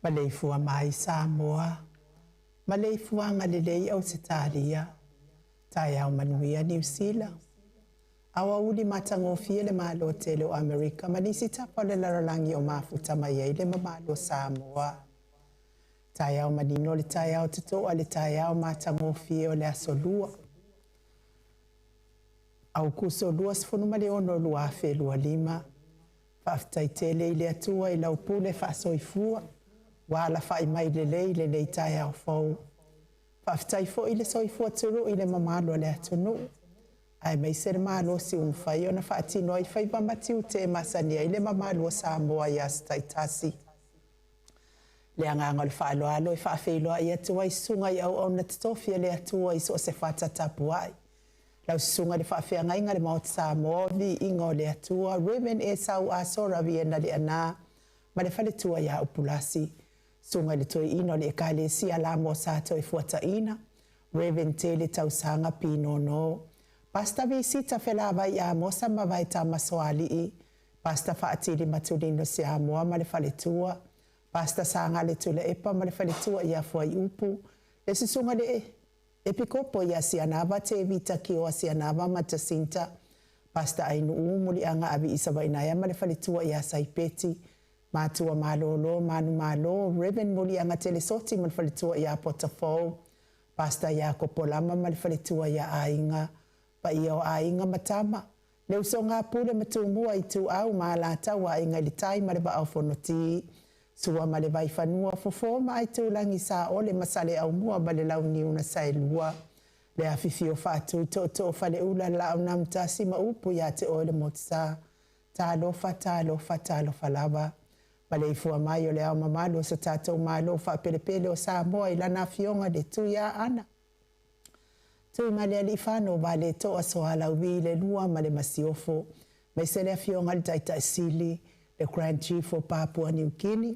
Maleifua mai Samoa. Maleifua ngalilei au Sitalia. Taya manuia New Zealand. Awa uli matangofia le malo tele o Amerika. Manisi tapa le laralangi o mafuta mai le mamalo Samoa. Taya o manino le taya o tuto le taya o matangofia o le asolua. Au kusolua sifunu male ono lua fe lua lima. Faaftaitele ile atua ila upule faasoifua. Wala fai mai le le taya o fau. Faaftaifo ile soifua turu ile mamalo le atunu. Ai mai ser malo si fai ona faatino ai fai pamatiu te masania ile mamalo Samoa ya staitasi. Le anganga le faalo alo e faafeilo ai atua i sunga i au ona titofia le atua i so se fata tapu ai. Lau sunga le faafeanga inga le maot Samoa vi ingo le atua Reven e sau asora vi ena le ana ma le fale tua ya upulasi. Sunga le toi ino le kale si alamo sato i fuata ina. Reven te le tausanga pino no. Pasta visita felava ya mosa ma vai tama soali i. Pasta faatili matulino si amoa ma le fale tua. Pasta sanga le tule epa ma le fale tua ya fuai upu. Le susunga le epikopo ya si anava te vita ki o si anava matasinta. Pasta ainu umuli anga abi isaba inaya ma le fale tua ya saipeti. Matua malolo, manu malo, Reven muli anga telesoti ma le fale tua ya potafou. Pasta ya kopolama ma le fale tua ya ainga. Pa ia o ainga matama. Le usonga pule matumua i tu au maalata wa inga li tai ma le ba au fonoti. Sua ma le vai fanua fofoma ai tu langi sa ole masale au mua ma le launi una sailua. Le afifio fatu to fale ula la au namtasi ma upu ya te ole motsa. Talo fa lava. Ma le ifua mai o le au mamalo sa tatou malo fa pelepele o Samoa i lana fionga de tu ya ana. Tui male alifano vale to asoala uvi le lua male masiofo. Mai se le fionga le taita sili, le Grand Chief o Papua New Guinea.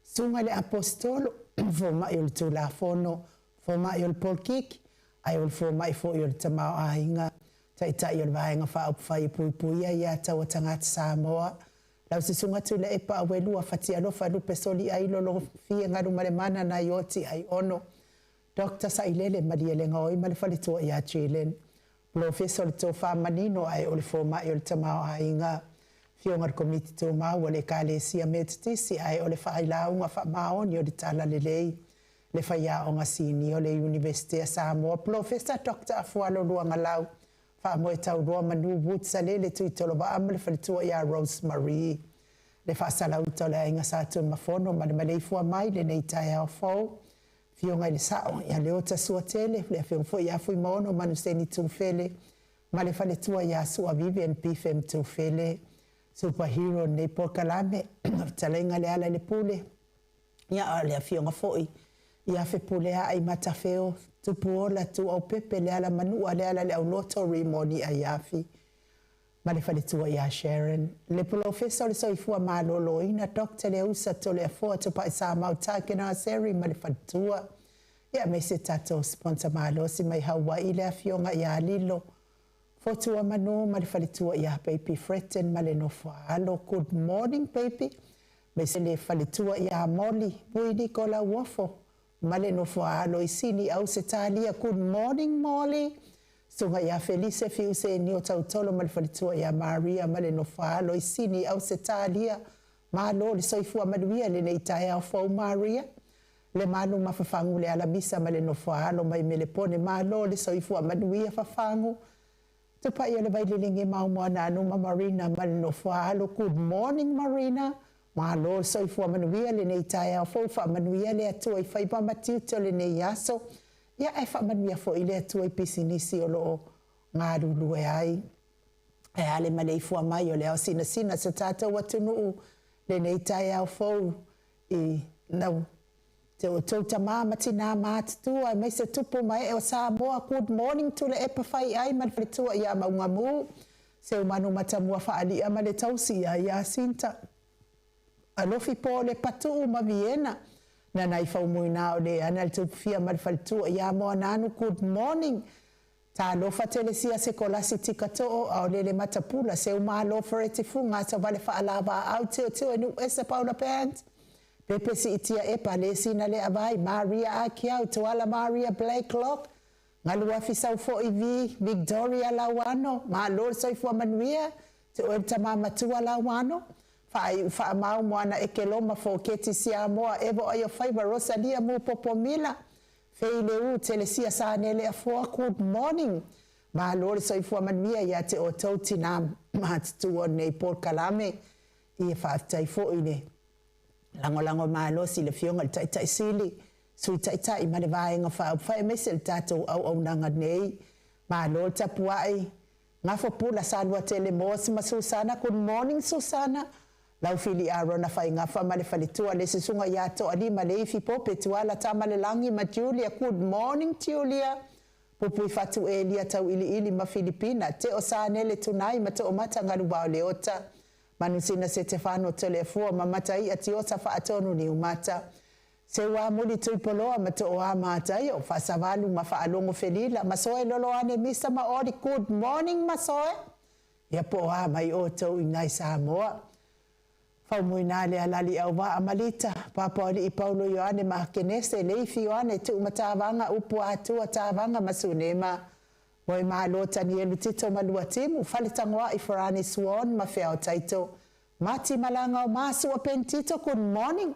Sunga le apostolo, fo mai ul tula fono, fo mai ul polkik, ai ul fo mai fo ul tamau ainga. Taita ul vaenga fa upfai puipuia ia tawa tangata Samoa. Lau si sunga tu le epa awe lua fati alofa lupe soli ai lolo fie ngaru male mana na yoti ai ono. Dr. Sailele Mariele ngoi ma le fale tua ia Chilen. Professor Tofa Manino ai o le foma i o le tamau ainga. Fionga komiti tō mau o le kale sia metitisi ai o le whailaunga whamaoni o le tala lelei. Le whaia o ngasini o le University of Samoa. Professor Dr. Afualo Luanga Lau. Whamoe tau roa manu wutsa lele tui tolo ba ama le fale tua ia Rosemary. Le whaasalauta o le ainga sātua mafono ma le maleifua mai le nei tai au fau. Fionga le sao ya le ota suatele le fiong fo ya fui mono manu seni tufele ma le fale tua ya sua Vivian PFM tufele superhero ne pokalame talenga le ala le pule ya le fionga foi ya fe pule ai matafeo tupuola tu au pepe le ala manu le ala le au loto remoni ayafi ma le fale tua ya Sharon le professor le soifua malolo ina doctor le usa to le fo to pa sa mau takena seri ma le fale tua ya me se tato sponsor malo si mai Hawaii le fionga ya lilo fotua mano ma le fale tua ya baby Fretten ma le no alo good morning baby me se le fale tua ya Molly buini kola wafo ma le no alo isini au se talia good morning Molly. Sunga ya Felice fiuse ni o tautolo ma le fale tua ya Maria ma le no alo isini au se talia ma lo le soifua manuia le nei tai au fau Maria. Le manu mafafangu le alamisa ma le no alo mai me le pone ma lo le soifua manuia fafangu. Tupa ia le vailingi mau moana anu ma Marina ma le no alo good morning Marina. Ma lo le soifua manuia le nei tai au fau fa manuia le atua i fai pamatiu to le nei aso. Ia e whamanuia fo i le atua i pisinisi o loo ngā rulue ai. E ale ma le ifua mai o le au sina sa tātou watunu le nei tai au fau i nau. Te o tau tamama tina mātutu ai mai se tupu mai e o Samoa good morning tu le epa whai ai ma le whalitua i a maungamu. Se o manu matamua whaali a ma le tausi a ia sinta. Alofi po le patu ma Vienna. Na nai whaumuina o le ana le tupufia ma le whalitua i a moa nanu good morning. Ta lofa telesia se kolasi tika to'o au lele matapula se umalo fereti funga sa vale whaalava au teo enu esa Paula Pants. Pepe si itia e palesi na le avai Maria Akiau tuala Maria Blakelock ngalua fisau fo ivi Victoria Lawano ma lor soifua manuia te o tamama tua Lawano fa mau moana e keloma fo keti sia moa evo ayo faiba Rosalia mu popomila feile u telesia sa nele afua good morning ma lor soifua manuia ya te o tautina ma tuo nei Port Kalame i fa tai fo ine lango malo si le fionga tai sili sui tai ma le vaenga fa mesel tato au nanga nei ma lo tapuai nga fo pula salwa tele mos ma Susana good morning Susana lau fili arona fa nga fa ma le falitua le sisunga ya to ali ma le fi pope tuala tama le langi ma Julia good morning Julia pupu fatu elia tau ili ma Filipina te o sanele tunai ma to mata ngalu ba leota manusina Stefano telefua mamatai atiosa fa atonu ni umata se wa muli tuipoloa mato o amata yo fa savalu ma fa alongo felila masoe lolo ane misa ma ori good morning masoe ya po a mai oto inai Samoa fa muinale alali au wa amalita papa oli Paulo Yohane ma kenese leifi Yohane tu matavanga upu atua tavanga masunema Wai mahalota ni elu tito malua timu, falitangwa ifarani Swan mafeao taito. Mati malanga o masu wa pentito, good morning.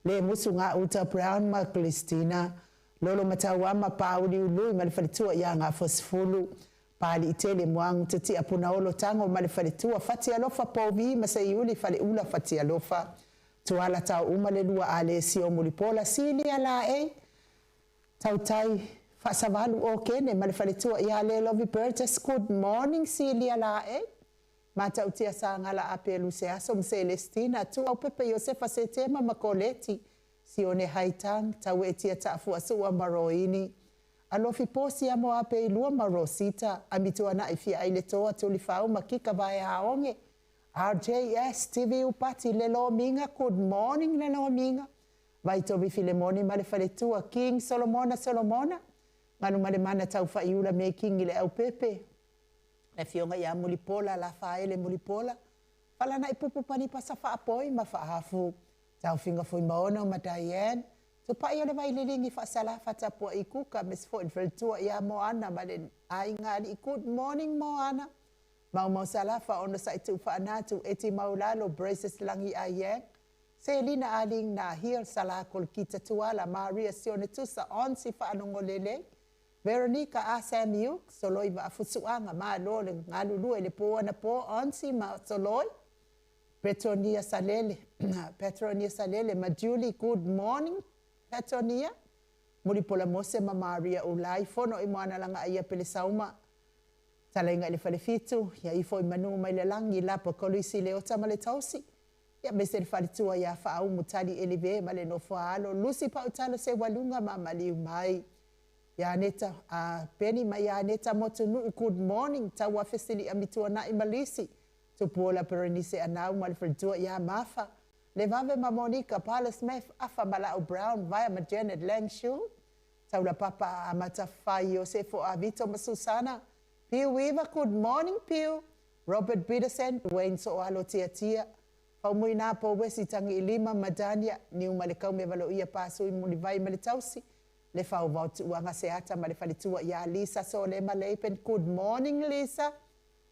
Le musu nga uta Brown ma Christina. Lolo matawa ma pauli ului malifalitua ya nga fosfulu. Pali itele mwangu tati apuna olo tango malifalitua. Fati alofa povi masayuli fali ula fati alofa. Tuala tau umalelua alesio mulipola sili ala Tautai. Fasavalu okene malifalitua ya le lovi Burgess good morning Celia la mata utia sangala apelu seaso Celestina tu au pepe Josefa setema makoleti sione haitang tawe etia tafu asua maroini alofi posi amo ape ilua marosita amitua na ifia aile toa tulifau makika vaya haonge RJS TV upati lelo minga good morning lelo minga vaitobi Filemoni malifalitua King Solomona Manu male mana tau fa iula making ile au pepe. Na fionga ya mulipola la faele mulipola. Fala na ipupu pani pasa fa apoi ma fa hafu. Tau finga foi maona ma Diane. So pa ia le vai lilingi fa sala fa tapua ikuka mes fo infeltua ya Moana male aingani good morning Moana. Mau sala fa ono sa itu fa anatu eti maulalo braces langi ayen. Selina aling na here sala kol kita tuala Maria sione tusa on si fa anongolele. Veronica Asamiu, soloi va fusuanga ma lole ngalulu ele po na po onsi ma soloi. Petronia Salele ma Julie good morning Petronia. Mulipola mose ma Maria ulai fono imwana langa aya pele sauma. Talenga le falefitu ya ifo imanu mai le langi la po kolisi le otamale tausi. Ya mesel falitua ya fa au mutali elive male no foalo Lucy pa utalo se walunga ma mali mai. Ya neta Penny ma ya neta motunu good morning tawa fesili amitua na imalisi tupola perenise anau malfredua ya mafa levave ma Monica Palace Mef afa mala Brown via ma Janet Langshu taula papa amata fai Josefo Avito ma Susana Pew Weaver good morning Pew Robert Peterson Wayne so alo tia paumui na po wesi tangi ilima madania ni umalekau me valo ia pasu imunivai malitausi le fau vautu wanga seata ma le falitua ya Lisa so le maleipen good morning Lisa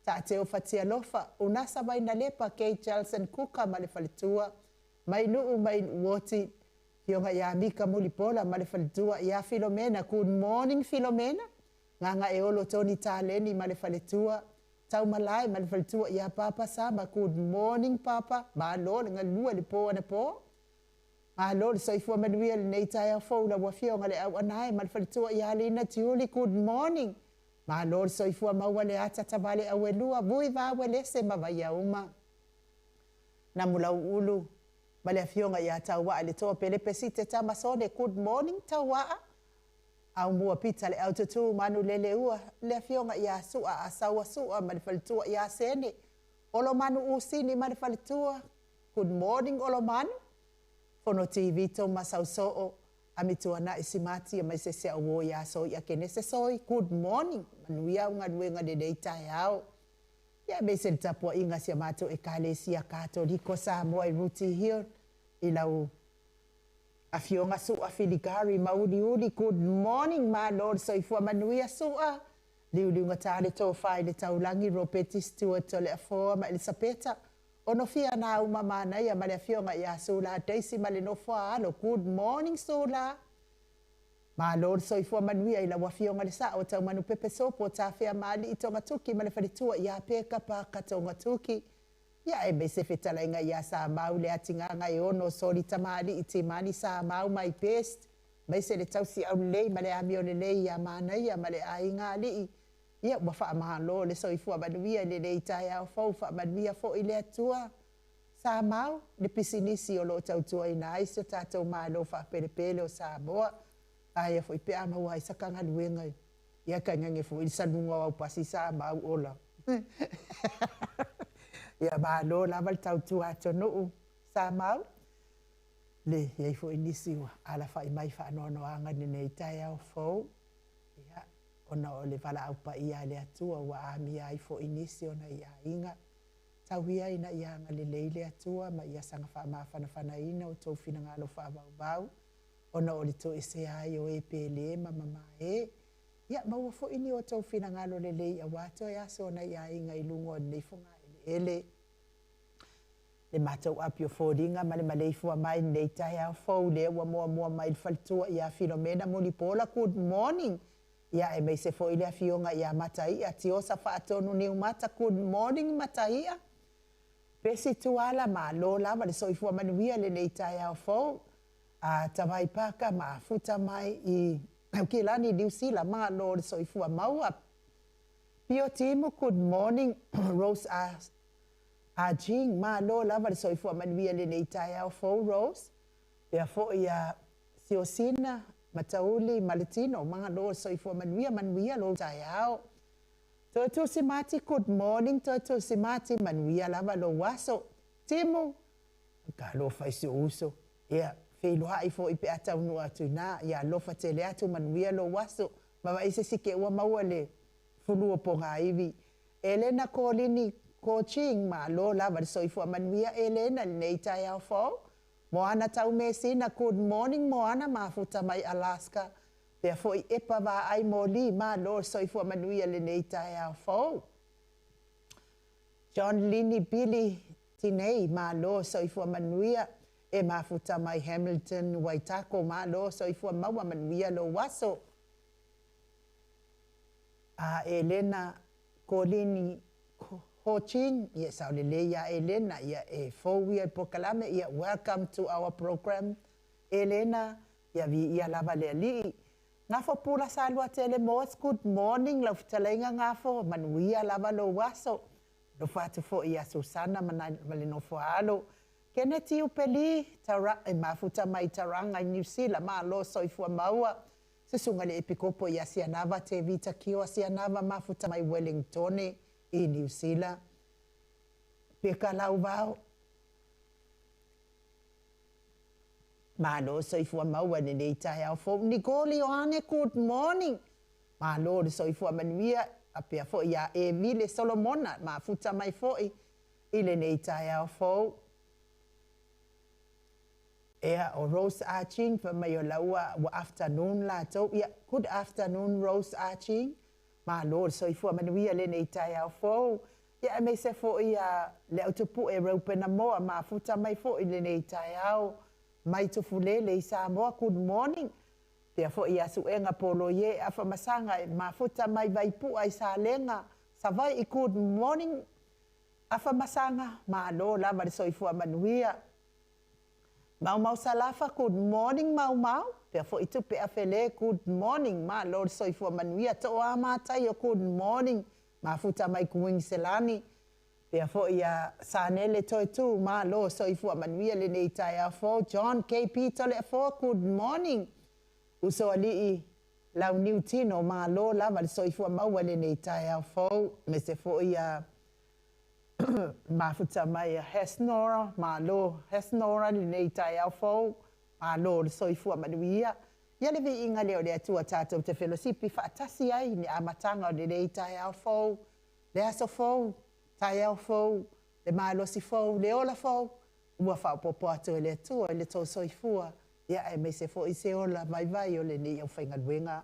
ta te o fatia lofa unasa vai na lepa Kay Charleston kuka ma le falitua mai nuu mai woti hionga ya Mika Mulipola ma le falitua ya Filomena good morning Filomena nganga eolo Tony Taleni ma le falitua tau malai ma le falitua ya Papa Sama good morning Papa ma lo ngalua le po na po Lord soifua manuia le nei tai au faula wa fionga le au anai malfalitua ya Lina Julie good morning ma Lord soifua maua le ata tabale au elua vui va wele se mavaya uma na mula ulu male fionga ya tawa le to pele pesite tama sone good morning tawa au mua pita le au tutu manu lele ua le fionga ya sua asawa sua malfalitua ya sene olo manu usini malfalitua good morning olo manu Fono TV to masauso amituana isimati ya maisese awo ya so ya kenese soi good morning manuia ngadwenga de data yao ya besen tapo inga sia mato ekalesi ya katoliko sa mo ruti here ilau Afionga sua filigari mauli uli good morning ma Lord soifua manuia sua. Liu ngatale to fai le taulangi Robert Stewart le afoa ma Elisabeta. Ono fia na umama na ia male afionga ia sula Daisy male no foa alo good morning sula. Ma Lord soifua manuia ila wafionga le sa o tau manu pepe sopo ta fea mali itonga tuki male falitua ia peka pa katonga tuki. Ya e me se fetala inga ia sa mau le atinga ngai ono soli tamali iti mani sa mau mai best. Mai se le tau si au lei male amio le lei ia mana ia male a inga li. Ia wafa maha lo le soifua manuia le le itai au fau fa manuia fo ile atua. Sa mau le pisinisi o lo tau tua ina aiso tatou maa lo fa pele pele o sa moa. Aia fo ipe ama wa isa kanga luenga. Ia ka ngange fo ilisa nunga au pasi sa mau ola. Ia ba lo lava tau tu ato no sa mau le ia fo inisi wa ala fa mai fa no anga nei tai au fo ia ona o le vala au pa ia le atua wa ami ai fo inisi ona ia inga tau ia ina ia nga le leile atua ma ia sanga fa ma fana ina o tau fina ngalo fa bau ona o le to ese ai o e pele mama e ia ma fo ini o tau fina ngalo le lei a wato ia so na ia inga ilungo nei fonga ele le matau apio fōringa ma le maleifu a mai nei tai au fau le ua mua mai faltua ia Filomena Molipola good morning ia e mei se fo ile a fionga ia matai a tiosa whaatonu ni umata good morning matai a pesi tuala ma lo lava le soifua manuia le nei tai au fau a tawai paka ma futa mai i kilani diusila ma lo le soifua maua Pio Timo good morning Rose a jing ma lo lava le soifua manuia le nei tai au fau Rose pia fo ia siosina matauli maletino ma lo soifua manuia lo tai au Toto Simati good morning Toto Simati manuia lava lo waso Timo ka lo faisi uso ia feilu hai fo ipe ata unu atu na ia lo fatele atu manuia lo waso ma ise sike ua maua le fulu o ponga ivi Elena Colini coaching ma lo lava le soifua manuia Elena nei tai au fau Moana tau mesina good morning Moana mafuta mai Alaska pea foi epa va ai moli ma lo soifua manuia le nei tai au fau John Lini Billy Tinei ma lo soifua manuia e mafuta mai Hamilton Waitako ma lo soifua maua manuia lo waso a Elena Colini Coaching, yes, Aurelia Elena, yeah, a 4-year proclame, yeah, welcome to our program. Elena, yeah, vi ia lava le li. Ngafo pula salwa tele mos, good morning, la fitalenga ngafo, manuia lava lo waso. Lo fatu fo ia Susana, manino fo alo. Keneti upeli, tara, mafuta mai taranga, New Zealand, ma lo soifua maua. Susunga le epikopo ia sianava te vita kio sianava mafuta mai Wellington i New Zealand. Peka lau vau. Malo soifua maua ni nei tai au fo. Nicole Ioane, good morning. Malo soifua manuia apea fo ia Emile Solomona mafuta mai fo i le nei tai au fo. Ea o Rose Arching fa mai o laua wa afternoon la tau. Ia, good afternoon Rose Arching. Ma Lord soifua manuia le nei tai au fo. Ia me se fo ia le autopu e raupena moa ma futa mai fo i le nei tai au. Mai tufulele i Samoa, good morning. Pea fo ia suenga polo ye afa masanga ma futa mai vaipu ai sa lenga. Sa vai i good morning. Afa masanga ma lo lava le soifua manuia. Mau salafa, good morning mau. Pea fo itu pe afele, good morning. Ma Lord soifua manuia to a matai o good morning. Ma futa mai kuing selani. Pea fo ia sanele toi tu ma lo soifua manuia le nei tai a fo. John KP tole a fo, good morning. Uso alii lau New Tino ma lo lava le soifua maua le nei tai a fo. Me se fo ia mafuta mai Hesnora, ma lo Hesnora ni nei tai au fo, ma lo soifua manuia. Ia le vi inga leo le atua tātou te fellowshipi whaatasi ai ni amatanga o le nei tai au fo, le aso fo, tai au fo, le maalosi fo, le ola fo, ua whao popo atu le atua, le tau soifua, ia e me se fo i se ola vai o le ni au whainga duenga.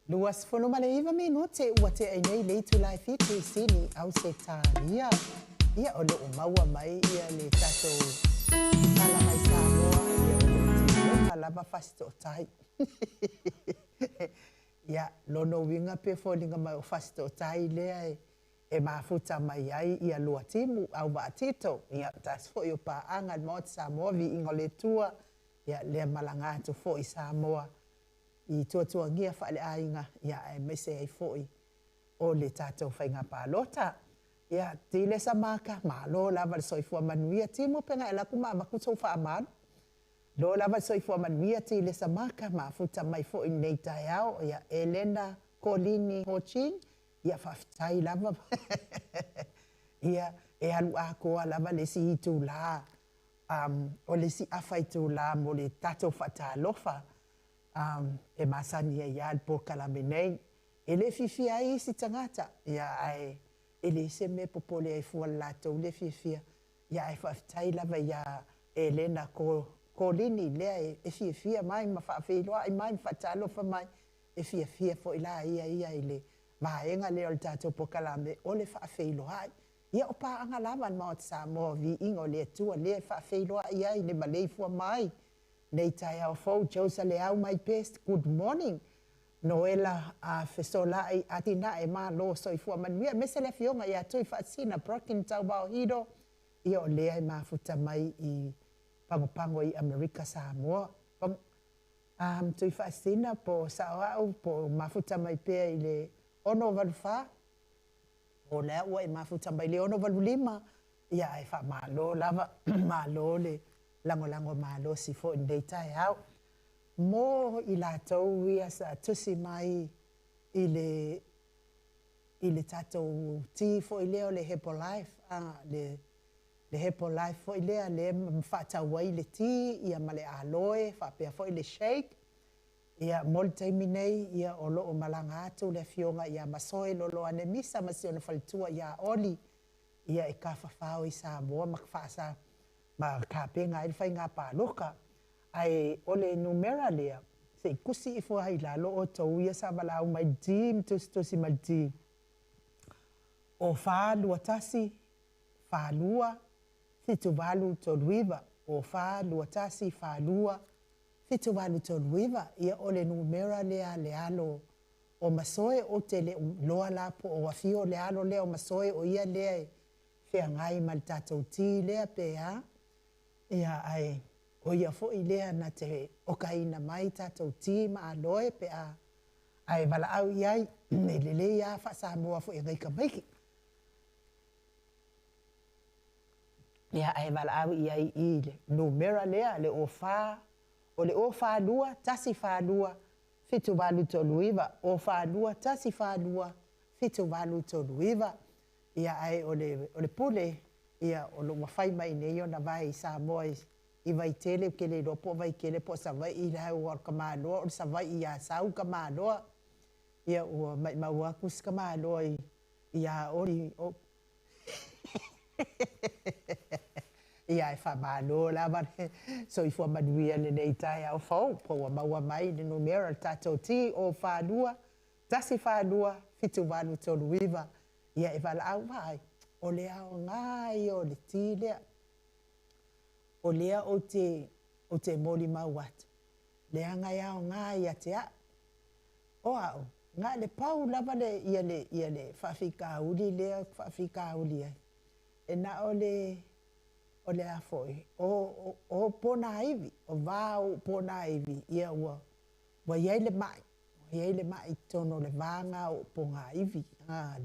Luas whanumare iwa minute ua te ainei le itu lai fitu sini au se tāria. Ia o o maua mai ia le tato tala mai Samoa ia o le tino kalama fasito tai. Ia lono winga pe fōlinga mai o fasito tai lea e mafuta mai ai ia lua timu au maatito. Ia tas fo i o paanga mo Samoa vi ingo le tua ia lea malangatu fo i Samoa. i tuatuangia faaleaiga ia e mese ai foʻi o le tatou faiga palota ia tile samaka malo lava le soifua manuia timo pega e laku maamaku tou faamalo lo lava le soifua manuia tile samaka mafuta mai foʻi nei taeao ia Elena Colini Hochin ia faafetai lava ia e alu akoa lava le si itulā o le siʻafa itulā mo le tatou faatalofa e masani ai ia le pokalame nei e lē fifia ai isi tagata ia ae e lē se me popole ai fua le latou le fiafia ia e faafetai lava ia Elena Colini lea e fiafia mai ma faafeiloaʻi mai ma faatalofa mai e fiafia foʻi la ia i le vaega lea o le tatou pokalame o le faafeiloaʻi ia o paaga lava le maota Samoa viiga o le atua lea e faafeiloaʻi ai le malei fua mai nei taeao fou Josa Leau mai pest good morning Noela fesolaʻi atinaʻe malo soifua manuia mese le afioga iā tui faasina Brocken Taubaohido ia o lea e mafuta mai i pagopago i Amerika Samoa tui faasina po saʻoaʻu po mafuta mai pea i le 6 o lea ua e mafuta mai le 6 ia e faamālō lava mālō le lagolago malosi foʻi nei taeao mo i latou ia sa tusi mai i le tatou ti foʻi lea o le Herbalife le Herbalife foʻi lea le faatau ai le ti ia ma le aloe faapea foʻi le shake ia mo le taimi nei ia o loo malaga atu le afioga ia masoe lolo anemisa ma siona faletua iā oli ia e kafafao i Samoa ma kapega ai le faiga paloka ai o le numera lea seʻi kusi i fua ai la loo tou ia sa valaau mai di tusi ma le di o fa luatasi falua fituvalu toluiva o fa luatasi falua fituvalu toluiva ia o le numera lea le alo o masoe o te le loa la po o afio le alo lea o masoe o ia lea e feagai ma le tatou ti lea pea ia ai o ia foʻi lea na te okaina mai tatou ti ma aloe pea ae valaau i ai e lelei iā faasamoa foʻi agaika maiki ia ae valaau i ai i le numera lea le ofā o le ofālua tasi falua fituvalu toluiva ofālua tasi falua fituvalu toluiva ia ae o le pule ia o loo mafai mai nei ona vae i Samoa i vaitele ke le lopo vaikele po savai i lau o kamaloa o savai i a sau kamaloa ia ua mai mau aku kamaloa i a ori o ia e whamalo lava so i fua manuia le nei tai au fau po ua maua mai le numera le tatou ti o whanua tasi whanua fitu wanu tolu iwa ia e wala au vai o le au ngai o le ti lea o lea o te moli mau atu lea ngai au ngai a te a o au ngā le pau lava le ia le whawhika uli lea whawhika uli ai e na o le a foi o pona iwi o vau pona iwi ia ua iai le mai tono le vanga o ponga iwi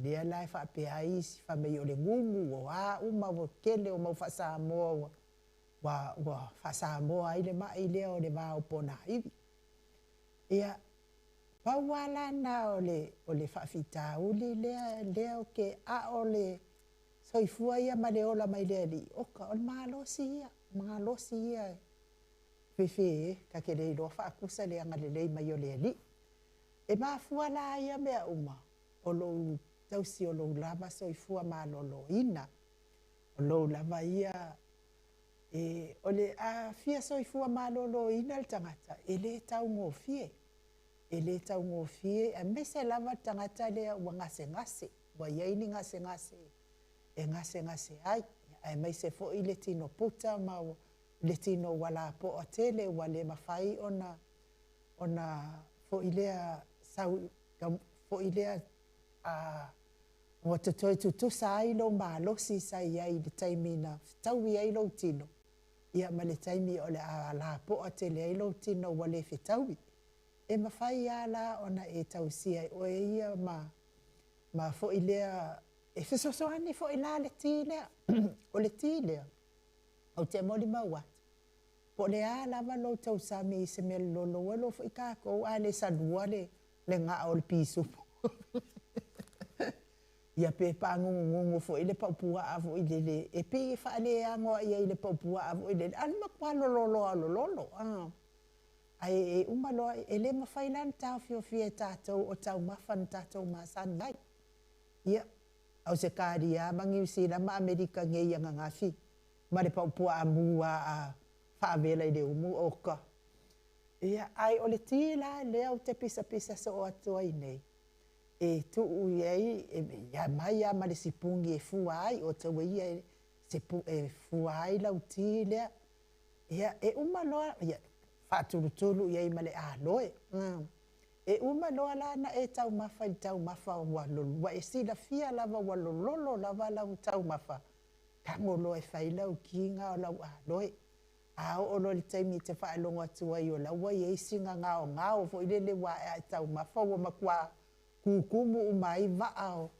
lea lai whapea isi whamei o le ngungu o a uma o kele o mau whasamoa wa whasamoa ai le mai lea o le vau pona iwi ia pauala na o le whawhita uli lea o ke a o le soifua ia ma le ola mai lea li oka o le malosi ia fefe ka ke le ilo whaakusa le anga le lei mai o le li e mafua la ia mea uma o lo tausi o lo lava soifua malolo ina o lo lava ia o le a fia soifua malolo ina le tangata e le tau ngofie a mese lava tangata lea ua ngase ua iaini ngase e ngase ai e mai se fo i le tino puta ma le tino wala po o tele ua le mawhai ona fo i lea fo i lea ua tutoi tutusa ai lo malosi sa iai le taimina tau i ai lo tino ia ma le taimi o le la po o tele ai lo tino ua le fitaui e mawhai ala ona e tausia o e ia ma fo i lea e fesosoani fo i la le ti lea o le ti lea au te moli mauat po le a lava lo tau sami i se mele lolo walo fo i kako a le salua le ngā o le pisupu ia pe pa ngungu fo i le paupua a fo i le e pi fa le angoa ia i le paupua a fo i le alma kwa lolo ai e umaloa e le mawhailan tau fio fie tātou o tau mawhan tātou masan ngai. Ia, au se kāria mangi usila ma Amerika nge ia ngafi. Ma le paupua a mua a whaavela i le umu oka. Ia, ai o le tila le au te pisa so o atua i nei. E tu iei, ia mai a ma le sipungi e fuai o tau ia e fuai lau tila. Ia, e umaloa, ia, whaatulutulu iei ma le aloe. E umaloa lana e tau mafa i tau mafa o walolo. Wa e sila fia lava walololo lava lau tau mafa. Kangolo e whailau kinga o lau aloe. Ao o lo le taimi te whaelongo atua i o lau wa iei singa ngao fo ilele wa e tau mafa wa makua kukumu umai vaao.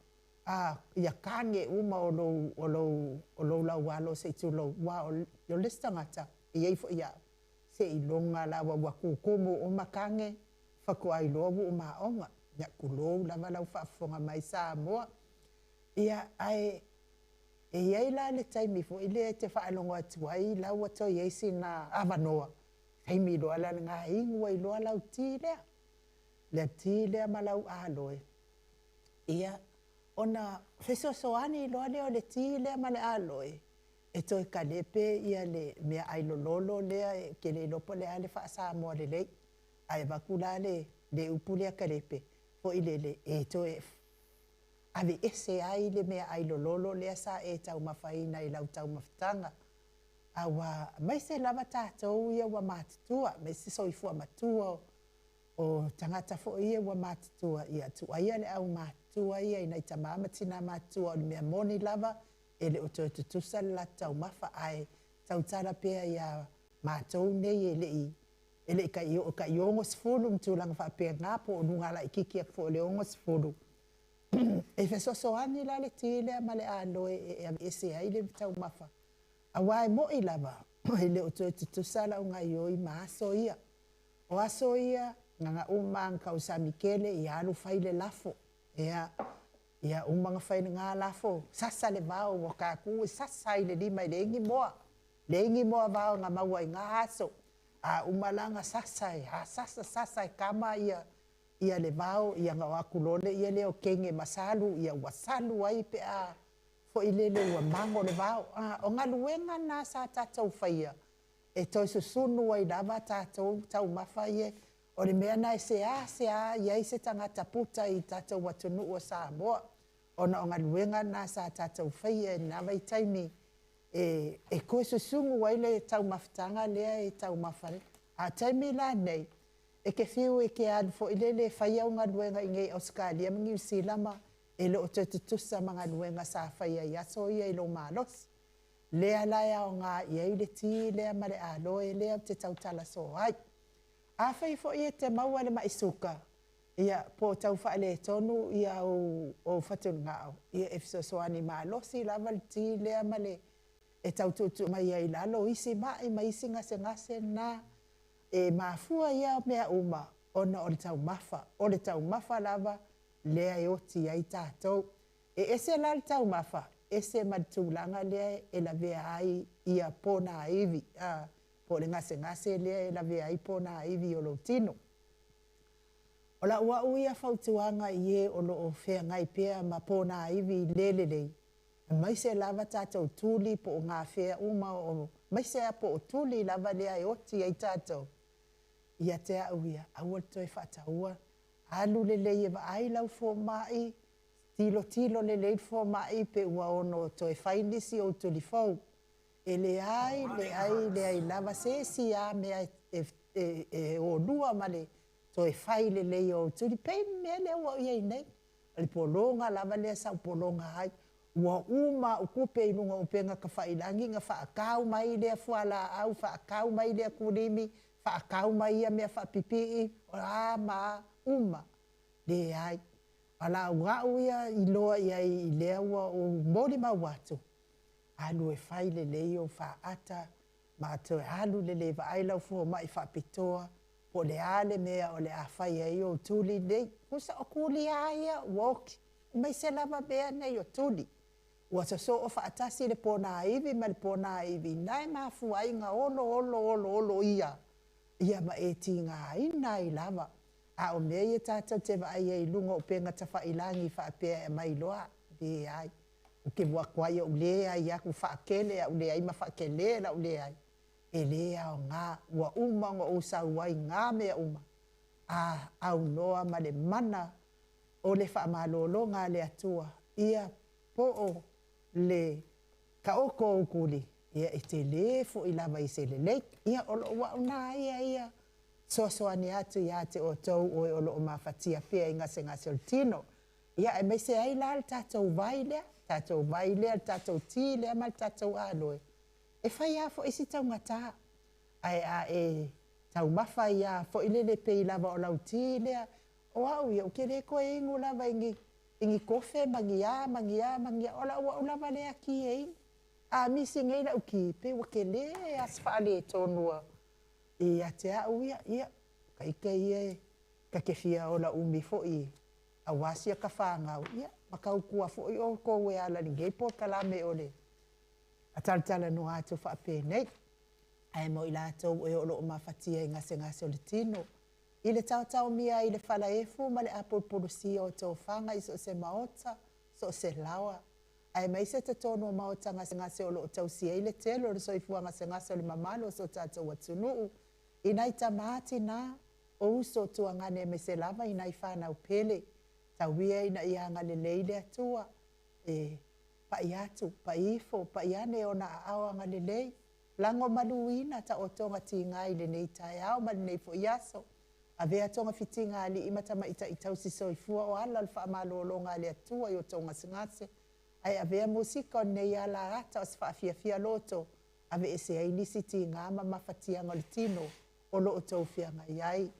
Ia kange uma o lo lau walo se tu lo wa o listangata. Iei fo ia. Se i longa la wa kukumu o makange whako ai lobu o maonga. Ia kulou lava lau whaafonga mai sa moa. Ia ai e iei la le taimi fo ile te whaalongo atua i lau ato iei sina avanoa. Taimi loa la ngā ingua i loa lau tīlea. Le tīlea ma lau aloe. Ia ona fesosoani loa leo le tīlea ma le aloe. E toi ka lepe ia le mea ailololo lea ke le lopo lea le whaasa moa le lei. Ai wakula le upu lea ka lepe. Po ile le e toi ave ese ai le mea ailololo lea sa e tau mawhaina i lau tau mawhtanga. Awa mai se lava tātou ia wa mātutua. Mai se soifua matua o tangata fo ia wa mātutua. Ia tu aia le au mātua ia ina i tamama tina mātua o le mea moni lava. Ele o toi tutusa la tau mafa ai tau tara pea ia mātou nei ele i. Ele i ka i ongo sifuru mtulanga wha pea ngapo o nungala i kiki ak fo le ongo sifuru. E fesoso ani la le tile ma le aloe e ese ai le tau mafa. Awai mo i lava. Ele o toi tutusa la unga i oi ma aso ia. O aso ia nganga umang kausa mikele i alu faile lafo. Ia umanga whaina ngā lafo, sasa le vau o kāku, sasa i le lima i le ingi moa. Le ingi moa vau ngā maua i ngā aso. A umalanga sasa i kama ia le vau, ia ngā wakulole, ia leo kenge masalu, ia wasalu ai pe a fo i lele ua mango le vau. O ngā luenga nā sa tātou whaia. E toi susunu ai lava tātou tau mawhaie. O le mea nai se a, iai se tangata puta i tātou watunu o Samoa. Ona o ngā luenga nā sa tātou whaia e nā vai taimi. E koe susungu waile tau mawhtanga lea e tau mawhare. A taimi la nei, e ke whiu e ke adu fo ilele whaia o ngā luenga i ngei Australia, mangi usilama, e lo o te tutusa mga luenga sa whaia i aso ia i lo malos. Lea laia o ngā iei le ti, lea mare aloe, lea te tautala so ai. A whai fo ia te maua le maisuka. Ia po tau whaale tonu ia o whatun ngāo. Ia e fisosoani maa losi lava le ti lea male. E tau tutu mai ai lalo isi mai ma isi ngase na. E mafua ia mea uma. Ona o le tau mafa. O le tau mafa lava lea e oti ai tātou. E ese la le tau mafa. Ese matulanga lea e la vea ai ia pona aivi. Po le ngase lea e la vea ai pona aivi o lo tino. O la ua uia whautuanga i e o lo o whea ngai pia ma pōna aivi lelelei. Mai se lava tātou tūli po o ngā whea uma o... Mai se a po o tūli lava lea e oti ai tātou. Ia te a uia, aua toi whataua. Alu lelei e wa ai lau fō mai. Tilo lelei fō mai pe ua ono toi whainisi o tuli fau. E le ai lava se si a mea o lua male. Toi whai le lei o turi pei mea lea ua iei nei. Ali polonga lava lea sa polonga hai. Ua uma ukupe i lunga upenga ka whailangi nga whaakau mai lea fuala au, whaakau mai lea kurimi, whaakau mai ia mea whapipii o ma uma le ai. Ala ngau ia I loa ia I lea ua o mori ma watu. Alu e whai le lei o whaata ma to alu le le vai lau fu mai whapitoa po le ale mea o le a whai ai o tuli nei. Kusa o kuli aia woki. Mai se lava bea nei o tuli. Ua so o whaatasi le pōna iwi ma le pōna iwi. Nai mafu ai ngā olo ia. Ia ma e ti ngā ina I lava. A o mea ia tātou te vai ai lunga o penga ta whailangi whaapea e mai loa. Be ai. O ke wakwai o lea ai aku whaakele a ulea ai ma whaakele la ulea ai. E lea o ngā ua uma o usau ai ngā mea uma. A au noa ma le mana o le whaamalolo ngā le atua. Ia po o le kaoko o kuli. Ia e te le fo I lava I se le leik. Ia o lo wa una ia. So ani atu ia te o tau o e o lo o mawhatia pia I ngase o tino. Ia e me se ai la tātou vai lea. Tātou vai lea, tātou ti lea, mal tātou aloe. E whai a fo isi tau ngata. Ai a e tau mawha ia fo I lele pe I lava o lau ti lea. O au ia, o kere koe ingu lava ingi kofe, mangi a, ola ua ulava lea ki e ingu. A misi ngai la uki, pe wake le asfale tonua. Ia te au ia, kaika ia, kakefia ola umi fo I. Awasia ka whāngau, ia, makaukua fo I o koe ala ni ngei po kalame ole. A talatala no atu whaape nei. Ai mo I lātou e o loo mawhatia I ngase o le tino. I le tau mia I le whala efu ma le apol polusia o tau whanga I so se maota, so se lawa. Ai mai se te tono maota ngase o loo tau sia I le telo le soifua ngase o le mamalo so tātou atunuu. I nai tamati na o uso tua ngane me se lava I nai whanau pele. Tauia I na ianga le leile atua. Pa I atu, pa ifo, pa I ane o na aawanga le lei. Lango maluina ta o tonga ti ngai le nei tai au ma le nei fo iaso. A vea tonga fitinga li imatama ita itau si soifua o ala alfa amalolo ngā le atua I o tonga singase. Ai a vea musika o nei ala ata o sfa fia loto. A vea se ai nisi ti ngā mawhatia ngol tino o lo o tau fia ngai ai.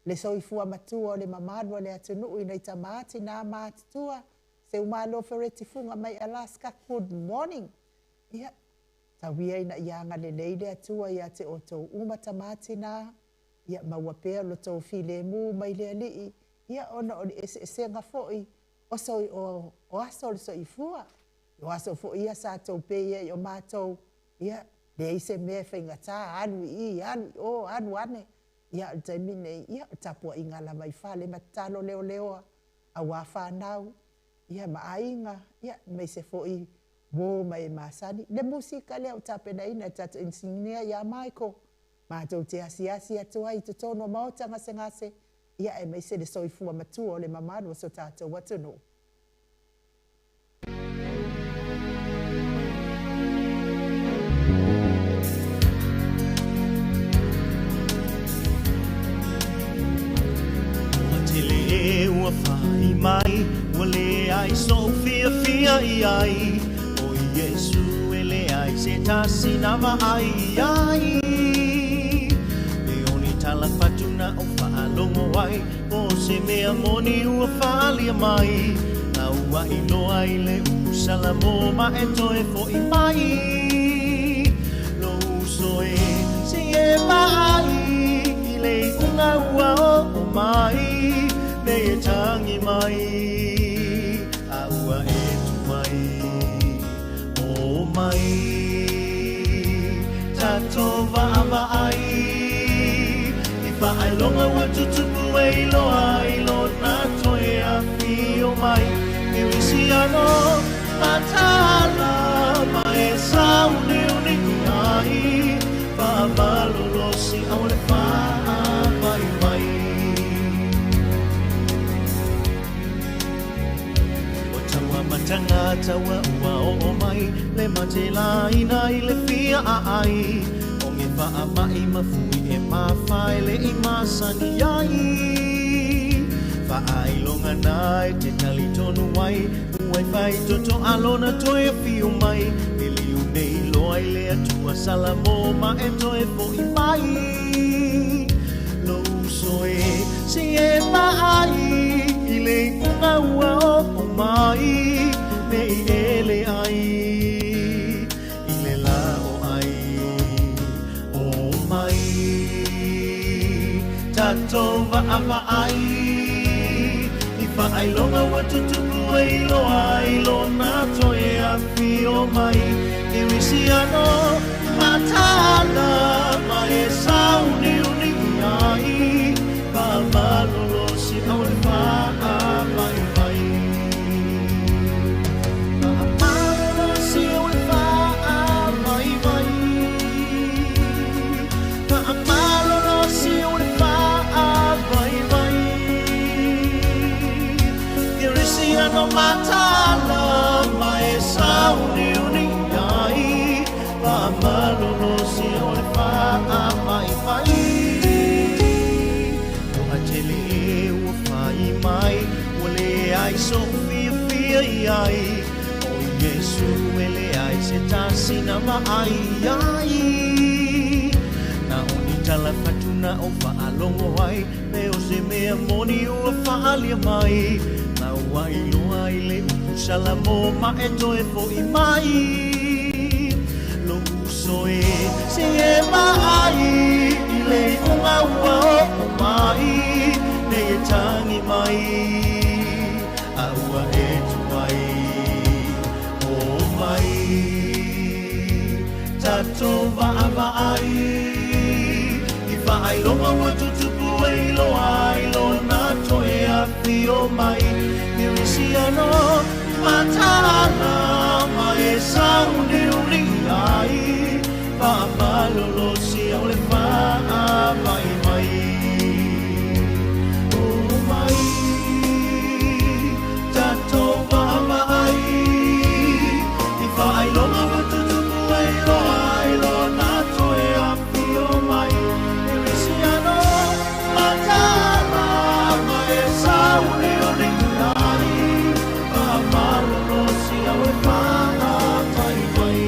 Le soifua matua o le mamadua le atunu I nei tamati nā mātua. Se umalo fereti funga mai Alaska, good morning. Ia, tawia ina ianga le leile atua ia te o tau umatamati nā. Ia mawapea lo tau file mu mai le alii. Ia ona o le ese ngafoi. O soi o aso le soifua. O aso fo ia sa tau peia I o mātou. Ia, le ise mea whaingata, anu ane. Ia, taimine, ia, tapua inga la mai whale matalo leo. A wawhanau. Ia maainga, ia me se foi wo mai masani. Le musika leo tapena ina tatu insignia ia Michael. Ma tau te asiasi atua I te tono maota ngase. Ia e me se le soifua matua o le mamanu so tātou watunu. Matele ua whai mai. Wale ai Sofia ai o Yesu ele ai se tasi nama ai e oni tala patuna o whaalongo ai o se mea moni ua whaalia mai na ua ilo ai le usala mo ma e toe fo I mai lo uso e se e mai I le unga ua o mai me e tangi mai tato va ai I whaalonga wa tutupu e ilo na toe a fio mai I wisi ano matala ma e saune uniku ai whaamalo si au le whaamai mai Matangata wa o mai le matela ina I le fia ai o nge wha mai mafui e mawhai le I masani ai wha ai longa nai te tali tonu wai uai whai toto alona toe fiu mai e liu nei loai le atua salamo ma e toe fo I mai usoe se e mai I le unga ua o mai me I ele ai I le la o ai o mai tatou va ai I whaailonga wa tutuku ai lo na toe a whio mai I wisi ano matala ma e sauni uni ai pa malolo si au le wha mai mai pa malolo si au le wha mai mai pa malolo si au le wha mai mai I wisi ano matala ma e sauni uni ai pa malolo si au le wha mai mai o atele e ua whai mai ua le ai so fia ai o Yesu ele ai se tasina mai ai na oni tala fatuna o whaalongo ai me o se mea moni ua whaalia mai na ua iloa I le upusala mo ma e toe fo I mai lo usoe se e mai I le unga ua o mai ne e tangi mai a ua e tuai o mai tatou va ai I whaailonga ua tutupu e ilo na toe a whio mai I wisi ano matala ma e sauni uni ai pa malolo si au le wha mai mai o mai tatou va ai I whaailonga wa tutupu e ilo na toe a whio mai I wisi ano matala ma e sauni uni ai pa malolo si au le wha mai mai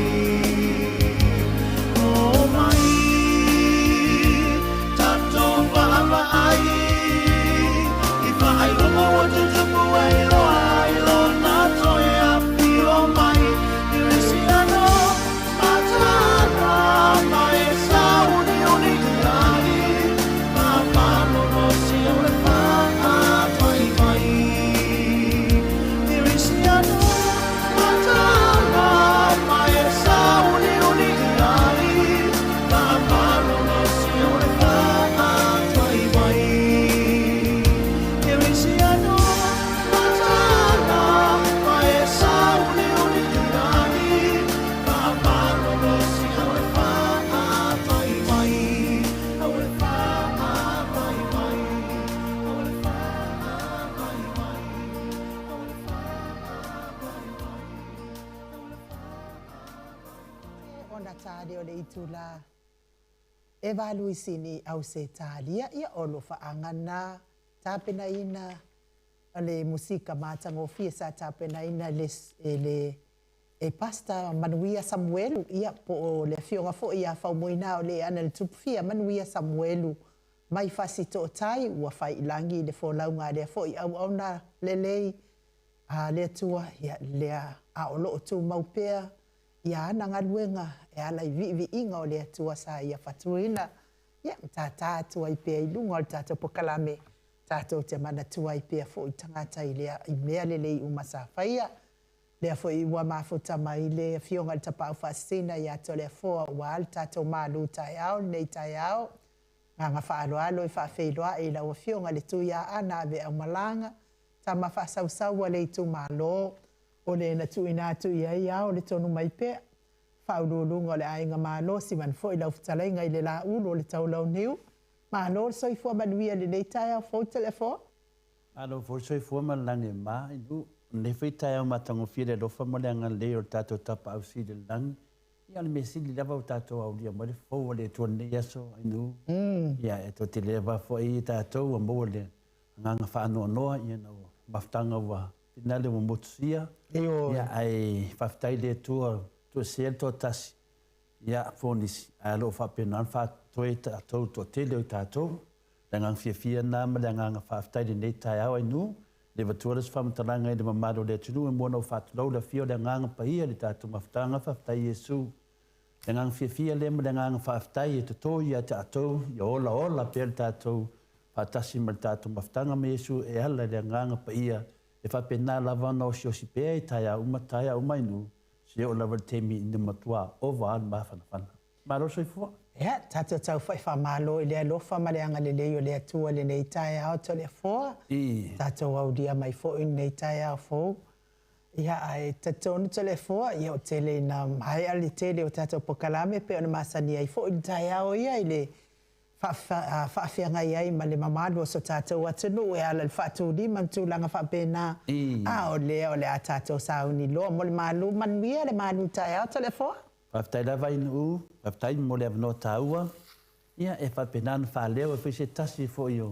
tāre o le itula e valuisini au se tālia ia olo whaangana tāpena ina le musika mātangofia sa tāpena ina le pasta Manuia Samuelu ia po o le fionga fo ia whaumoina o le ana le tupufia Manuia Samuelu mai fasi to tai ua whai ilangi le fōlaunga lea fo i au na lelei a lea tua ia lea a olo o tū maupea ia ana ngaluenga e ala I vi inga o lea tua sa ia fatuina ia tata tua I pea I lunga o le tata pokalame tata o te mana tua I pea fo I tangata I lea I mea lelei umasa whaia lea fo I ua mafuta mai le fionga le tapau fasina ia to lea fo ua al tata o malu tai au nei tai au nga whaaloalo I whaafeiloa I lau fionga le tuia ana ave au malanga ta ma whaasausaua le tu malo o le na tuina atu ia o le tonu mai pea whaululunga o le ainga malo si man fo I lau futalenga I le la ulu o le taulau niu malo so I fua manuia le leitai au fo telefo alo fo so I fua malange ma idu le feitai au matango fia le lofa mo le anga le o tato tapa au si le lang ia le mesili lava o tato au lia mo le fo le tuane yaso inu ia e to te leva fo I tato o mo le nganga whaano noa ia na maftanga wa pinale mo motsia ia ai faftai le tua to sel to tas ia fonis alo fa penan fa toi tato to tele tato Le ngang fia na ma le ngang whaafitai le nei tai au ai nu. Le vatua le whamataranga e le mamado le tunu e mwana o whaatulau le fio le ngang paia le tātou mawhtanga whaafitai Yesu. Le ngang fia le ma le ngang whaafitai e to i a te atou, i ola pe le tātou whaatasi ma le tātou mawhtanga me Yesu e ala le ngang paia e whapena lava no si osi pēa i tai au mai nu. Se o lava te mi ina matua o vaan mawhanawhana. Maro soi fua? Ia, tātou tau whai whamalo i lea lofa ma leanga le leo lea tua le nei tae au to lea fua. Tātou au dia mai fo in nei tae au fo. Ia, ai tātou to lea fua, ia o tele na mai ali tele o tātou pokalame pe ona masani ai fo in tae au ia i le whaafianga iai ma le mamalo o so tātou atunu e ala le whaatu li mamtulanga whaapena. O lea tātou sauni loa mo le malu manuia le malu tae au to lea fua. Whaftai la vai nu, whaftai mo le avno tāua. Ia e whapenana whaleo e whise tasi fo i o.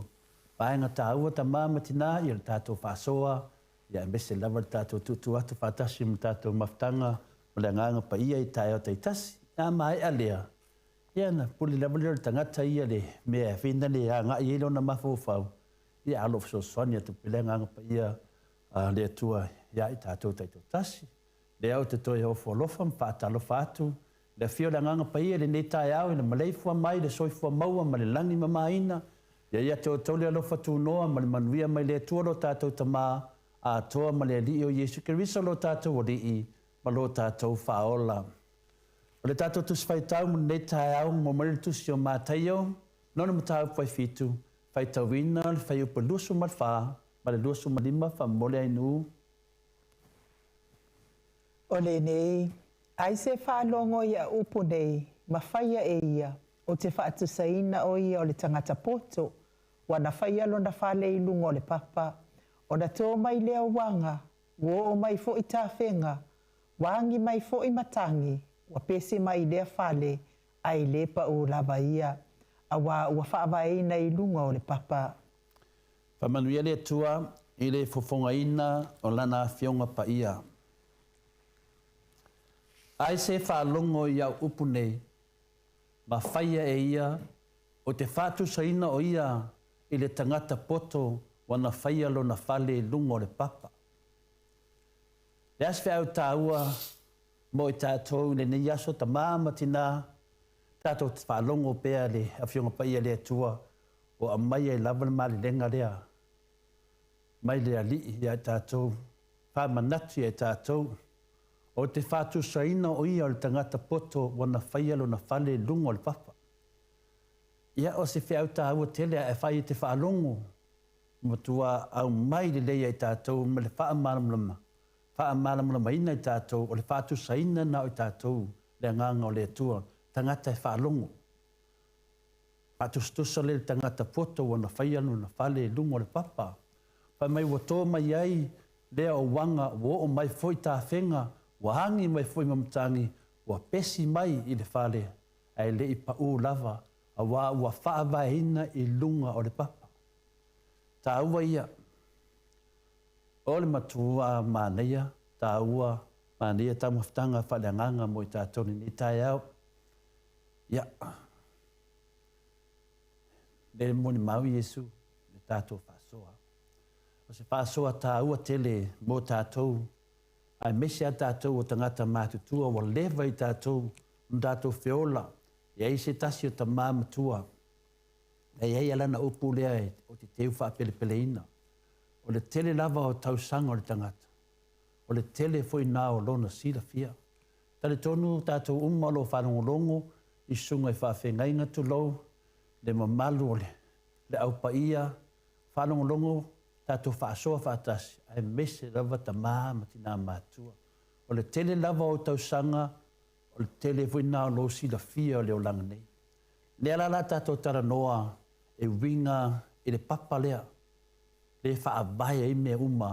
Whaenga tāua ta māmatina i le tātou whasoa. Ia e mese lava le tātou tutu atu whatasi mo tātou maftanga mo le nganga pa ia i tae o tai tasi. Ia mai alea. Ia na puli lava le tangata ia le mea whina le a ngā i ilo na mawhawhau. Ia alo fso sonia tu pile nganga pa ia le atua ia i tātou taito tasi. Le au te toi ho folofa mpatalo fatu le fio le nganga paia le nei tai au le malei fua mai le soi fua maua ma le langi mamaina ia te o tole alo fatu noa ma le manuia mai le tua lo tātou tama a toa ma le li o Yesu Keriso lo tātou o rii ma lo tātou whaola. O le tātou tusi whaitau mo nei tai au mo mare tusi o mātaio nona mo tāu pai fitu whaitau wina le whai upa lusu ma wha ma le lusu ma lima wha mole ainu. O le nei, ai se whaalongo ia upu nei, ma whaia e ia, o te whaatusaina o ia o le tangata poto, wana whaia lo na whale i lungo o le papa, o na tō mai lea wanga, wo o mai fo i tāwhenga, wangi mai fo i matangi, wa pese mai lea whale, ai lepa o lava ia, a wa whaawaina i lungo o le papa. Whamanuia le tua, i le fofonga ina o lana fionga pa ia. Ai se whaalongo i au upu nei, ma whaia e ia, o te whātu saina o ia i le tangata poto wana whaia lo na whale lungo le papa. Le aswe au tāua mo i tātou le nei aso ta māmatina, tātou te whaalongo pēa le awhionga paia le atua o a mai e lava le mali lenga lea. Mai le ali i a tātou, whamanatu i a tātou, o te whātu saina o ia o le tangata poto wana whaia lo na whale lungo le papa. Ia o se whiau tāua tele e whai te whaalongo. Matua au mai le leia i tātou ma le whaamalamlama. Whaamalamlama ina i tātou o le whātu saina na o i tātou le nganga o le atua. Tangata e whaalongo. Whātu stusa le tangata poto wana whaia lo na whale lungo le papa. Whai mai wato mai ai lea o wanga wo o mai foi tā whenga. Wahangi mai foi mamtangi, wa pesi mai i le whale, ai le i pa lava, a wa whaawahina i lunga o le papa. Tā ua ia, o le matua māneia, tā ua māneia tā maftanga whaleanganga mo i tātoni ni tai au. Ia, le moni mau Yesu, le tātou whasoa. O se whasoa tā ua tele mo tātou, ai mese a tātou o tangata mātutua wa lewa i tātou tātou whiola. Ia i se tasi o ta māmatua. Ia alana upu lea o te teu whaapele ina. O le tele lava o tausanga o le tangata. O le tele foi nā o lona sila fia. Tale tonu tātou umalo whanongolongo i sunga i whaafengainga tu lau. Le mamalu o le aupa ia whanongolongo tātou whaasoa whaatasi. Ai mese lava ta matina mātua. O le tele lava o tausanga, o le tele wina o lo sila fia o leo langa nei. Le alala tātou tara noa e winga i le papa lea. Le whaabaya i mea uma.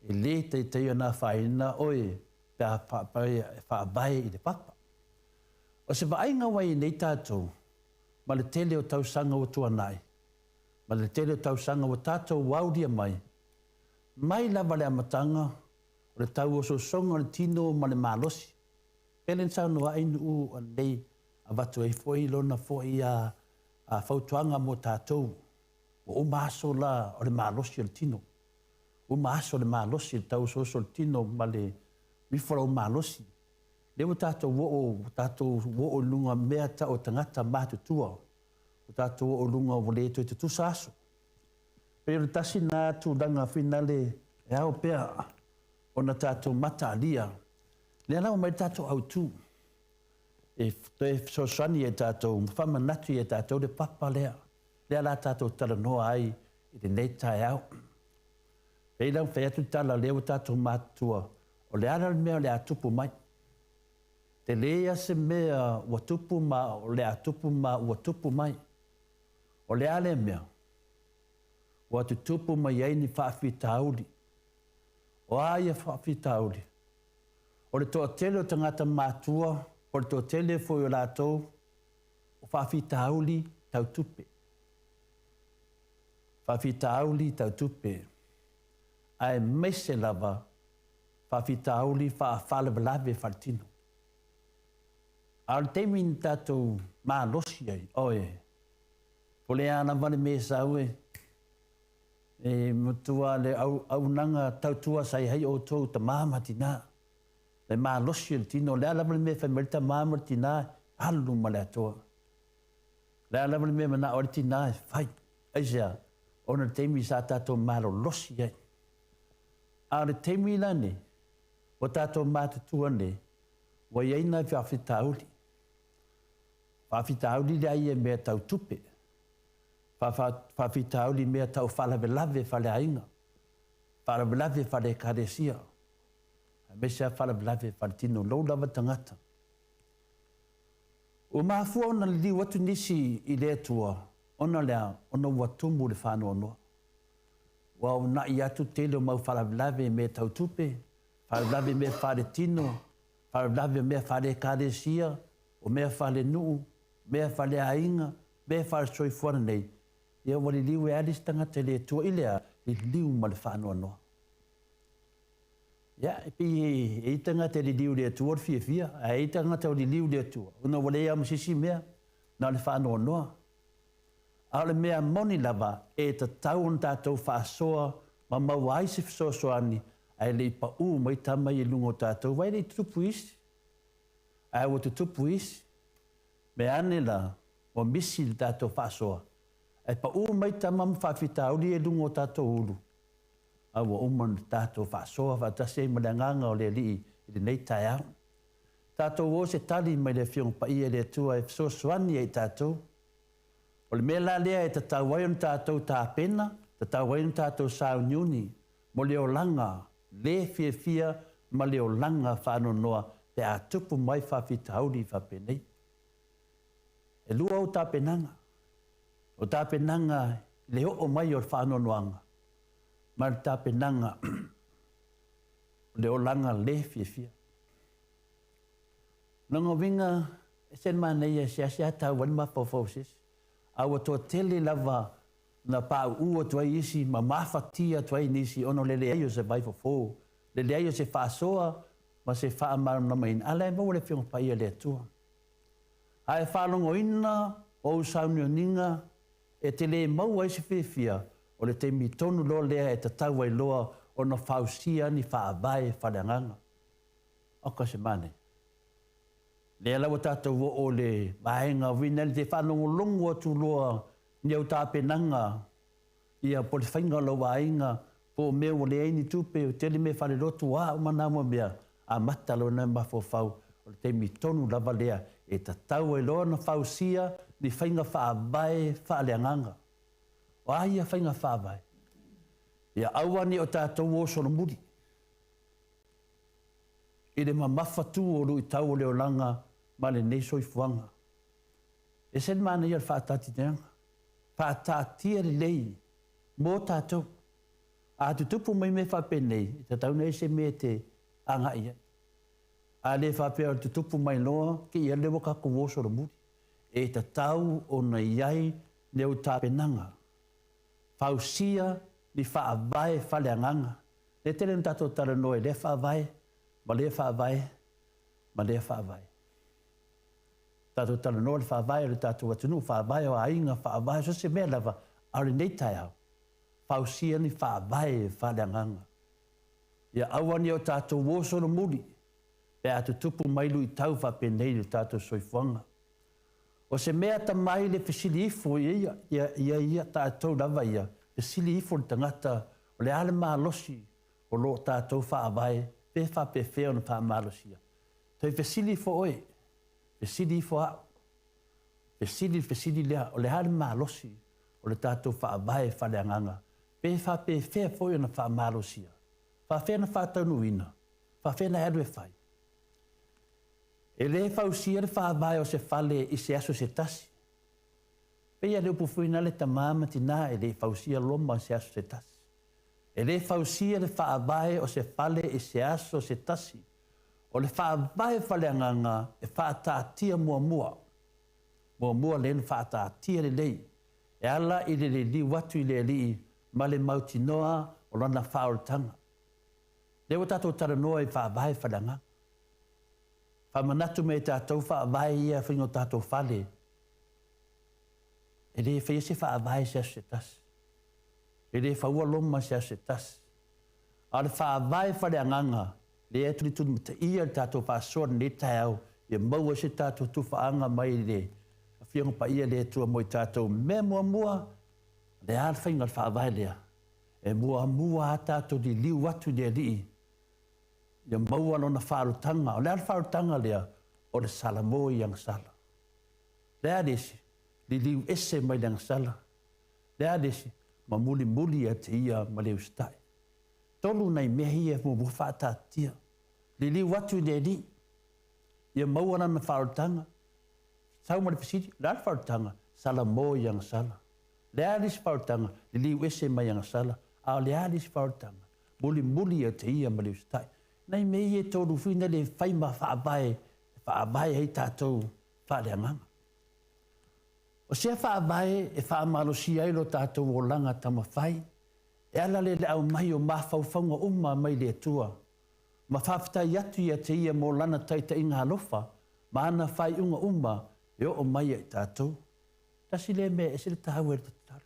E le teitei ana whaina oe pia whaabaya i le papa. O se waainga wai nei tātou, ma le tele o tausanga o tuanai. Ma le tele o tausanga o tātou waudia mai. Mai lava le amatanga, o le tau o songa le tino ma le malosi. Pelen sa no ainu u anei a watu e foi lona foi a fautuanga mo tātou. O maso la o le malosi le tino. O maso le malosi le tau so le tino ma le mifora o malosi. Le o tatou wo o lunga mea ta o tangata mātutua. O tatou wo o lunga o le to te tusaso. Pero tasi na tu danga finale e au pea o na tatou mata alia. Le ana o mai tatou au tu. E so sani e tatou whamanatu e tatou le papa lea. Le ala tatou tala noa ai i te nei tae au. Pei lau whai atu tala leo tatou mātua o le ana mea le atupu mai. Te lea se mea ua tupu ma o le atupu ma ua tupu mai. O le ale mea. Ua tu tupu mai ei ni whaafita auli. O aia whaafita auli. O le toa tele o tangata mātua, o le toa tele foi o lātou, o whaafita auli tau tupe. Whaafita auli tau tupe. Ai mese lava, whaafita auli whaafalabalave whaatino. Al temin tātou mā losi ai, oe. O le ana vale me saue, e mutua le au nanga tautua sai hei o tō ta māmatina. Le mā losi le tino, le ala vale me whamerita māmatina, alu ma le atoa. Le ala vale me mana ori tina, whai, aisea, ona teimi sa tātou mālo losi ai. A le teimi lane, o tātou mātutua ne, wa ieina whawhita auli. Whawhita auli le ai e mea tau tupe. Whawhita auli mea tau whalawelave whale ainga. Whalawelave whale karesia. Mesea whalawelave whale tino lau lava tangata. O maafua ona le li watu nisi i le tua, ona lea, ona watumu le whanua noa. Wa o na i atu tele o mau whalawelave mea tau tupe, whalawelave mea whale tino, whalawelave mea whale karesia, o mea whale nuu, mea whale ainga, mea whale soifuana nei. Ia wali liu e alis tangata le tua ilea, li liu ma le whanua noa. Ia, e pi e tangata li liu le tua fia fia, e tangata li liu le tua. Una wale ia masisi mea, na le whanua noa. A le mea moni lava, e ta tau on tātou whaasoa, ma mau aise fisosoani, ai le pa u mai tama i lungo tātou, wai le tupu isi. Ai o te tupu isi. Me ane la, o misi le tātou whaasoa. Ai pa u mai tama mwhawhita uli e lungo tātou ulu. Awa uman tātou whaasoa, whatase i malanganga o le li i le nei tai au. Tātou o se tali mai le whiong pa i e le tua e fisosoani e tātou. O le mea la lea e tatau ai on tātou tā pena, tatau ai on tātou sāu niuni, mo leo langa, le fia fia, ma leo langa whāno noa, te a tupu mai whawhita auli whapenei. E lua o tā penanga. O tā penanga, le o mai o whāno noanga. Ma tā penanga, leo langa le fia fia. Nongo winga, e sen manei e sia tau wani mapofausis. Awa toa tele lava na pāu ua tuai isi, ma mawhatia tuai nisi, ono lele aio se vai fofo. Lele aio se whaasoa, ma se whaamaro na main. Ala e mau le whiong paia le atua. Ae whalongo ina, o usaunio ninga, e te le mau ai se whiwhia, o le te mi tonu loa lea e te tau ai loa, o na whausia ni whaavae whareanganga. Oka se mane. Le ala wa tātou o le maenga wina le te whanongo longo atu loa ni au tāpenanga ia po le whainga lo wainga po mea o le aini tupe o tele me whare rotu a o manama mea a matalo na mawhawhau o le te mi tonu lava lea e ta tau e loa na whausia ni whainga whaabae whaaleanganga. O aia whainga whaabae. Ia auani o tātou o sono muri. I le mamawhatu o rui tau o leo langa ma le nei soifuanga. E sen mana ia whaatati teanga. Whaatatia le lei. Mō tātou. A tutupu mai me whapenei. Te tau nei se me te anga ia. A le whapea tutupu mai loa ki ia lewa kako wosoro muri. E te tau o na iai leo tāpenanga. Whausia ni whaavae whaleanganga. Le tele tātou tara noe le whaavae. Ma le whaavae. Ma le whaavae. Tātou tala noa le whaavae le tātou atunu whaavae o ainga whaavae so se mea lava Aure nei tai au. Pausia ni whaavae whaleanganga. Ia awani o tātou wōsoro muri. Pe atu tupu mailu I tau whapenei le tātou soifuanga. O se mea ta mai le fesili ifo ia tātou lava ia. Fesili ifo le tangata o le ale mālosi o lo tātou whaavae pe whapewhea na whaamalosia. Toi fesili ifo oe. Fesili ifo au. Fesili lea o le ale mālosi o le tātou whaavae whaleanganga. Pe whapewhea fo na whaamalosia. Whawhea na whātaunuina. Whawhea na erwe whai. E le fausia le whaavae o se whale I se aso se tasi. Pea le upufuina le tamama tina e le fausia loma se aso se tasi. E le fausia le whaavae o se whale I se aso se tasi. O le whaavae whaleanganga e whātātia mua. Mua le whātātia le lei. E ala I le li watu I le li ma le mautinoa o lana whaoratanga. Le o tātou taranoa I whaavae whaleanganga. Whamanatu me tātou whaavae ia whingo tātou whale. E le whaia se whaavae se aso se tasi. E le whaua loma se aso se tasi. A le whaavae whaleanganga, le e tuli mata ia tātou whaasoa ne tai au, ia maua se tātou tuwhaanga mai le. A whianga pa ia le tua moi tātou me mua, le a whainga le whaavae lea. E mua a tātou di liu watu le lii. Ia maua lona whaarutanga. O lea whaarutanga lea o le salamo I ang sala. Lea desi, li liu ese mai ang sala. Lea desi, ma muli a te ia ma leo stai. Tolu nei mehi e mu whaatatia. Li liu watu le li. Ia maua lona whaarutanga. Sau ma le pisiti, lea whaarutanga, salamo I ang sala. Lea desi whaarutanga, li liu ese mai ang sala. A lea desi whaarutanga, muli a te ia ma leo stai. Nei mei e tōru whina le whaima whaabae hei tātou whaaleanganga. O sea whaabae e whaamalosi ai lo tātou o langa tama whai, e ala le au mai o mawhauwhaunga uma mai le tua. Ma whawhitai atu ia te ia mō lana taita inga alofa, ma ana whai unga uma e o mai e tātou. Tasi le me e se le tahau e te tatalo.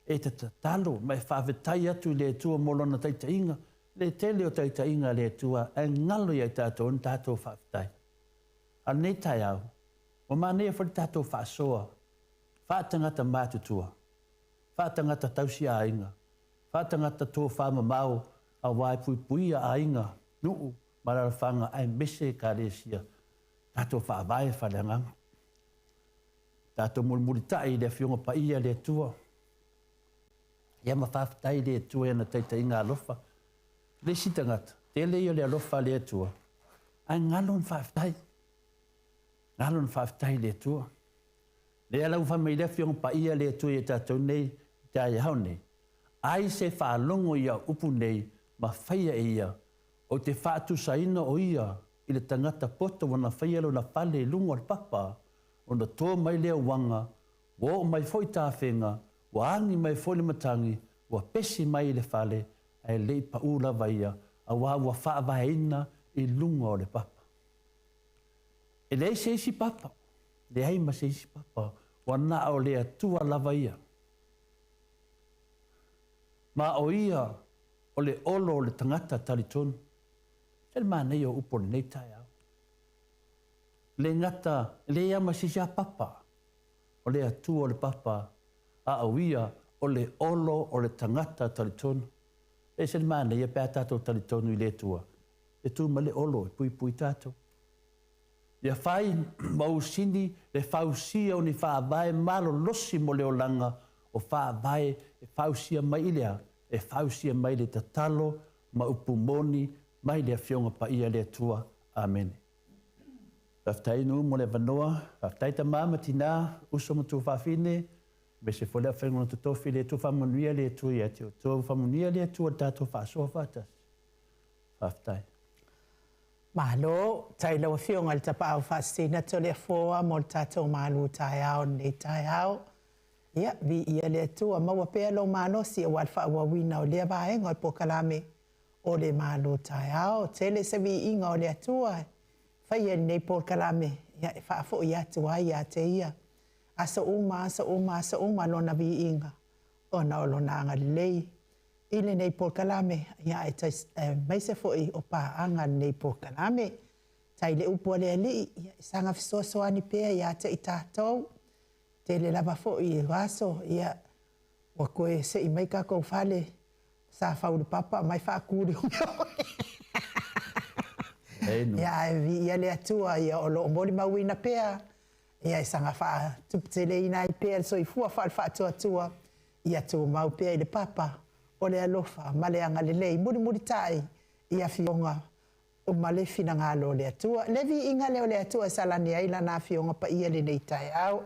E te tatalo, ma e whawhitai atu le tua mō lana taita inga, le tele o taita inga le tua, e ngalo ia tātou on tātou whawhitai. A nei tai au, o manea whare tātou whaasoa, whaatangata mātutua, whaatangata tausia a inga, whaatangata tō whaamamau a wai pui a inga, nuu, marara whanga ai mese ka resia, tātou whaavae whareanganga. Tātou mulmuritai le whionga pa ia le tua. Ia ma whawhitai le tua ena taita inga alofa, le sitangata, te le ia le alofa le tua. Ai ngalon whawhitai. Ngalon whawhitai le tua. Le alau whamei le whionga pa ia le tua e tātou nei, tai hau nei. Ai se whaalongo ia upu nei, ma whaia e ia. O te whaatu saina o ia, I le tangata poto wana whaia lo na whale lungo al papa, o na tō mai lea wanga, wa o mai foi tāwhenga, wa angi mai foi le matangi, wa pesi mai le whale, ai lei pa ula vaia, a wa whaawaina I lunga o le papa. E lei se isi papa, le haima se isi papa, wa na o lea tua lava ia. Ma o ia, o le olo o le tangata taritonu, se le manei o upo le nei tai au. Le ngata, le ama se sia papa, o le atua o le papa, a o ia, o le olo o le tangata taritonu. E se le manei e pēr tātou taritonu I le tua. E tu ma le olo, e pui tātou. Ia whai mausini le whausia o ni whaavae malo losi mo le olanga o whaavae e whausia mai ilea, e whausia mai le tatalo, ma upumoni, mai le whionga pa ia le tua. Amen. Whaftai nu mo le vanoa, whaftai ta mama tina, uso mo tu whawhine, me se wholea whaingo tu tofi le tu whamunia le tu ia teo. Tu whamunia le tu a tātou whaasoa whatas. Whaftai. Malo, tai lau whionga le tapa au whasina to le fōa mo le tātou malu tai au nei tai au. Ia, vi ia le tua maua pēr lo mano si a wad whaawawina o lea vaenga o pokalame o le malu tai au. Tele se vi inga o le tua. Whaia nei pokalame, ia e whaafo ia tua ia te ia. asa uma lona vi inga. Ona o lona anga lei. Ile nei polkalame, ia e tais maise foi o pa anga nei polkalame. Tai le upo le ali, ia sanga fisoso ani pea ia te i tātou. Te le lava foi i raso, ia wa koe se i mai kako fale sa faulu papa mai fa kuri. Ia ia le atua ia o lo moli mawina pea. Ia sanga fa tuptele ina i pea so i fua fa atua. Ia tu mau pea i le papa. O le alofa, male anga le lei, muri tai, ia fionga, o male fina ngalo le atua. Levi inga leo le atua salani aila na fionga pa ia le nei tai au.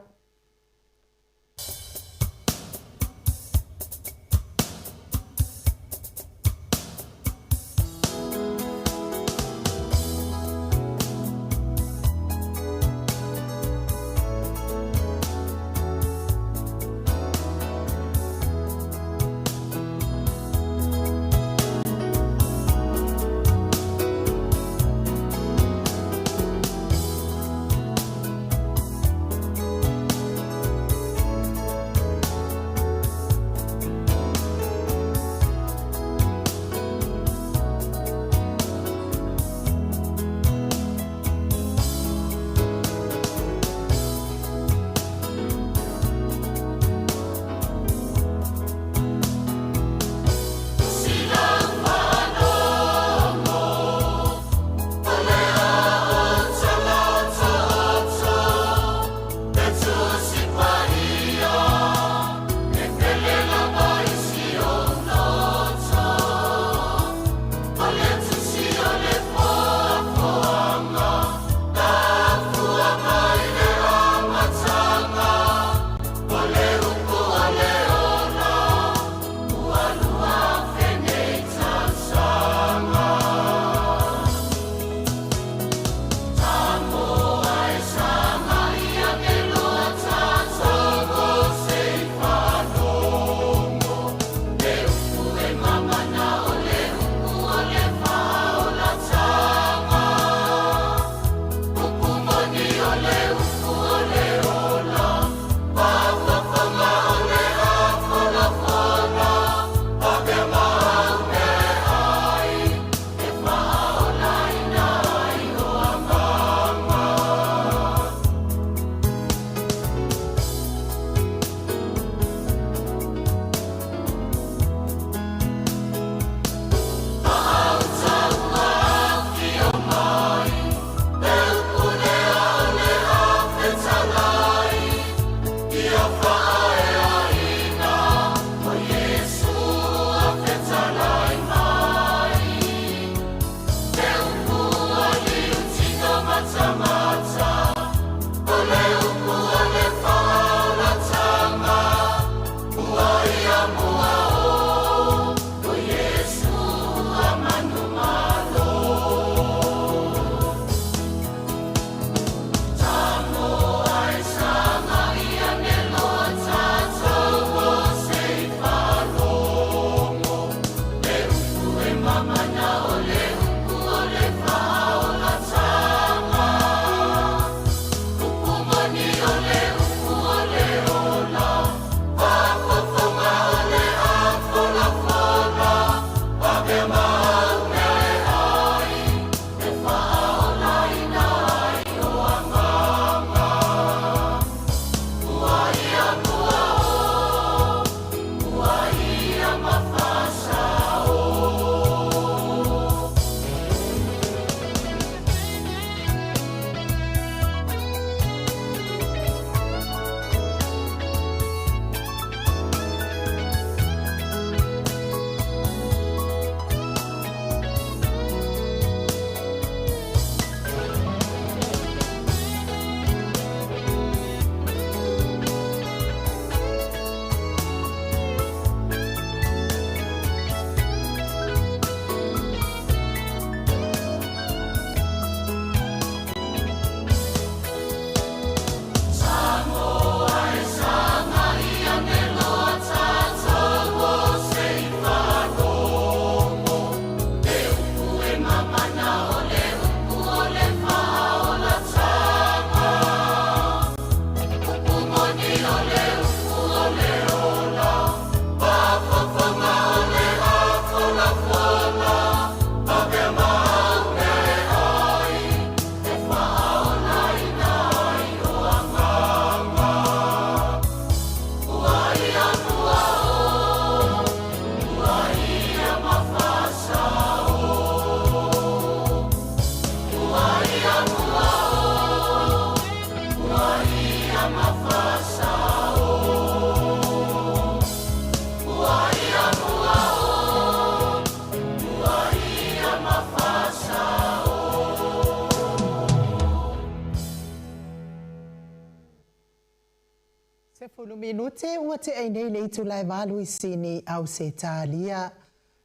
Fulu minute ua te ai nei le itu lai walu i sini au se talia.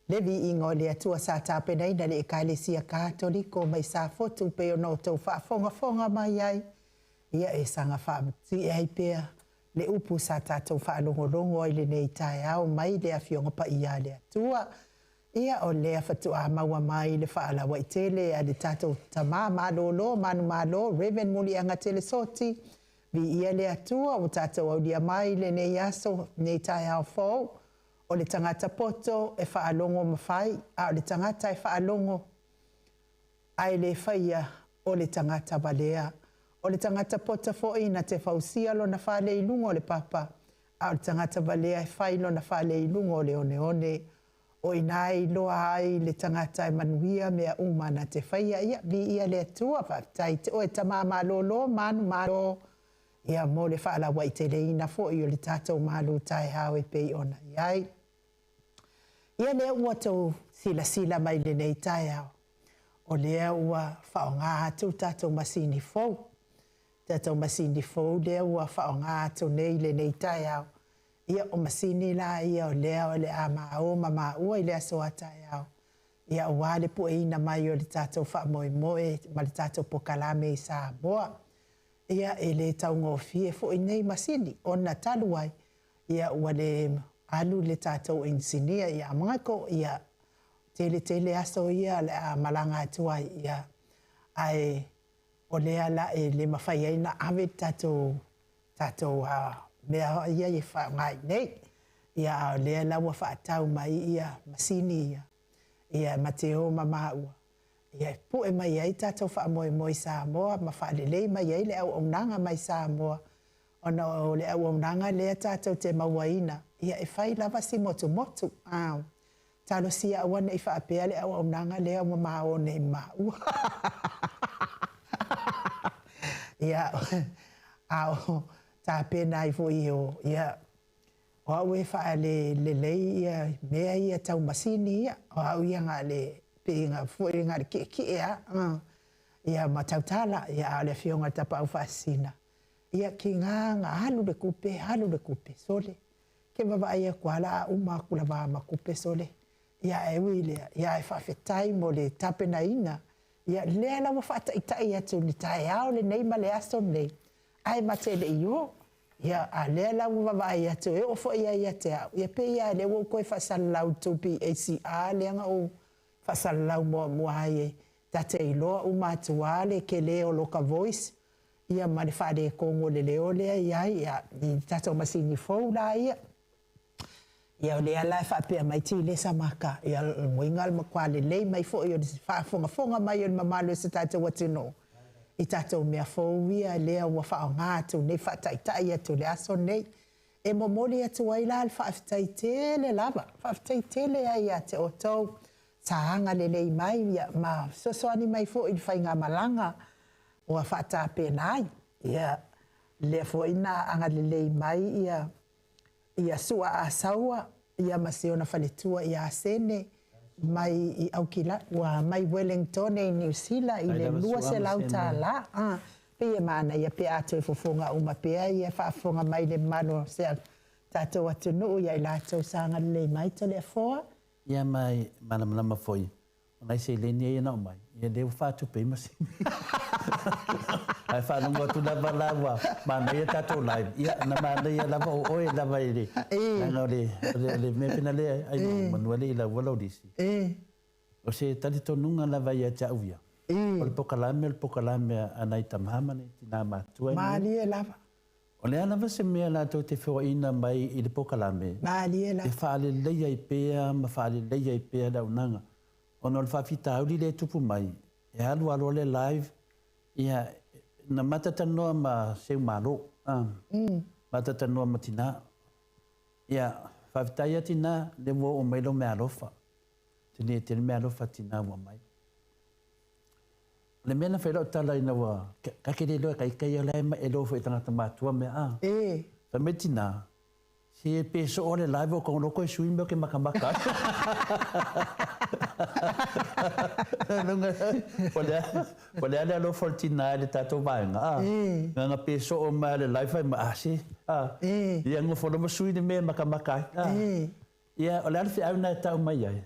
Le vi ingo le atua sa tape nei na le ekalesia katoliko mai sa fotu pe o no tau whaafonga mai ai. Ia e sanga whaamti ai pea. Le upu sa tātou whaalongolongo ai le nei tai au mai le awhionga pa ia le atua. Ia o lea whatua maua mai le whaalawa i tele a le tātou tamā mālolo, manu mālo, Reverend Muli anga tele soti. Vi ia le atua o tātou au lia mai le nei aso nei tai au fōu. O le tangata poto e whaalongo mawhai, a o le tangata e whaalongo ai le whaia o le tangata balea. O le tangata poto fōi na te whausia lo na whale ilungo le papa. A o le tangata balea e whailo na whale ilungo le one. O inai loa ai le tangata e manuia mea uma na te whaia. Ia vi ia le atua whaftai te o e tamama lolo manu malo. Ia mo le whaalawa i te leina fōi o le tātou malu tai hao e pei ona iai. Ia lea ua tau sila mai le nei tai hao. O lea ua whaonga atu tātou masini fōu. Tātou masini fōu lea ua whaonga atu nei le nei tai hao. Ia o masini la ia o lea o le ama o mama ua i lea soa tai hao. Ia o wale po e ina mai o le tātou wha moe moe ma le tātou pokalame i sa moa. Ia e le tau ngofie fo i nei masini o na taluai. Ia ua le alu le tātou insinia ia amangako ia tele aso ia le malanga atuai ia ai o lea la e le mawhai aina ave tātou mea ia i whaongai nei. Ia lea laua whaatau mai ia masini ia mateo mamaua. Ia pu e mai ai tātou wha moe moe Samoa, ma wha lelei mai ai le au onanga mai Samoa. Ona o le au onanga lea tātou te mauaina. Ia e whai lava si motu. Talo sia awana i wha apea le au onanga lea o mao ne maua. Ia au tā pēnā i fo i o. Ia o au e wha lelei ia mea ia tau masini ia. O au ia ngā le pinga foi nga ki ia matautala ia le fionga tapa au fasina ia ki nga halu de kupe sole ke baba ia kwala uma kula ba makupe sole ia e wile ia e fa fetai mo le tape na ina ia le la mo fata ita tu ni tai au le nei ma le aso nei ai matele io ia a le la mo baba ia tu e o fo ia te ia pe ia le wo ko fa salau tu pi ACA le nga o fasalau mo ai tate iloa umatuale ke leo loka voice ia mane fade kongo le leo le ia ni tato masini fou la ia le ala fa pe mai ti le samaka ia moingal makwale le mai fo ia fa fonga mai o mamalo se tato watino i tato mea fou ia le wa fa ngatu ne fa tai ia to le aso nei e momoli atu ai la fa tai tele lava fa tai tele ia te oto Sahanga lelei mai ia ma sosoani mai fo i whainga malanga o a whata penai. Ia le fo ina anga lelei mai ia sua a saua ia maseona whaletua ia sene mai i Aukila wa mai Wellington e New Zealand i le lua se lauta la. Pia mana ia pe atu e fofonga uma pia ia whaafonga mai le mano se tato atunu ia i lato sahanga lelei mai tole a foa. Ia mai malama foi. Ngai se leni ia na mai. Ia deu fatu pe mas. Ai fa no tu da balawa. Mana ia tato live. Ia na mana ia lava o e lava ile. Na le me penale ai manuale ila wala disi. O se tali to nunga lava ia tauia. O pokalame anai tamama ni tina matua. Mali e lava. O le ana vase mea la tau te whioina mai i le pokalame. Maaliela. E whaale leia i pēa, ma whaale leia i pēa lau nanga. O no le whawhita auri le tupu mai. E halu alo le live, ia na matatanoa ma seu malo. Matatanoa ma tina. Ia whawhitaia tina le wo o mailo me alofa. Tene me alofa tina wa mai. Le mena whaira o tala ina wa, kakere loa kai ala ema e lofo i tangata mātua mea a. Ta me tina, si e peso o le live o kong loko e sui meo ke makamaka. Pole ale alo 49 le tato vaenga. Nga peso o ma le life ma asi. Ia ngo fo no sui me makamaka. Ia o le alfi au na tau mai ai.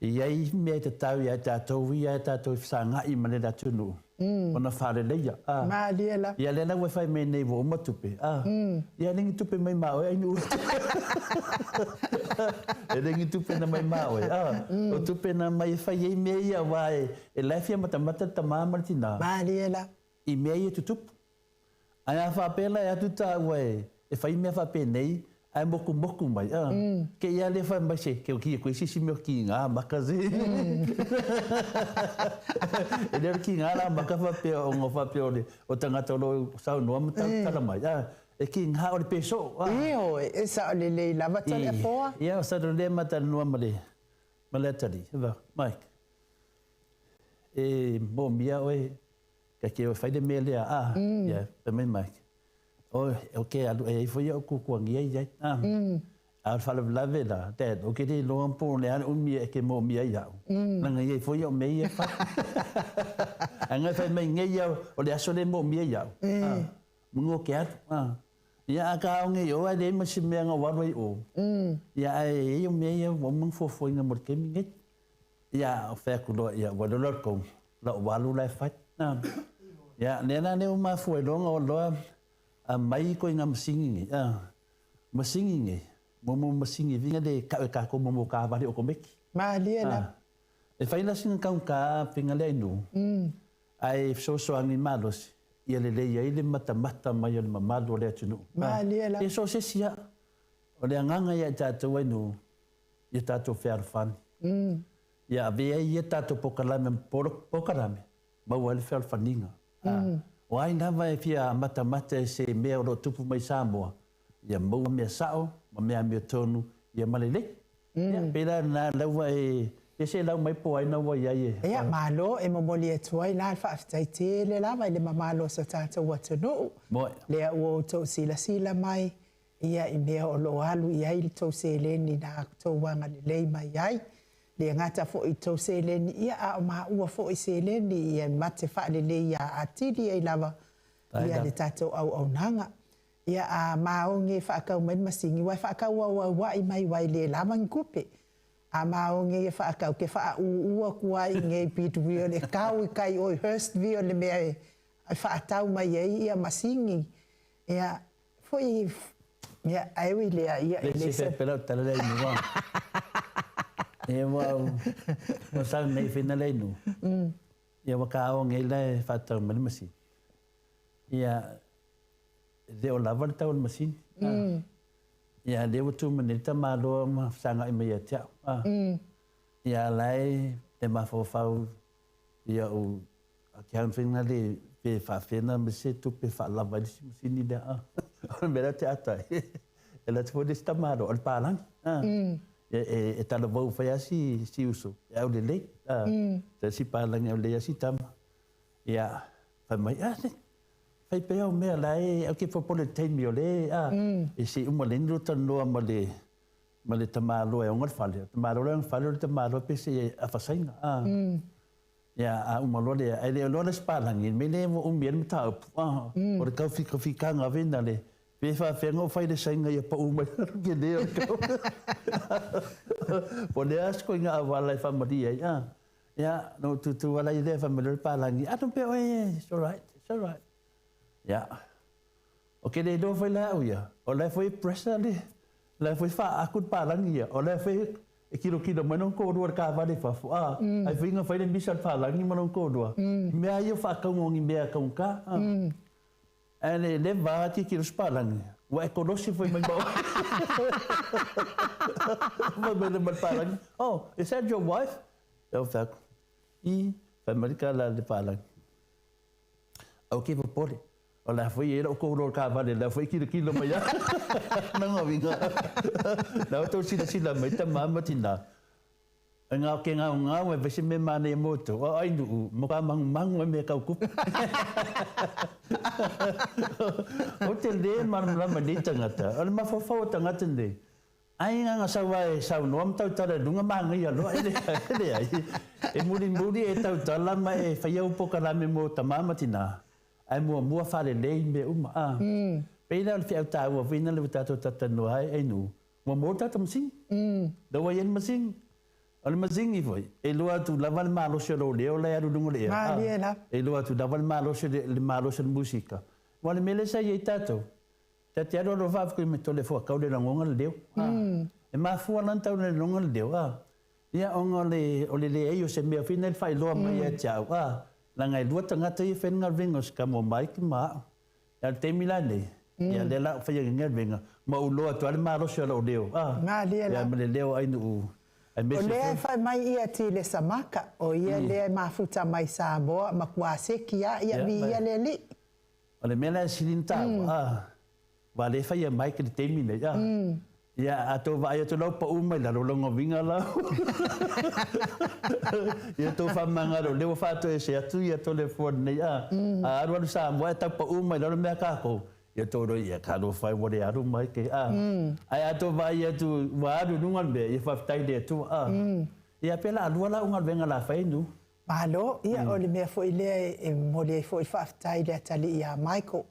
Ia I me te tau ia tato ia tato sanga I mane da tunu. Ona fare leia. Ma liela. Ia le na we fai me nei vo ma tupe. Ia ningi tupe mai ma o ai nu. E ningi tupe na mai ma o. O tupe na mai fai e me ia vai. E lafia mata tama martina. Ma liela. I me ia tutup. Ai fa pela ia tuta we. E fai me fa pe nei. Ai moku mai. Ke ia le fai mai se ke o ki ko si me ki nga makazi. E le ki nga la makafa pe o ngo fa pe o tanga tolo sa no mata tala mai. E ki nga o le peso. Io e sa le lava tale po. Ia sa le mata no male. Male tali. Va, Mike. E mo mia oi ke o fai de mele ia, também Mike. Okay, e foi o kukuangi ai. Al fala lave la, dad. Okay, de lo po le an mi ke mo mi ai. Nanga ye foi o me ia fa. Anga fa me ngai o le aso le mo mi ai. Mungo ke at. Ia ka ngai o ai ma si me nga wa o. Ia ai o me ia mo mung fo nga mo ke mi ngai. Ia fa ku lo ia wa lo ko. La wa lu la fa. Ia nena ne ma fo lo ngo lo mai ko nga masingi masingi mo masingi vinga de ka ko mo ka vale o komeki Maliela e fai la sin ka pinga le no ai so animalos ia le ia mata mai le mamalo le tunu Maliela e so se sia o le nganga ia tato no ia tato fair fun ia ve ia tato pokalame pokalame ma wale fair funinga o ai na vai fia mata se mea o tupu mai Samoa. Ia mau mea sao, ma mea tonu, ia malele. Ia pera na laua e se lau mai po ai na wa ia e. Ia malo e momoli e tuai na alfa aftaite le lava le mamalo sa tata watunu. Le o to sila mai ia I mea o lo alu ia I to se leni na to wanga le mai ai. Le ngata fo I to se leni ia a ma ua fo I se leni ia mate fa le ia atili ai lava ia le tato au nanga ia a maonge fa ka men masingi wa fa ka wa I mai wai le lava ngupe a maonge fa ka ke fa ua kuai nge pitu vio le kau kai o hurst vio le me fa tau mai ia masingi ia foi ia ai le ia le se pelota le ni e mo sa nei finale no ia wa ka o ngai le fa tau mai masi ia de o lava tau masi ia de o tu menita malo ma sanga I mai tia ia lai te ma fo fau ia o akian finale pe fa fena me se tu pe fa lava di masi ni da o me te ata ela te fo de sta malo al palang e tala vau fai si uso e au lelei te si palang au lei si tama ia fai mai fai pe au mea lai au ke fopole teimi o le e si umalinu tanoa ma le tamalo e ongar fale tamalo e ongar fale o le tamalo pe se a fasainga ia a umalo le e le o le spalangi me le umien mata o le kau fikanga vena le pe fa fengo fai de sainga ia pa uma ke le ko pole asko nga wala fa madia ya no tu wala ile fa me pa langi ato pe it's all right ya okay le do foi la uia o le foi pressure le foi fa akut pa langi o le foi kilo manon ko do ka va de fa ai finga fai de misal fa langi manon ko do me ai fa ka ngi me ka ka ele leva ti que os palang o econosi foi mais bom mas palang is that your wife eu falo família lá de palang ok vou pôr olha foi ele o coro cavalo lá foi quilo mais não vinga não estou sila mas tamam tinda nga ke nga we vese me mane moto ai nu mo ka mang me ka ku o te le mar la ma di tangata o ma fo tangata de ai nga sa vai sa no am tau tara dunga manga ia lo ele ai e muri e tau tala ma e fai au poka rame mo tamama tina ai mua fale lei me uma a peina al fiau tau vina le tato tatano ai e nu mo tato msing do wa yen msing al msing i foi e lo atu laval malo se lo leo le aru dungo le e lo atu laval malo se le malo se musica wale mele sa ye tato te aro ro va ko me tole fo ka le ngonga le deu e ma fu lan tau le ngonga le deu ia onga le le e se me final fai lo ma ia chau la ngai lu tanga te fen ngal vingos ka mo mai ki ma ya te milane ya le la fa ngal vinga ma u lo atu al maro se lo deu ma le ya me le deu ai nu ai me o le fa mai ia ti le samaka o ia le ma futa mai sa mo ma kwa se ki ia vi ia le li o le mela silinta Vale fa ia mai ke te mine ya. Ya ato va ia to lo pa uma la lo ngo vinga la. Ya to fa manga lo le fa to ese atu ya telefone ne ya. A ro sa mo ta pa uma lo me ka ko. Ya to ro ya ka lo fa wo de aru mai ke Ai ato va ia tu va ru nungal be ya fa tai de tu Ya pela lo la ungal venga la fa indu. Malo ia o le me fo ile e mo le fo fa tai de tali ya Michael.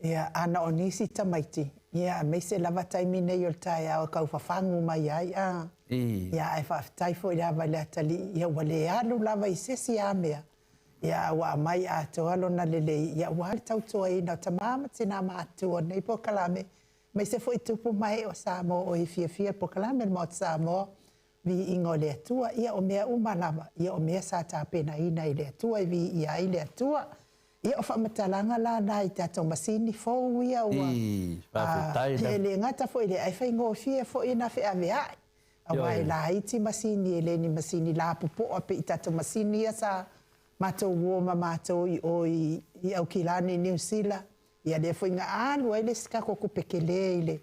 Ia ana o nisi tamaiti. Ia me se lava taimi nei o tai au kau whafangu mai ai. Ia ai whaftai fo ia vai lea tali. Ia wale alu lava i sesi a mea. Ia wa mai a toalo na lele. Ia wale tau toa i nau tamama tina ma atua nei po kalame. Me se fo i tupu mai o Samoa o i fia po kalame mo Samoa. Vi ingo le atua. Ia o mea umalama. Ia o mea sa ta pena ina i le atua. Vi ia i le atua. Ia o whamatalanga la nai tato masini fōu ia ua. He le ngata fo ile ai whai ngō fia fo ina whi awea. Awai la iti masini e le ni masini la pupo ape i tato masini ia sa matou woma matou i o i au kilani New Zealand. Ia le fo inga alu ai le skako kupekele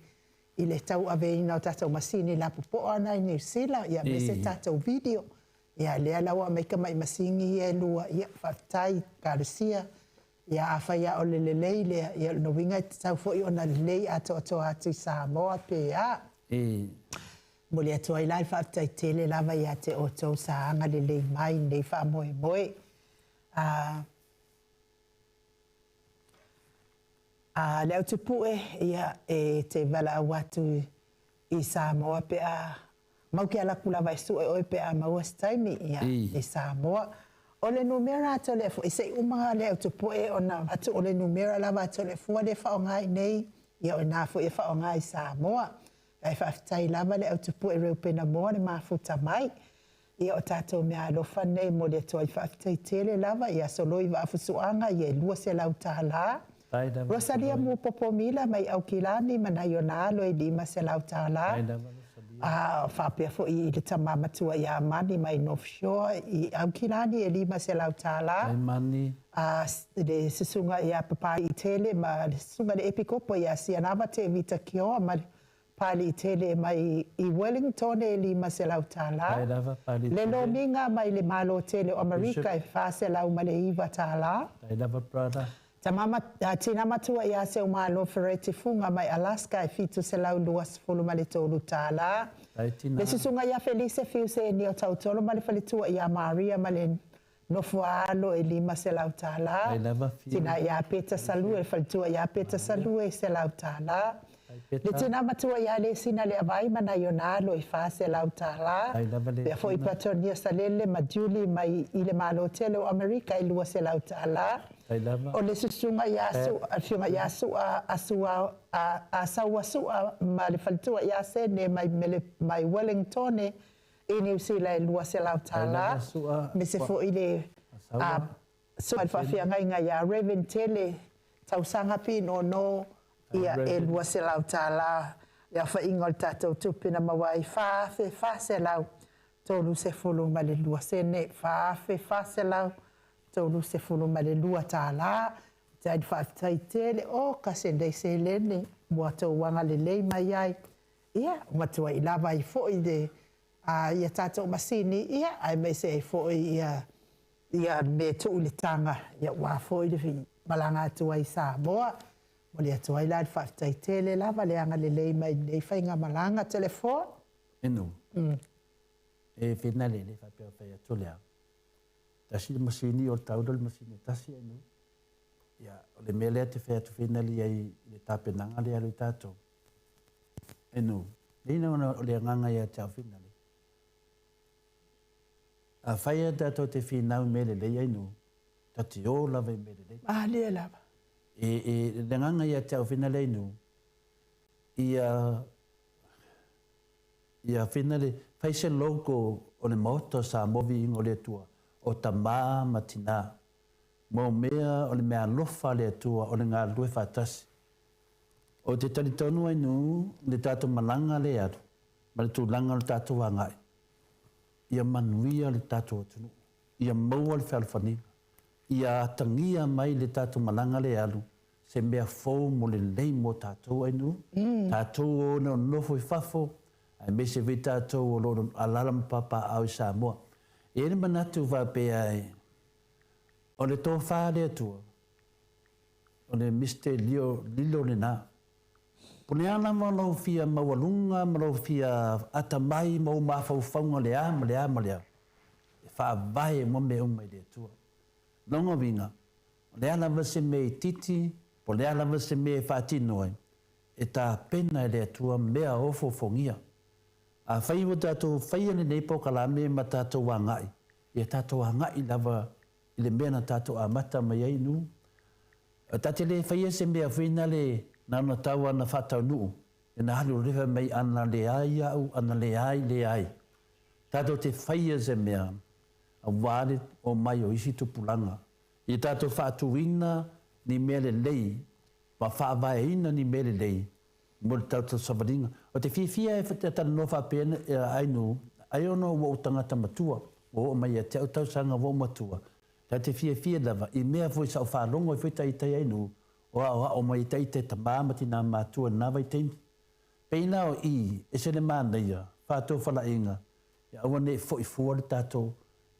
i le tau awe ina o tato masini la pupo ana i New Zealand. Ia me se tato video. Ia le alawa meika mai masingi ia lua ia whaftai Garcia. Ia awhaia o le leile, ia no winga tau fo i ona lei ato atu Samoa pe a. Mo le atua i lai whaftai tele lava ia te oto sa anga le lei mai nei wha moe moe. Leo tupue ia e te wala awatu i Samoa pe a. Mau ki ala kula vai su e oi pe a mauas taimi ia i Samoa. O le numera ato le fu, isei umaga le utupoe o na atu o le numera lava ato le fua le whaongai nei, ia o na fu e whaongai Samoa. Ai whaftai lava le utupoe reu pena moa le mafuta mai. Ia o tātou mea alofa nei mo le toi whaftai tele lava, ia soloi wa afusuanga, ia lua se lau tāla. Rosalia mu popomila mai au kilani, mana ionalo e lima se lau tāla. Whapea fo i le tamamatua i a mani mai North Shore i au kilani e lima se lau tāla. Le sisunga i a papai i tele ma le sisunga le epikopo i a sianawa te vita kioa ma pali i tele mai i Wellington e lima se lau tāla. Le lominga mai le malo tele o Amerika e wha se lau ma le iwa tāla. Tamama tina matua ia se umalo fereti funga mai Alaska e fitu se lau luas fulu male tolu tāla. Le susunga ia Felice fiu se ni o tautolo male falitua ia Maria male nofualo e lima se lau tāla. Tina ia Peta Salu e falitua ia Peta Salu e se lau tāla. Le tina matua ia le sina le avai mana ionalo e fa se lau tāla. Pea fo i Platonia Salele ma Julie mai i le malo tele o Amerika i lua se lau tāla. O le susunga iasu, fiunga iasu a sauasua ma le falitua iase ne mai Wellington e New Zealand lua se lau tāla. Me se fo i le sua le whawhianga inga ia Raven Tele tausanga pino no ia e lua se lau tāla. Ia wha ingol tātou tupina mawai whaafe se lau tolu se fulu ma le lua se ne whaafe se lau tolu se fulu ma le lua tāla. Tai whaafitai tele o kasendei se lene mua tau wanga le lei mai ai. Ia, matua i lava i fo i de ia tātou masini ia, ai mei se i fo i ia me tuu le tanga ia wā fo i de fi malanga atua i Samoa. O le atua ila le whaafitai tele lava le anga le lei mai nei whainga malanga telefon. Enu. E whina le whapea whai atu lea. Tasi le masini o tauda le masini tasi enu. Ia, o le mele te whai atu whina li ai le tāpenanga le alu tātou. Enu. Leina o le nganga ia te au whina le. A whai a tātou te whinau mele le enu. Tati o lava i mele le. Lea lava. Le nganga ia te au whina le enu. Ia whina le whai se loko o le moto sa movi ingo le tua. O ta maa matina. Mo mea o le mea lofa le tua o le ngā lue whatasi. O te tani tonu ai nu, le tātou malanga le atu. Ma le tūlanga le tātou wangai. Ia manuia le tātou atunu. Ia maua le whalawhaninga. Ia atangia mai le tātou malanga le alu. Se mea fōu mo le lei mo tātou ai nu. Tātou o no nofo i whafo. Ai me se vi tātou o loro alalam papa au i Samoa. E ne manatu whapea ai. O le tō whāre atua. O le miste lilo le nā. Pone ana mau fia mawalunga, mau fia atamai, mau mawhauwhaunga le ama, le ama, le ama. E whaavae mo me umai le atua. Nonga winga. O le ala vase me titi, po le ala vase me whaatino ai. E tā pena le atua mea ofo fongia. A whai mo tātou whai ane nei po kalame ma tātou wangai. E tātou wangai lava i le mea na tātou a mata mai ai nu. Tate le whai se mea whina le nana taua na whatau nuu. E na halu rewa mai ana le ai au, ana le ai, le ai. Tātou te whai se mea a wāre o mai o isi tupulanga. I tātou whaatuina ni mea le lei, ma whaavaeina ni mea le lei. Mo le tātou savaringa. O te whiwhia e whatatana no whapena e ainu, ai ono wo tangata matua, wo o mai a te au tausanga wo matua. Ta te whiwhia lava, i mea fwoi sa o whalongo i whita i tei ainu, o mai tei te tamamati nā matua nawa i teimi. Peina o i, e se le mānaia, whātou whala inga, e awane fwoi fua le tātou,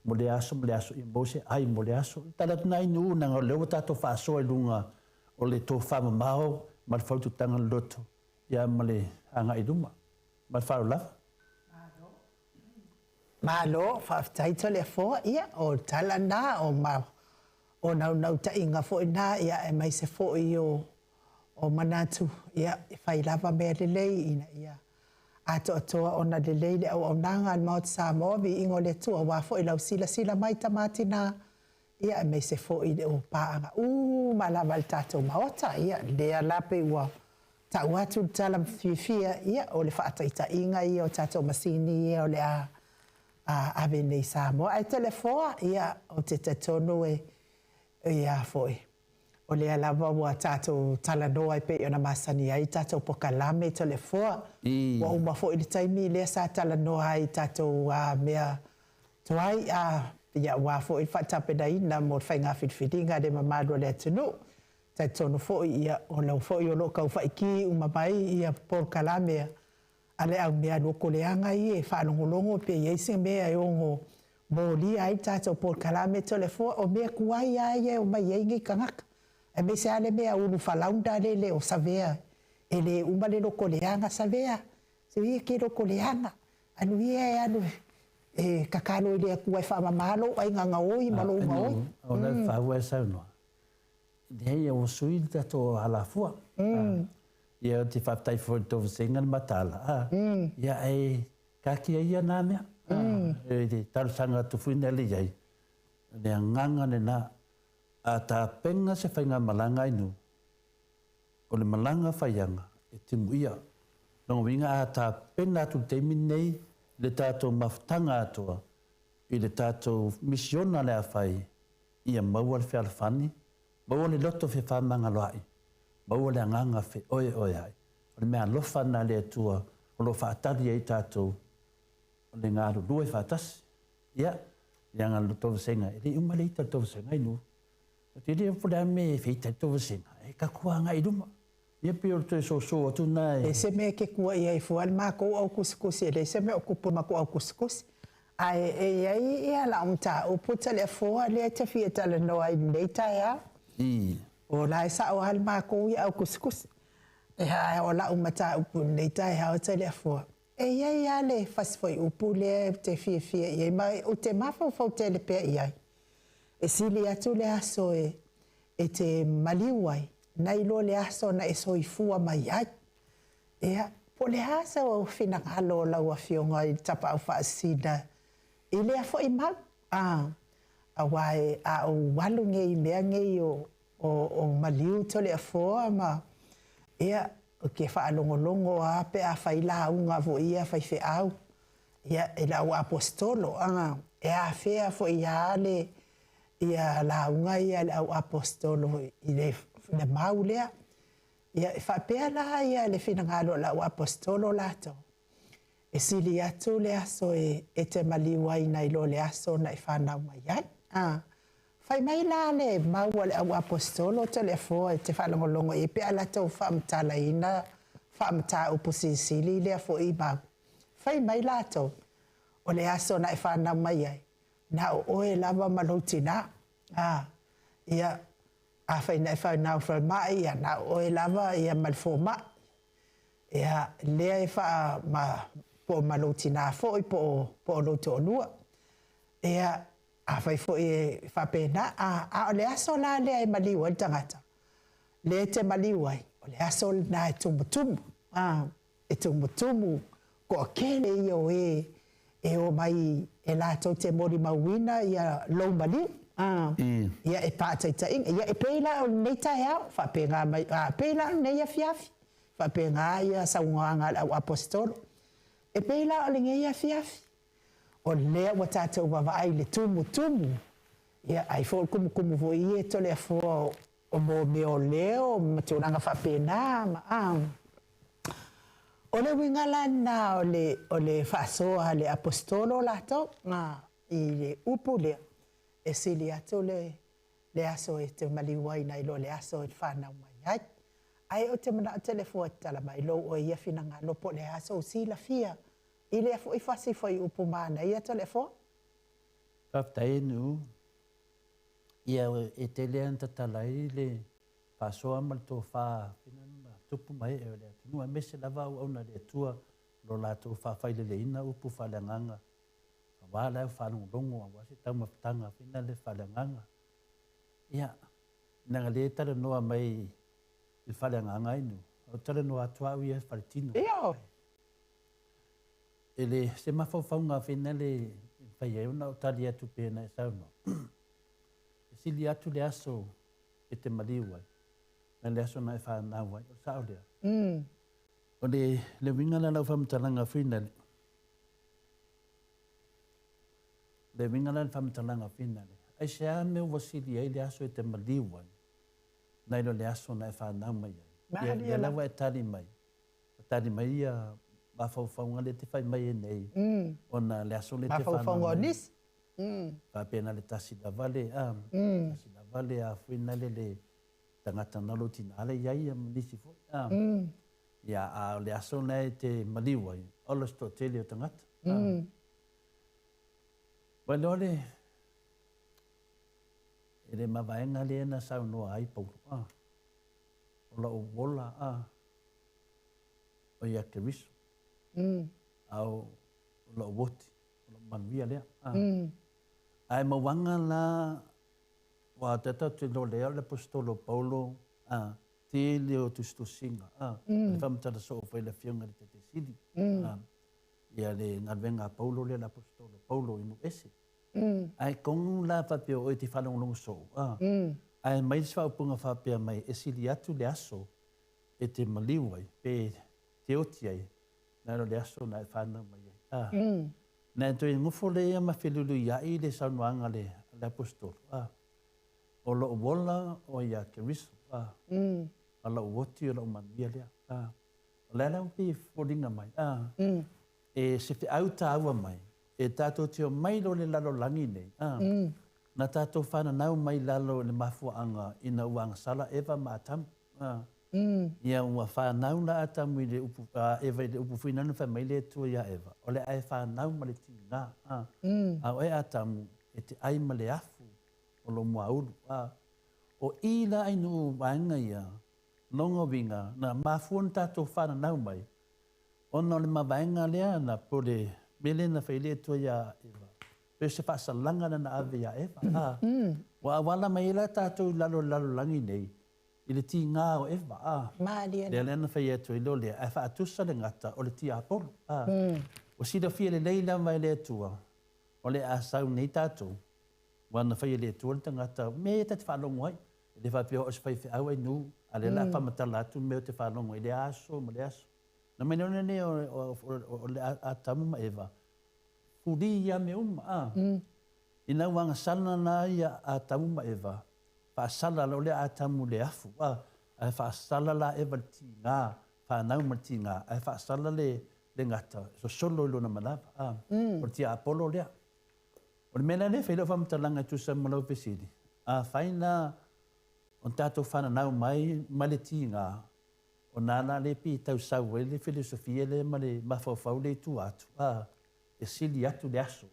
mo le aso, i mbose, ai mo le aso. Talatuna inu, nanga leo tātou whaasoa i lunga, o le tō whamamao, ma le whautu tanga loto. Ia male anga i ruma. Ma wharo lava. Malo, whaftaito le fōa ia, o tala nā, o nau ta inga fōi nā, ia e mai se fōi o manatu, ia whai lava mea lelei ina, ia. Ato atoa ona lelei le au nanga al maot sa movi ingo le tua, wa fōi lau sila mai tamati nā, ia e mai se fōi le o pāanga. Malava le tātou maota, ia, lea lape ua. Ta watu tala fifia ia o le whaataita inga ia o tātou masini ia o le ave nei Samoa. Ai telefoa ia o te tonu ia foi. O le alava wa tātou tala noa i pe o na masani ai tātou pokalame telefoa. Wa uma foi le taimi le sa tala noa ai tātou mea toai ia wa foi whaatape na ina mo whainga whitwhitinga de mamadu le atunu. Tai tono foi ia o lau foi o lo kau faiki umamai ia por kalame ale au mea no koleanga i e whanongolongo pe yeise mea e ongo moli ai tātou por kalame telefo o mea kuai ai e o mai eingi kangaka e me se ale mea unu whalaunda le o savea e le umale no koleanga savea se ia ke no koleanga anu ia e anu e kakano i le kuai whamamalo ai nganga oi malo uma oi o le whaua e saunua Nei o sui tato ala fua. Ia te whaptai fo to singa matala. Ia e kaki ia na mea. E te tarusanga tu fuina li ai. Ne nganga ne na a ta penga se whainga malanga inu. O le malanga whaianga e te muia. Nongo winga a ta penga tu te minei le tato maftanga atua. I le tato misiona le a whai. Ia maua le whialawhani. Maua le loto fe whamanga loai. Maua le anganga fe oe ai. O le mea lofana le atua. O lo whaatari ei tātou. O le ngāru lue whaatasi. Ia. Le anga lo towa senga. E le umale ita towa senga inu. O te rea pura me e whita towa senga. E ka kuanga i ruma. Ia pio to so o tuna e. E se me ke kua ia i fual mako au kusikusi. E se me o kupu mako au kusikusi. Ai ia la umta. O puta le fua le te fieta le noa i neita ia. O la e sa o hal ma ko ia o kuskus. E ha o la umata upu nei tai ha o tele fo. E ia le fas foi upu le te fie ia mai o te mafa fo tele pe ia. E sili atu le aso e te maliuai. Nai lo le aso na e soifua mai ai. Ia po le asa o fina ngalo la ua fionga i tapa au faasina. I lea fo i mau. A wae a o walu ngei mea ngei o maliu tole a foa ma. Ia o ke whaalongolongo a pe a whaila unga vo ia whaife au. Ia e la o apostolo. E a whea fo i ale ia la unga ia le au apostolo i le mau lea. Ia e whapea la ia le fina ngalo la o apostolo lato. E sili atu le aso e te maliwai na ilo le aso na e whanau mai ai. Whai mai la le mau le au apostolo te le fo e te whalongolongo e pe ala tau whaamtala ina whaamta upusi sili le fo i mau. Whai mai la tau o le aso na e whanau mai ai. Na o oe lava malouti na. Ia a whai na e whanau whai mai ia na o oe lava ia malfo mai. Ia lea e wha po malouti na fo i po loto o lua. Ia a whai fo e whapena, o le aso la lea e maliwa i tangata. Le te maliwa i, o le aso na e tumutumu. E tumutumu, ko kele i o e o mai e la tau te mori mawina i a lou maliu. Ia e pātaita inga, ia e peila o nei tae au, whapenga mai, peila o nei a fiafi. Whapenga ia saungoanga au apostolo. E peila o le ngei a fiafi. O lea wa tātou wawai le tumu. Ia ai fo kumu vo i e tole a fo o mo meo leo, maturanga whapena. O le wingala na o le whasoa le apostolo lato, i le upu lea. E sili atu le aso e te maliwai na ilo le aso e whanau mai ai. Ai o te mana o telefo tala mai lo o ia finanga lopo le aso o sila fia. I le fo i fasi fo i upu mana ia telefo? Paftai nu. Ia e te lea ntatalai le pasoa mal tō wha pinana tupu mai e lea. Tinua mese lava au au na le tua lo la tō wha whaile le ina upu whalanganga. Wala e whanongongo a wasi tau mawhitanga whina le whalanganga. Ia, nanga le tala noa mai il whalanganga inu. O tala noa atua au ia whaletino. Ia. Ele se mawhawhaunga whina le whai euna o tali atu pēna e sauna. Sili atu le aso e te maliwai. Na le aso na e whanawai o sao lea. O le wingana lau whamtalanga whina le. Le wingana le whamtalanga whina le. Ai se a meo wasili ai le aso e te maliwai. Nai lo le aso na e whanawai ai. Ia lawa e tali mai. Tali mai ia mawhawhaunga le te whai mai e nei. O na le aso le te whanawai. Mawhawhaunga o nis? Pēna le tasi la vale. Tasi la vale a whina le tangata nalo tina ale iai a nisi fo. Ia a le aso nei te maliwai. Ola sto tele o tangata. Wale ole. E le mawaenga le ena sau noa ai pauru. Ola o wola. O ia ke riso. Au ola o woti. Ola manuia lea. Ai mawanga la wa tata te lo lea le apostolo Paulo. Te leo tu stosinga. Le whamtara so o whai le fionga le te sidi. Ia le ngarwenga Paulo le apostolo Paulo inu ese. Ai kong la papio o te whalonglong so. Ai mai swa upunga whapea mai e sili atu le aso e te maliwai pe te oti ai. Naro le aso na e whanau mai ai. Nā toi ngufo le ia mawhelulu iai le saunuanga le apostolo. O lo wola o ia ke riso. O lo woti o lo manuia lea. O lea upi whoringa mai. E se te au tāua mai. E tātou te o mai lo le lalo langi nei. Nā tātou whana nau mai lalo le mafuanga ina uanga sala ewa mātamu. Ia ua whanau na atamu i le upu, ewa i le upu whinanu wha mai le tua ia ewa. O le ai whanau ma le tini ngā. A o e atamu e te ai ma le afu o lo mua uru. o ila ai nu wanga ia, longa winga, na mafuan tato whana nau mai. Ona le mawaenga lea na pole mele na whaile tua ia Eva. Peo se whaasalanga na ave ia Eva. Wa awala mai ila tato lalo langi nei. I le ti ngā o Eva. Maria. Lea lena whaia tua ilo lea. E whaatusa le ngata o le ti Apolo. O sida fia le leila mai le tua. O le asau nei tato. Wana whaia le tua le tangata. Me te whalongo ai. Le whapio o se whaife au ai nu. A le la whamatala atu meo te whalongo ai. Le aso ma le aso. Na mene ona ne o le atamu ma Eva. Furi ia me uma. Ina wanga sana na ia atamu ma Eva. Whaasala la o le atamu le afu. Whaasala la Eva le ti ngā. Whanau ma ti ngā. Whaasala le ngata. So solo ilo na malapa. O le ti Apolo lea. O le mena ne whaila whamatalanga tu sa malau pesiri. Whaina on tātou whanau mai le ti ngā. O nana le pi tau sau e le filosofia le ma le mawhawhau le tu atu. E sili atu le aso.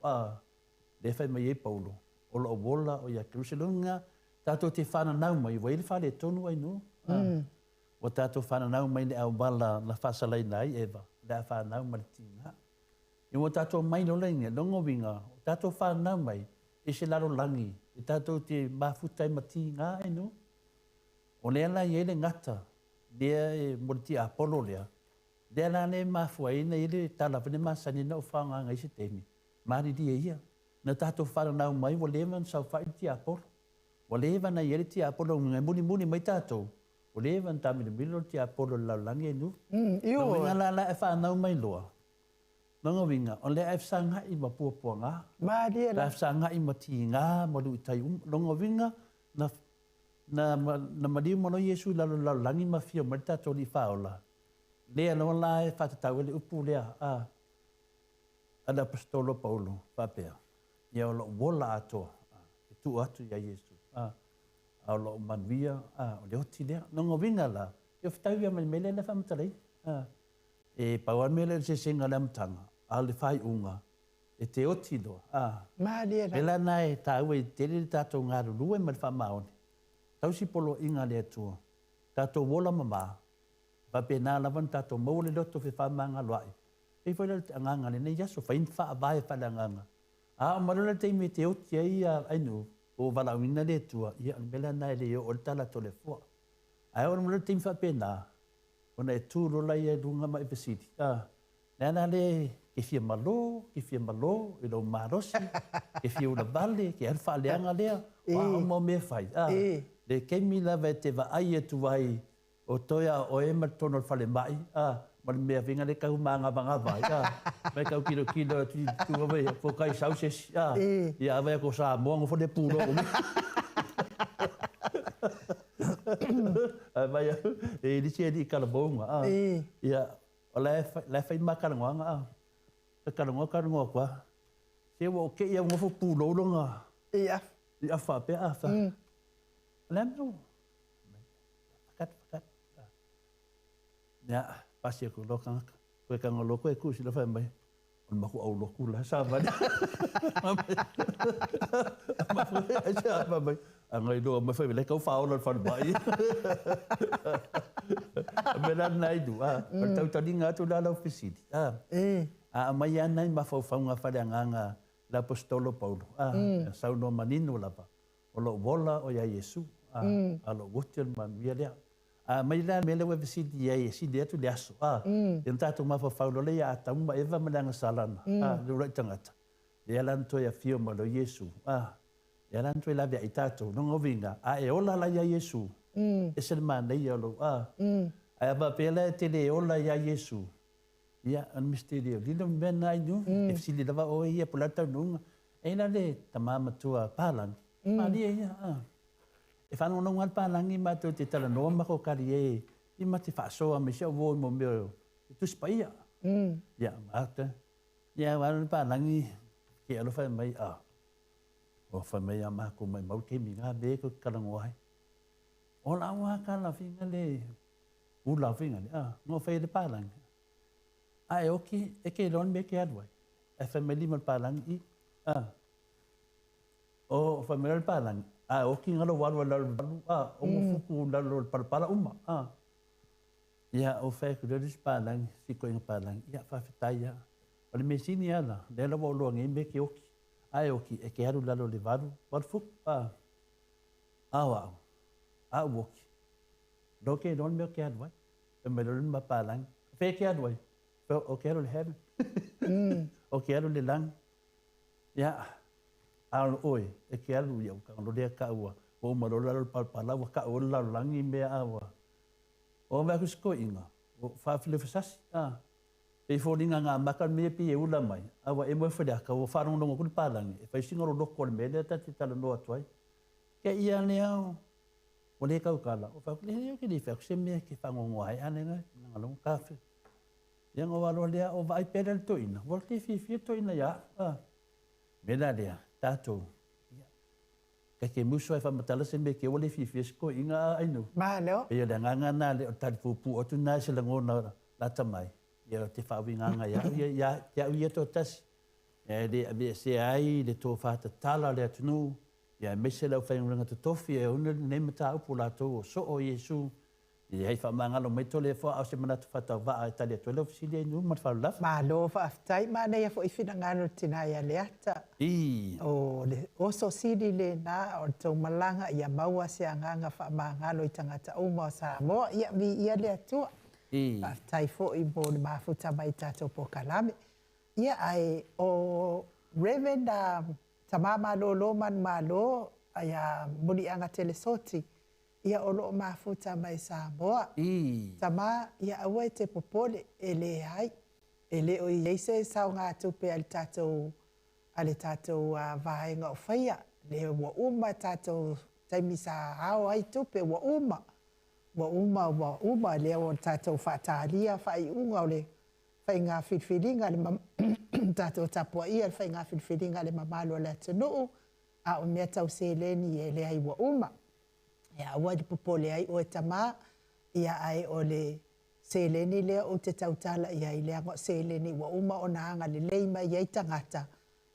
Le whai mai e Paulo. O lo wola o ia Jerusalunga. Tātou te whanau mai. Wai le whale tonu ai nu. O tātou whanau mai le au wala na whasalai nai Eva. Le whanau mai le tina. I o tātou mai no lenga, longo winga. O tātou whanau mai. E se laro langi. E tātou te mafutai ma tina ai nu. O lea la i ele ngata. Dia e morti Apolo lea. Dia la ne mafua ina ile tala vene masani na ufanga ngai se temi. Mari dia ia. Na tato whara nau mai wa lewa sau whai ti Apolo. Wa lewa na iere ti Apolo ngai muni mai tato. Wa lewa na tamina milo ti Apolo lau langi enu. Iu. Winga la e wha nau mai loa. Nonga winga. O lea e wsanga i ma puapua ngā. Maria La la. e wsanga i ma ti ngā ma lu itai Nonga winga na mariu mono Yesu lalo langi ma fia ma tato li faola. Lea no la e whatatau ele upu lea. Ada apostolo Paulo, whapea. Ia o lo wola atoa. E tu atu ia Yesu. A lo manuia. O le oti lea. Nonga winga la. Ia whatau ia mele na whamatalei. E pauan mele se senga le amtanga. A le whai unga. E te oti loa. Maria la. Pela nai tau e tere tato ngā rurua ma le whamaone. Tau si polo inga le atua. Tato wola mama. Pape nā lawan tato maule loto fe whamanga loai. E whaila te anganga le nei yaso. Whain wha abae whala anganga. O marula te me te oti ai ainu. O wala wina le atua. Ia mela nai le o le tala to le fua. Ai o marula te me whape nā. Ona e tūrola i e runga ma e pesiti. Nana le ke fia malo. E lo marosi. Ke fia ula vale. Ke alfa leanga lea. Wa mo me whai. Le kemi lava te wa ai e tu wai o toia o e martono whale mai. Ma le mea vinga le kau maanga vanga vai. Mai kau kilo tu wawai po kai sauses. Ia awai ko sa moango fo le puro. Vai e lisi e di kalabonga. Ia o le whai makarangoanga. Karangoa kwa. Se wo ke ia ngofo pulo longa. Ia. Ia whape afa. Lembro. Fakat. Ya, pasti aku lokang. Koe kanga loko e kusi la whai mai. On maku au loku la sama. Sama mai. Angai doa mai whai mai kau whao la whai mai. Mera nai du. Tau tani ngā tu la lau fisiti. Mai anai ma whau ngā whare anganga la apostolo Paulo. Sau no manino lapa. O lo wola o ia Yesu. A lo wotir manuia lea. Mai la mele we visiti ia si dia tu leaso. Yang tatu ma whawhaulo le ia atamu ma eva malanga salana. Lurai tangata. Lea lan toia fio ma lo Yesu. Lea lan toia la via i tatu. Nongo vinga. E ola la ia Yesu. E se ma nei o lo. A ava pela te le ola ia Yesu. Ia an misterio. Lino mena ai nu. E fsili lava o ia pulata nunga. Eina le tamama tua palang. Maria ia. E whanau nau ngal pālangi mātou te tala noa mako kari e. I mati whaasoa me sia woi mo meo. E tuspa ia. Ia mātou. Ia whanau pālangi ke alo whai mai a. O whai mai a mako mai mau ke mi ngā me ko karangoai. O la wā ka la whinga le. U la whinga le. Ngō whai le pālangi. E oki e ke lon me ke aduai. E whai mai lima pālangi i. O whai mai le pālangi. o ki ngalo walu o mo fuku lalo para uma ia o fe ku deus palang siko ing palang ia fa fitaya o le mesini ala le la wo ngi me ki oki ai oki e ke haru lalo le valu por fuk wa woki doke don me ke adwai e me lo ma palang fe ke adwai o ke haru le heaven o ke haru le lang ia al oi e ke alu ia ka lo dia ka wa o ma lo la pala wa ka o la langi me awa o me ku sko inga o fa file fasasi e fo dinga nga makan me pi e ula mai awa e mo fa ka o fa no ngo ku palangi e fa singo lo ko me le ta tala no atwai ke ia le o le ka kala o fa le ke di fa se me ke fa ngo ai ane nga nga lo ka fe yang o lo le o vai pedal to ina o ke fi to ina ya Mena dia, tato. Ke muso ai famatala se me ke ole fifisko inga ainu. Malo. E le nganga na le talipupu o tu na se ngona la tamai. Ia te whawinga ya ia to tas. E le se ai le to fata tala le atunu. Ia mese lau whainga to tofi e una ne mata upu la to so o Yesu. Ia hei whamangalo mai tole fo au se manatu whata waa e tali atu lau fisili enu mat whalaf. Malo whaaftai mana ia fo i whina ngano tina ia le ata. O so siri le na o tau malanga ia maua se anganga whamangalo i tangata uma o Samoa ia mi ia le atua. Whaaftai fo i mo le mafuta mai tato po kalame. Ia ai o Reverend Tamama Lolo Man Malo ia muli anga telesoti. Ia o loo mafuta mai Samoa. Tama ia awa te popole ele hai. Ele o iese sao ngā tupe ale tātou vahenga o whaia. Le wa uma tātou taimisa hao ai tupe wa uma. Wa uma le o tātou whatalia whai unga o le whai ngā whiwhiringa le tātou tapua ia whai ngā whiwhiringa le mamalo le atunuu. A o mea tau se leni e le ai wa uma. Ia awa di popole ai o e tama, ia ai o le seleni lea o te tautala, ia i lea ngā seleni wa uma o naanga le leima ia i tangata,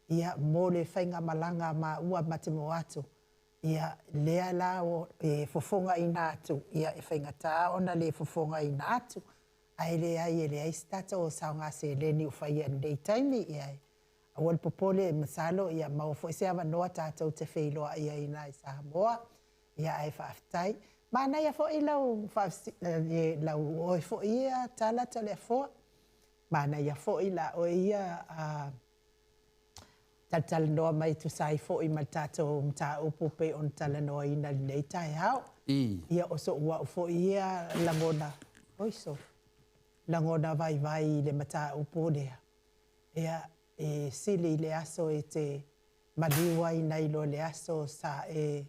ia mo le whainga malanga ma ua matimo atu, ia lea la o e fofonga i nātu, ia e whainga tā ona le fofonga i nātu, ai lea i e lea i stata o sao ngā seleni o whaia nei taimi, ia e awa le popole e masalo, ia maofo i se awa noa tātou te wheiloa ia i nai Samoa, ia ai whaaftai. Mana ia fo i lau o i fo ia tala tale fo. Mana ia fo i la o ia tala noa mai tu sai fo i ma tātou mta upu pe on tala noa ina nei tai hao. Ia oso ua fo ia langona. Oiso. Langona vai le mata upu dea. Ia e sili le aso e te maliwa i nailo le aso sa e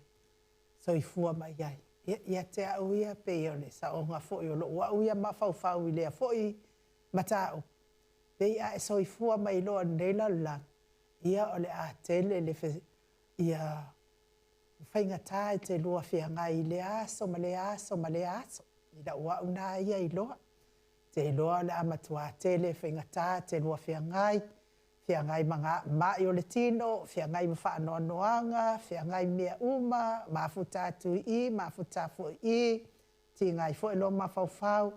so i fua mai ai. Ia te au ia pe o le sa o ngā fo i o lo ua uia mawhau i lea fo i matau. Pe ia e so i fua mai loa neila lang. Ia o le a tele le fe ia whainga tā te lua whia ngai le aso ma le aso ma le aso. I da ua una ia i loa. Te loa le amatua tele whainga tā te lua whia ngai. Whia ngai manga mai o le tino, whia ngai mawhaanoa noanga, whia ngai mea uma, mafuta tu i, mafuta fo i, ti ngai fo e lo mawhau.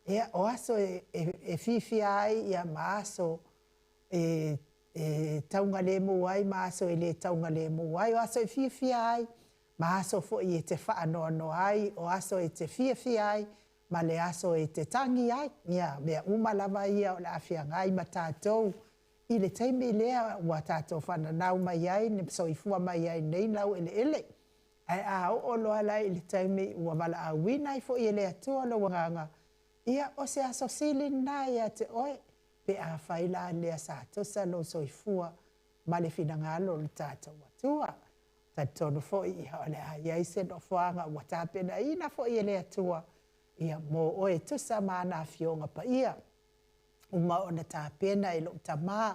Ea o aso e whiwhi ai, ia maaso e taunga le muai, maaso e le taunga le muai, o aso e whiwhi ai, maaso fo i e te whaanoa no ai, o aso e te whiwhi ai, ma le aso e te tangi ai, ia mea uma lava ia o le awhia ngai ma tātou. I le taimi lea ua tātou whananau mai ai, ne soifua mai ai nei lau ele. Ai a o loa lai le taimi ua wala a wina i fo i ele atua lo wanganga. Ia o se aso sili na ia te oe, pe a whaila lea sa tosa lo soifua ma le finangalo le tātou atua. Tātou fo i ha le a iai se no fuanga ua tāpena ina fo i ele atua. Ia mo oe tusa maana fionga pa ia. Uma ona tāpena i lo tamā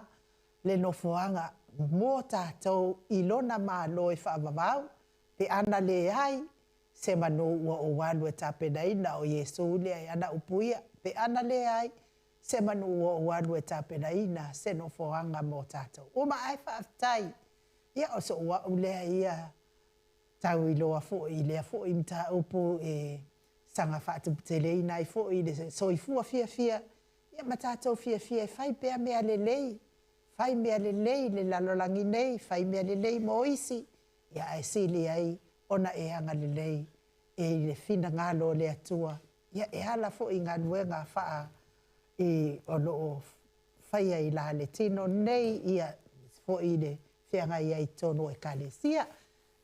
le nofoanga mō tātou i lona mā loe whaamamau, pe ana le ai, se manu ua o walu e tāpena ina o Yesu le ai ana upuia, pe ana le ai, se manu ua o walu e tāpena ina, se nofoanga mō tātou. Uma ai whaaftai, ia o so ua ulea ia tau i loa fo i lea fo i mta upo e sanga whaatu telei nai fo i le soifua fia ia matatou fia e whai pea mea lelei fai mea lelei le lalolangi nei fai mea lelei mo isi ia e sili ai ona e anga lelei e le fina ngalo le atua ia e ala fo i ngā nuenga whaa i ono o whaia i la le tino nei ia fo i le whianga ia i tono e kalesia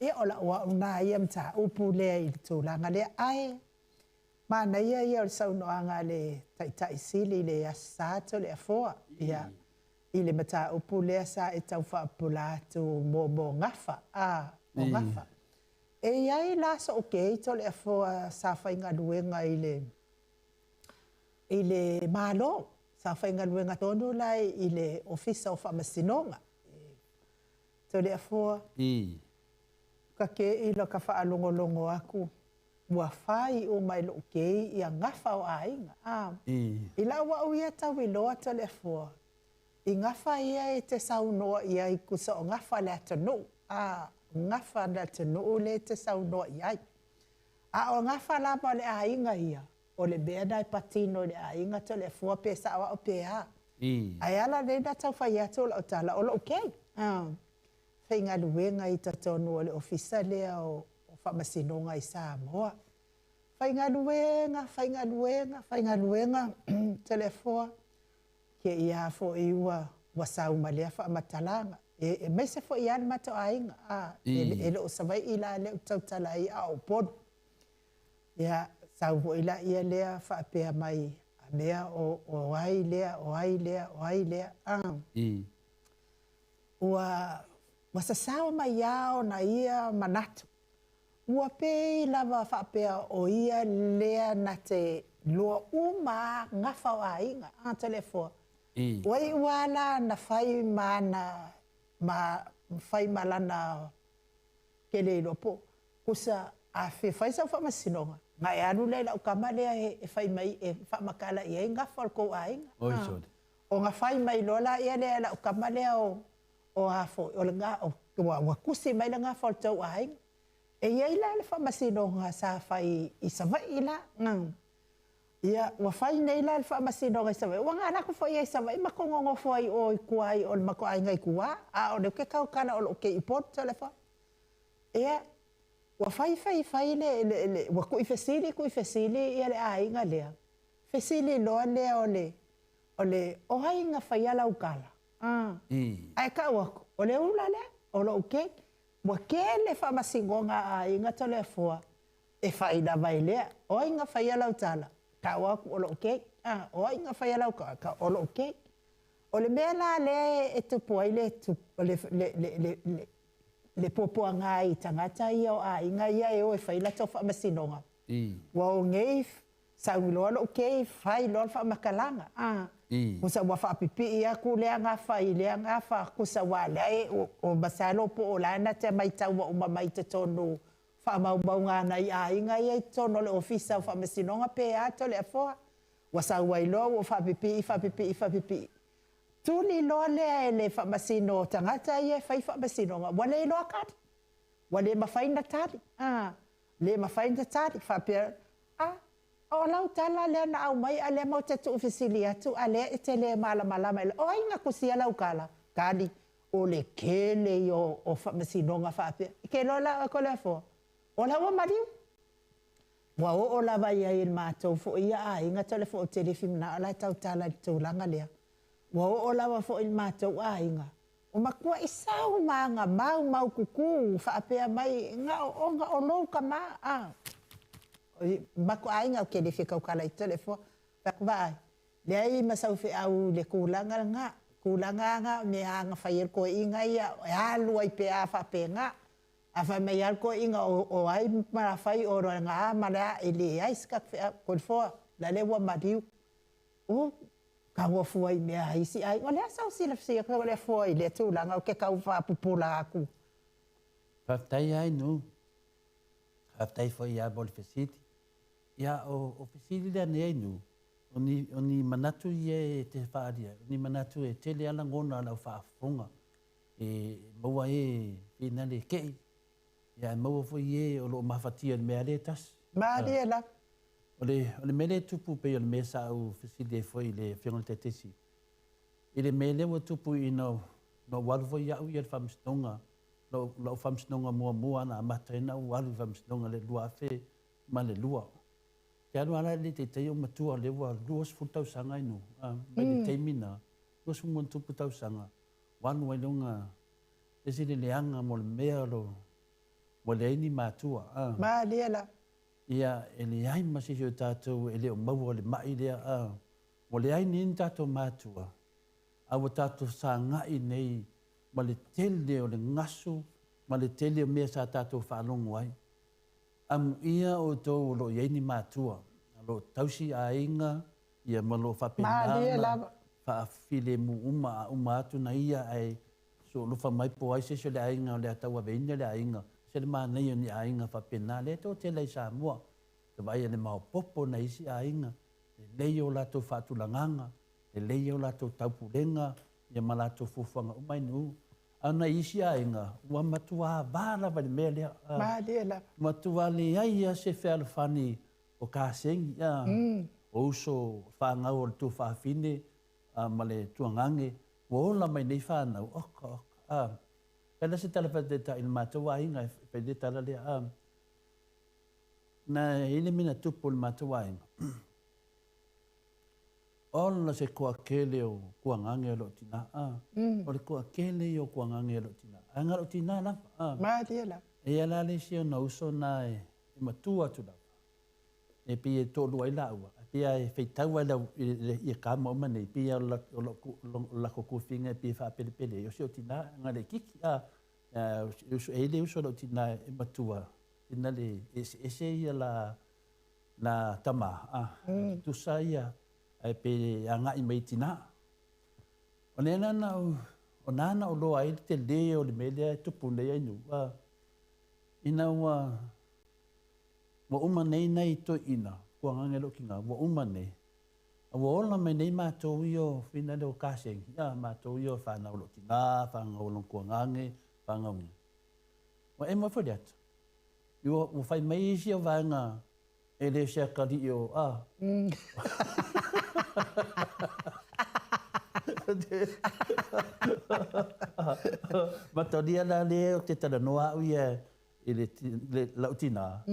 ia ola ua una ia mta upu lea i tūlanga lea ai mana ia o saunoanga le taitai sili le asato le afoa ia i le mata upu lea sa e tau whaapula atu mo ngafa mo ngafa e iai la so okay to le afoa sa whainga duenga i le malo sa whainga duenga tonu lai i le ofisa o whamasinonga to le afoa ka ke i lo ka whaalongolongo aku mua whai o mai lo kei i a ngafa o ainga i la wa uia tau i loa to le afoa i ngafa ia e te saunoa ia i kusa o ngafa le atanu ngafa le atanu le te saunoa ia o ngafa la pa le ainga ia o le bea dai patino le ainga to le afoa pe sa wa o pe ai ala le da tau whai atu o tala o lo kei whainga luenga i tatonu o le ofisa lea o whamasinonga i Samoa. Whainga luenga, telefoa, ke ia fo i ua wasau malea whamatalanga. E meise fo i ana mato ainga, e le o savai i la leo tautala i a o podu. Ia sau fo i la ia lea whaapea mai a mea o ai lea. Wasa sawa mai iao na ia manatu. Ua pei lava whapea o ia lea na te lua uma ngafa o ainga. Telefoa. Wai wala na whai mana whai malana kele ilopo. Kusa a whai sa whamasinonga. Ngai anu leila ukama lea e whai mai e whamakala ia ngafa o kou ainga. O nga whai mai lola ia lea la ukama lea o hafo o le nga o wa kusi mai nga fo tau ai e ia ila le famasino nga sa fai i sa vai ila ia wa fai nei la le famasino nga sa vai wa nga na ko foi sa vai ma ko ngo foi o kuai o ma ko ai ngai kua o le ke kau kana o ke ipot telefon ia wa fai le wa ku ifesili ia le ai nga le fesili lo le o hai nga fai ala ukala ai ka wako o le ula le o lo ke mo ke le fa masingonga ai nga tole foa e fa ida vai le o inga fa ia lau tala ka wako o lo ke o inga fa ia lau ka o lo ke o le mela le e tu poi le tu le popo ngai tangata ia o ai nga ia e o fa ila to fa masinonga wa ngei sa ulo lo ke fa ilo fa makalanga kusa wa fa pipi ia ku le nga fa ile nga fa kusa wa le o basalo po la na te mai tau o mai te tonu fa mau nga na ia inga ia tono le ofisa fa masinonga pe a to le fo wa sa wa ilo o fa pipi tu ni lo le fa masino tangata ia fa masinonga wa le lo kat wa le mafaina tali le mafaina tali fa pe o lau tala lea na au mai a lea mau te tu ofisili atu a lea e te lea malama o inga kusia lau kala kani o le kele o whamasinonga whaapea ke lola ko lea fo o lau a mariu wa o la vai ai il mātou fo ia a inga tole fo o telefim na ala tau tala tau langa lea wa o la wa fo il mātou a inga o makua isau maanga mau kuku whaapea mai nga o lou ka maa mako ainga o ke le fika ukala i telefo pakwa le ai masau fe au le kulanga nga me anga fair ko inga ia alu ai pe afa penga afa me yal ko inga o ai mara fai o nga mara ele ai ska ko fo la le wa madiu o ka wo fu ai me ai si ai ole sa si le ko le fo ile tu langa o ke ka fa pupula aku tai ai no tai fo ia bol fesiti ia o fesili le nei nu oni manatu ye te faadia ni manatu e tele ala ngona ala faafunga e maua e finale ke Ia mau fo ye o lo mafatia me le tas. Maria la. O le mele tupu pe o le mesa au fisile foi le fiona tetesi. I le mele o tupu I no walu foi ia ui le famstonga. Lo famstonga mua na mataina walu famstonga le lua fe ma le lua. Ke anu ala le te teo matua le wa luas futau sanga inu. Mai le teimina. Luas fumun tupu tau sanga. Wanu wailunga. Esi le leanga mo le mea lo. Mo le ini matua. Maria la. Ia e le ai masisi o tātou e le o maua le mai lea. Mo le ai ni tātou matua. Awa tātou sa ngai nei. Ma le tele o le ngasu. Ma le tele o mea sa tātou whanongo ai. Amu ia o tō lo iei ni mātua. Lo tausi a inga, ia malo whapenana, whaafile mu uma atu na ia ai, so lo wha mai po ai se le ainga o le ataua veina le ainga, se le maa nei o ni ainga whapena, le tō te lei sa mua, te vai ane mao popo na isi ainga, le lei o lato whaatulanganga, le lei o lato taupurenga, ia ma lato fufuanga umai nu, ana isi ainga, ua matua vāla vani mea lea. Matua le aia se whealwhani o kāsengi. O uso whāngau o le tu whaafine, ma le tuangange, o ola mai nei whānau. Pena se talawhateta ina matua ainga, pene tala lea. Na ele mina tupu le matua ainga. Ola se kua kele o kua ngange o lo tina. O le kua kele o kua ngange o lo tina. Anga lo tina la. Maria la. E ala le si o na uso na e matua tu la. E pi e tolu ai la ua. Pia e feitau ai la i kama o mane. Pia o la kukufinga e pia wha pele pele. O si o tina nga le kiki. E le uso lo tina e matua. Tina le ese ia la tama. Tusa ia. Ai pe anga I mai tina. O nena na o nana o loa ai te le o le mele tupu nei ai nu. Ina ua uma nei nei to ina. Kua ngange lo ki ngā, wa uma nei. Wa ola mai nei mātou I o whina leo kāsengi. Ia mātou I o whanau lo tina, whangau lo kua ngange, whangau ngi. Wa e mawhuri atu. Iwa whai mai isi o vanga e le sia kari o Matoria la le o te tala noa ui e le lautina.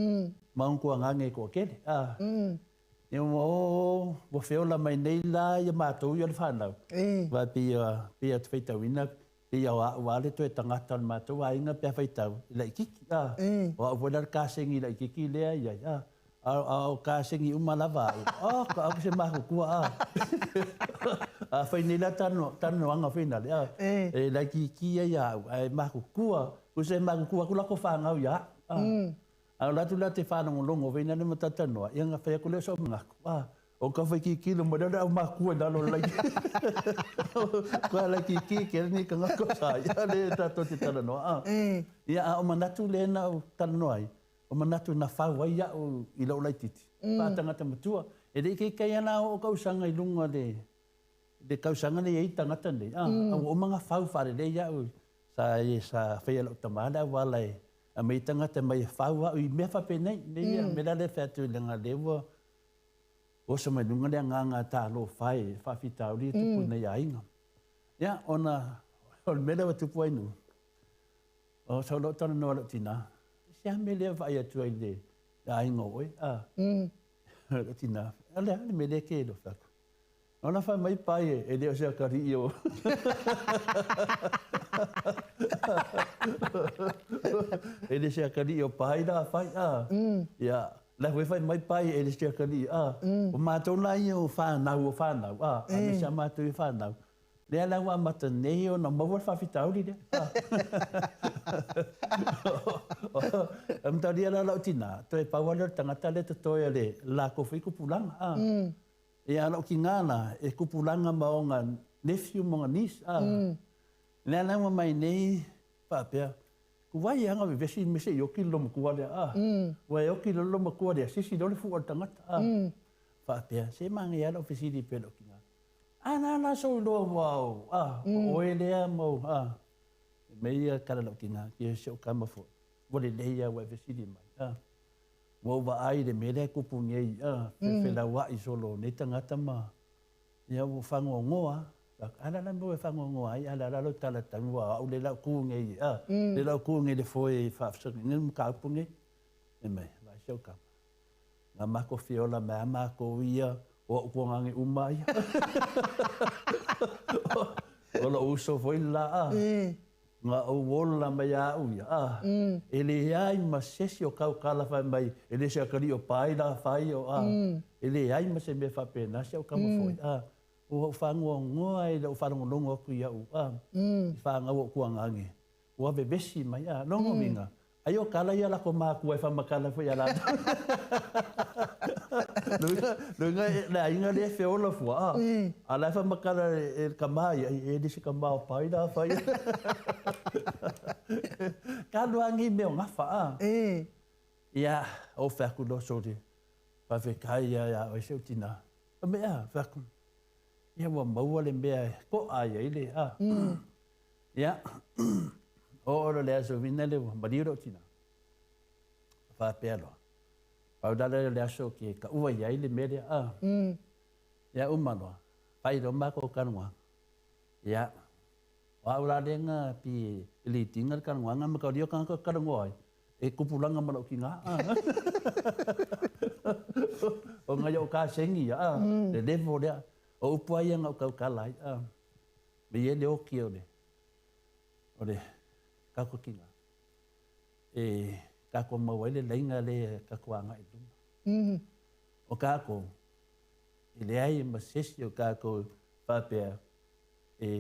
Maung kua ngange kua kere. E o whewla mai nei la ia mātou i o le whanau. Wa pia te whaitauina, pia o wale to e tangata le mātou a inga pia whaitau. I la ikiki. Wa o wala kāsengi la ikiki lea ia. Au kāsengi umalava. Ka au se mahu kua. Whainila tanu anga whina lea. E la ikiki ia ai mahu kua. Kuse mahu kua kulako whangau ia. Au latu la te whanongo longo whina ni matatanoa. Ia ngā whea kule so mga. O ka whai kikilo mo dara au mahu kua nalo lai. Kua la kiki kere ni ka ngako sa. Ia le tato te talanoa. Ia o manatu le na o talanoa. O manatu na whau ai au I lau lai titi. Pātangata matua. E rei kei kai ana o kausanga I lunga le kausanga le ei tangata nei. O mga whau whare le iau. Sa whea lau tamana walai. A mei tangata mai whau au I mea whape nei. Nei mera le whatu langa lewa. O sa mai lunga le nganga tā lo whae. Whawhitauri tupu nei ainga. Ia, ona mera wa tupu ainu. O sa lo tana noa lau tina. Sia me lea vai atu ai le ainga oe. Lau tina. Ale me lea ke lo whaku. Ona whai mai pai e leo sea kari I o. E le sea kari I o pai la whai. Ia, la whai mai pai e le sea kari I. O mātou nai o whanau o whanau. Ane sea mātou I whanau. Lea la wa mata nei o na mawar whawhitauri le. Amtau ria la lau tina. Toi pawale tangata le toi le la kofi kupulanga. Ia lau ki ngana e kupulanga maonga nephew monga nis. Lea la wa mai nei papea. Kuwai anga we vesi mese yoki loma kuwale. Wa yoki loma kuwale. Sisi dole fuwa tangata. Papea. Se mangi ala ofisiri pe lau ki ngana. Ana so lo wow. O elea mo. Meia kala lau ki ngana. Ki se o kama fo. wale leia wa vesili mai. Wa wa ai de mele kupu ngei fe la wa isolo ne tangata ma. Ia wo fango ngoa. Ala la mo fango ngoa ai ala la lo tala tami wa o le la ku ngei le la ku ngei le foi fa so ngem ka punge. E mai vai so ka. Nga mako fiola ma mako ia o ko ngangi umai. Ola uso foi la nga o wola mai a uia ele ai ma sesi o kau kala fai mai ele se akari o pai la fai o ele ai ma se me fa pena se o kama foi o fango ngoa e o fango longo ku ia u fa nga o kuangangi o be besi mai longo minga ayo kala ia la ko ma ku e fa makala foi ala Lunga la inga le fe ola fua. Ala fa makala e kamai e disi kamau pai da fai. Ka luangi me nga fa. Ia o fa ku do sori. Pa fe kai ia o se utina. Me fa ku. Ia wa mau le me ko ai ile Ia. O le so vinale ma diro tina. Fa pelo. Pau dala le aso ki ka ua ia ile mere Ia umanoa. Pai do mako kanwa. Ia. Wa ula denga pi ili tingal kanwa nga maka dio kan kanwa. E kupulanga malo ki nga. O nga yo ka sengi Le levo dia. O upua ia nga ka kalai Me ye le o ki ole. Ole kako ki nga. Kako mawale lainga le kakuanga i tuma. O kako, ile ai masesi o kako whapea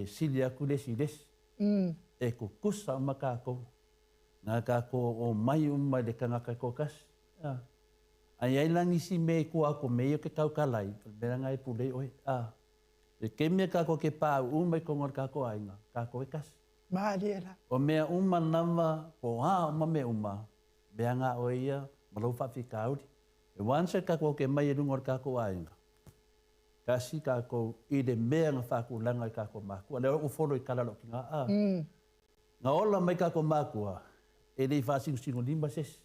sili aku lesi lesi. E kukusa o makako. Ngā kako o mai umai le kangaka kokasi. Ai ai langisi me kua ako mei o ke kaukalai. Mera ngai pulei oi. E ke mea kako ke pā umai kongor kako ainga. Kako e kasi. Maariela. O mea uma nama, o uma me uma. Bea ngā o ia, malau whawhika auri. E wansa kako ke mai e rungor kako ainga. Kasi kako i le mea ngā whaku langa i kako makua. Leo o whoro i kalalo ki ngā Ngā ola mai kako makua, e le i whasingu lima sesi.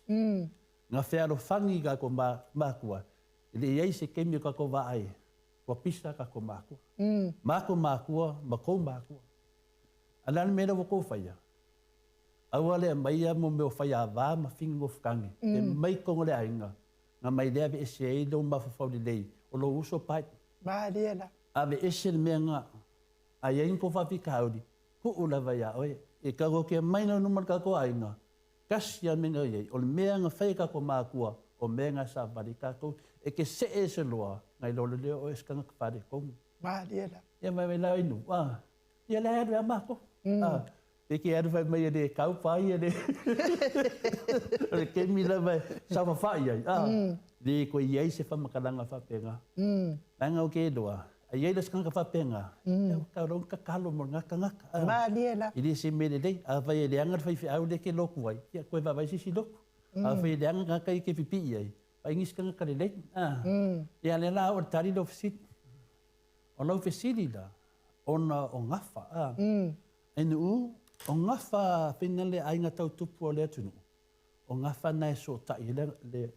Ngā whearo whangi kako makua, e le iei se kemi o kako waai. Kua pisa kako makua. Mako makua, makou makua. Alani mera wako whaia. Aua lea mai a mo meo whaia wā ma whingi o whakangi. E mai kongo lea inga. Ngā mai lea ve ese e lau mawhawhau li lei. O lo uso pai. Maariela. A ve ese le mea ngā. A iain ko whawhika hauri. Ko ula vai a oe. E kako ke mai na numar kako a inga. Kasi a menga iei. O le mea ngā whai kako mākua. O mea ngā sa wari kako. E ke se e se loa. Ngai lolo leo o eskanga ka whare kongu. Maariela. Ia mai lau inu. Ia lea adu a mako. E ke adu whai mai e kau pai e ke mila mai sa whawhai ai. Le ko iei se whamakaranga whapenga. Langa o ke doa. A iei las kanga whapenga. Ka rong ka kalo mo ngaka ngaka. Maariela. Ili se mele dei. A vai e leanga whai au le ke loku ai. Ia koe wawai sisi loku. A vai e leanga ngaka i ke pipi ai. Pai ngis kanga kare lei. Ia le la o tari lo fisiti. O lau fisiti la. Ona o ngafa. Enu o ngafa finale ainga tau tupu o le atunu. O ngafa nai so tai le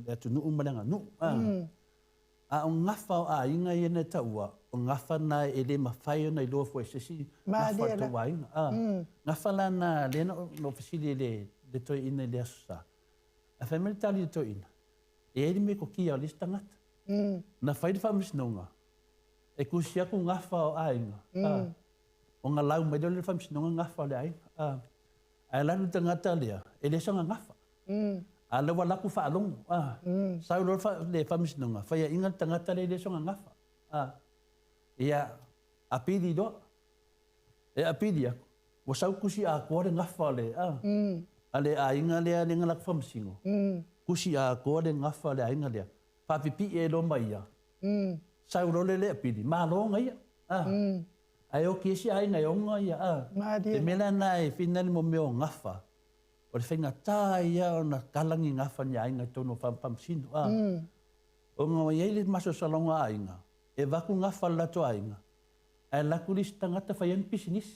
atunu umalanga nu. A o ngafa o ainga i ene taua. O ngafa nai e le mawhai ona i loa fua sesi. Ngafa tau ainga. Ngafa lana lena no fisili le toi ina le asusa. A whaimele tali le toi ina. E eri me ko kia o lisi tangata. Na whaide whamisnonga. E kusi aku ngafa o ainga. O ngā lau mai le whamsinonga ngafa le ainga. A lanu tangata lea, e le sanga ngafa. A lewa laku whaalongo. Sau lor le whamsinonga, whaia inga tangata le sanga ngafa. Ia apidi doa. E apidi aku. Wa sau kusi a kore ngafa le. A le a inga lea le ngā laku whamsingo. Kusi a kore ngafa le ainga lea. Papipi e lo mai ia. Sau lor le apidi. Maa longa ia. Ai o kisi ai ngai onga ia Te mela nai finani mo meo ngafa. O le whenga tā ia o na kalangi ngafa ni ainga tono whampam sinu. O ngā iei le maso salonga ainga. E waku ngafa lato ainga. Ai laku lisi tangata whaian pisinis.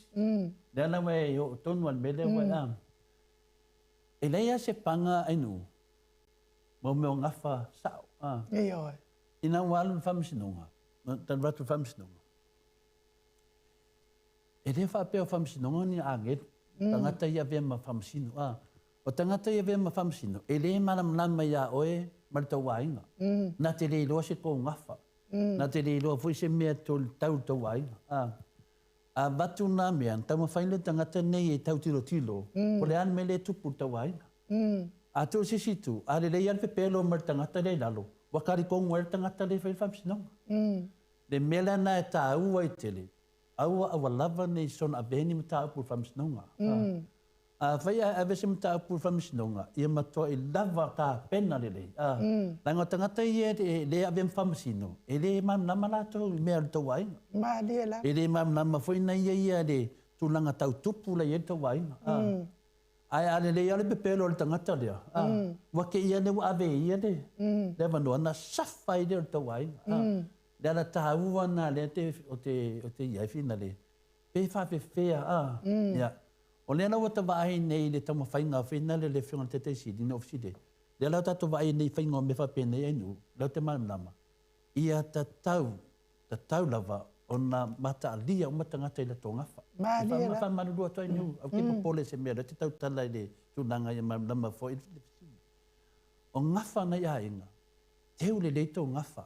Nena mai o tonu an mele wai E leia se panga ainu. Mo me o ngafa sao. E oi. Ina walu whamisinonga. Tan ratu whamisinonga. E le whapea whamisinonga ni anget. Tangata ia vea ma whamisino. O tangata ia vea ma whamisino. E le maram lama ia oe marita wainga. Nā te le iloa se kō ngafa. Nā te le iloa fui se mea tau tau wainga. A watu nā mea, tau mawhaile tangata nei e tau tilo tilo. Ko le ane me le tupu tau wainga. A tō sisitu, a le lei alpe pēlo mar tangata le lalo. Wakari kongo e tangata le whai whamsinonga. Le mele na e tā ua i tele. Aua awa lava nei sona aveni ma tā upu whamsinonga. A whai a vese ma tā upu whamsinonga. Ia matoa i lava ka pena le lei. Langa tangata i e le avem whamsino. E le mam nama lato i mea tau wainga. Ma le la. E le mam nama whaina ia le tūlanga tau tupu la i tau wainga. Ai ale le ale pepelo le tangata lea. Wake ia le wa ave ia le. Le vanoa na safai le tau wainga. Le ala tahaua na le o te iaifi na le. Pe whawewhea. Ia. O le ana wata waai nei le tama whainga whina le whionga te teisi dina ofiside. Le ala tato waai nei whainga me whapene ainu. Lau te manama. Ia ta tau lava o na mata alia o matangata i la tō ngafa. Ma lia la. Wha manurua toi niu. Au kipa pole se mea. Te tau tala i le tūnanga i manama fo. O ngafa na ia inga. Teu le tō ngafa.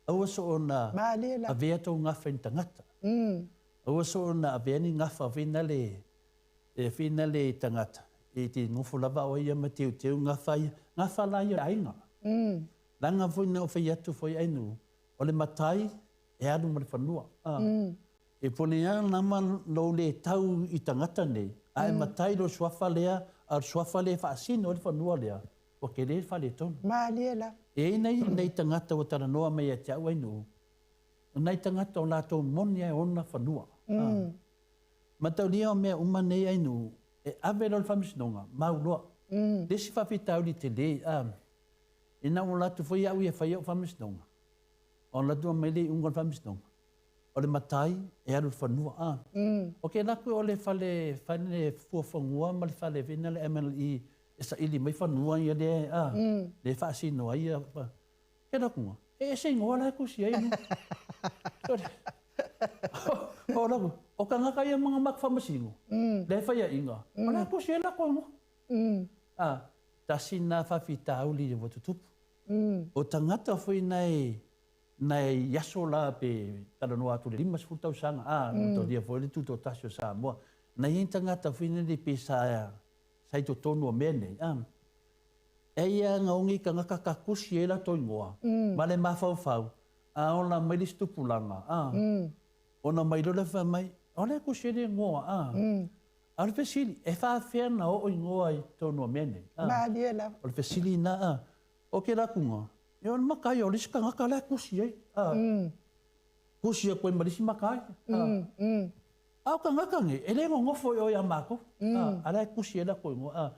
Aua so o na avea tō ngafa i tangata. Aua so o na avea ni ngafa whina le tangata. E te ngofu lava o ia ma teu ngafa la ia ainga. Langa whina o whai atu whai ainu. O le matai e anu ma le whanua. E pone ia nama lo le tau i tangata nei. A e matai lo swafa lea, a swafa le whaasino o le whanua lea. O ke le whale tonu. Ma lia la. E nei tangata o taranoa mai a te au ainu. Nei tangata o lātou moni e ona whanua. Matau lia o mea uma nei ainu. E awe lo le whamisinonga, maulua. Desi whawhitau li te le. E nā o lātou whai au i e whai au whamisinonga. O lātou mai le unga le whamisinonga. O le matai e aru whanua. O ke laku o le whale fuafangua ma le whale vina le MLE. E sa ili mai whanua ia le le whaasino ai. Ke lakunga. E se ingoa lai kusi ai. O laku. O ka ngaka ia mga mak whamasingo. Le whaia inga. O lai kusi e lako ingoa. Ta sina whawhita auli e watutupu. O tangata whui nei yaso la pe taranoa atu le 5 futau sanga. To dia foi le tuto tasio sa moa. Nei tangata whui nei pe sa sai to tonu o mene. Eia ngaungi ka ngaka kakusi e la toi ngoa. Ma le mawhau. Ona mai li stupulanga. Ona mai lole wha mai. Ona kusi e ngoa. Ar fesili. E wha whiana o ngoa i tonu o mene. Ma lia la. Ar fesili na. O ke rakunga. E on makai o lisi ka ngaka la kusi e. Kusi e koe marisi makai. Au ka ngaka nge, e le ngofo o ia mako. Ara kusi e la koe ngoa.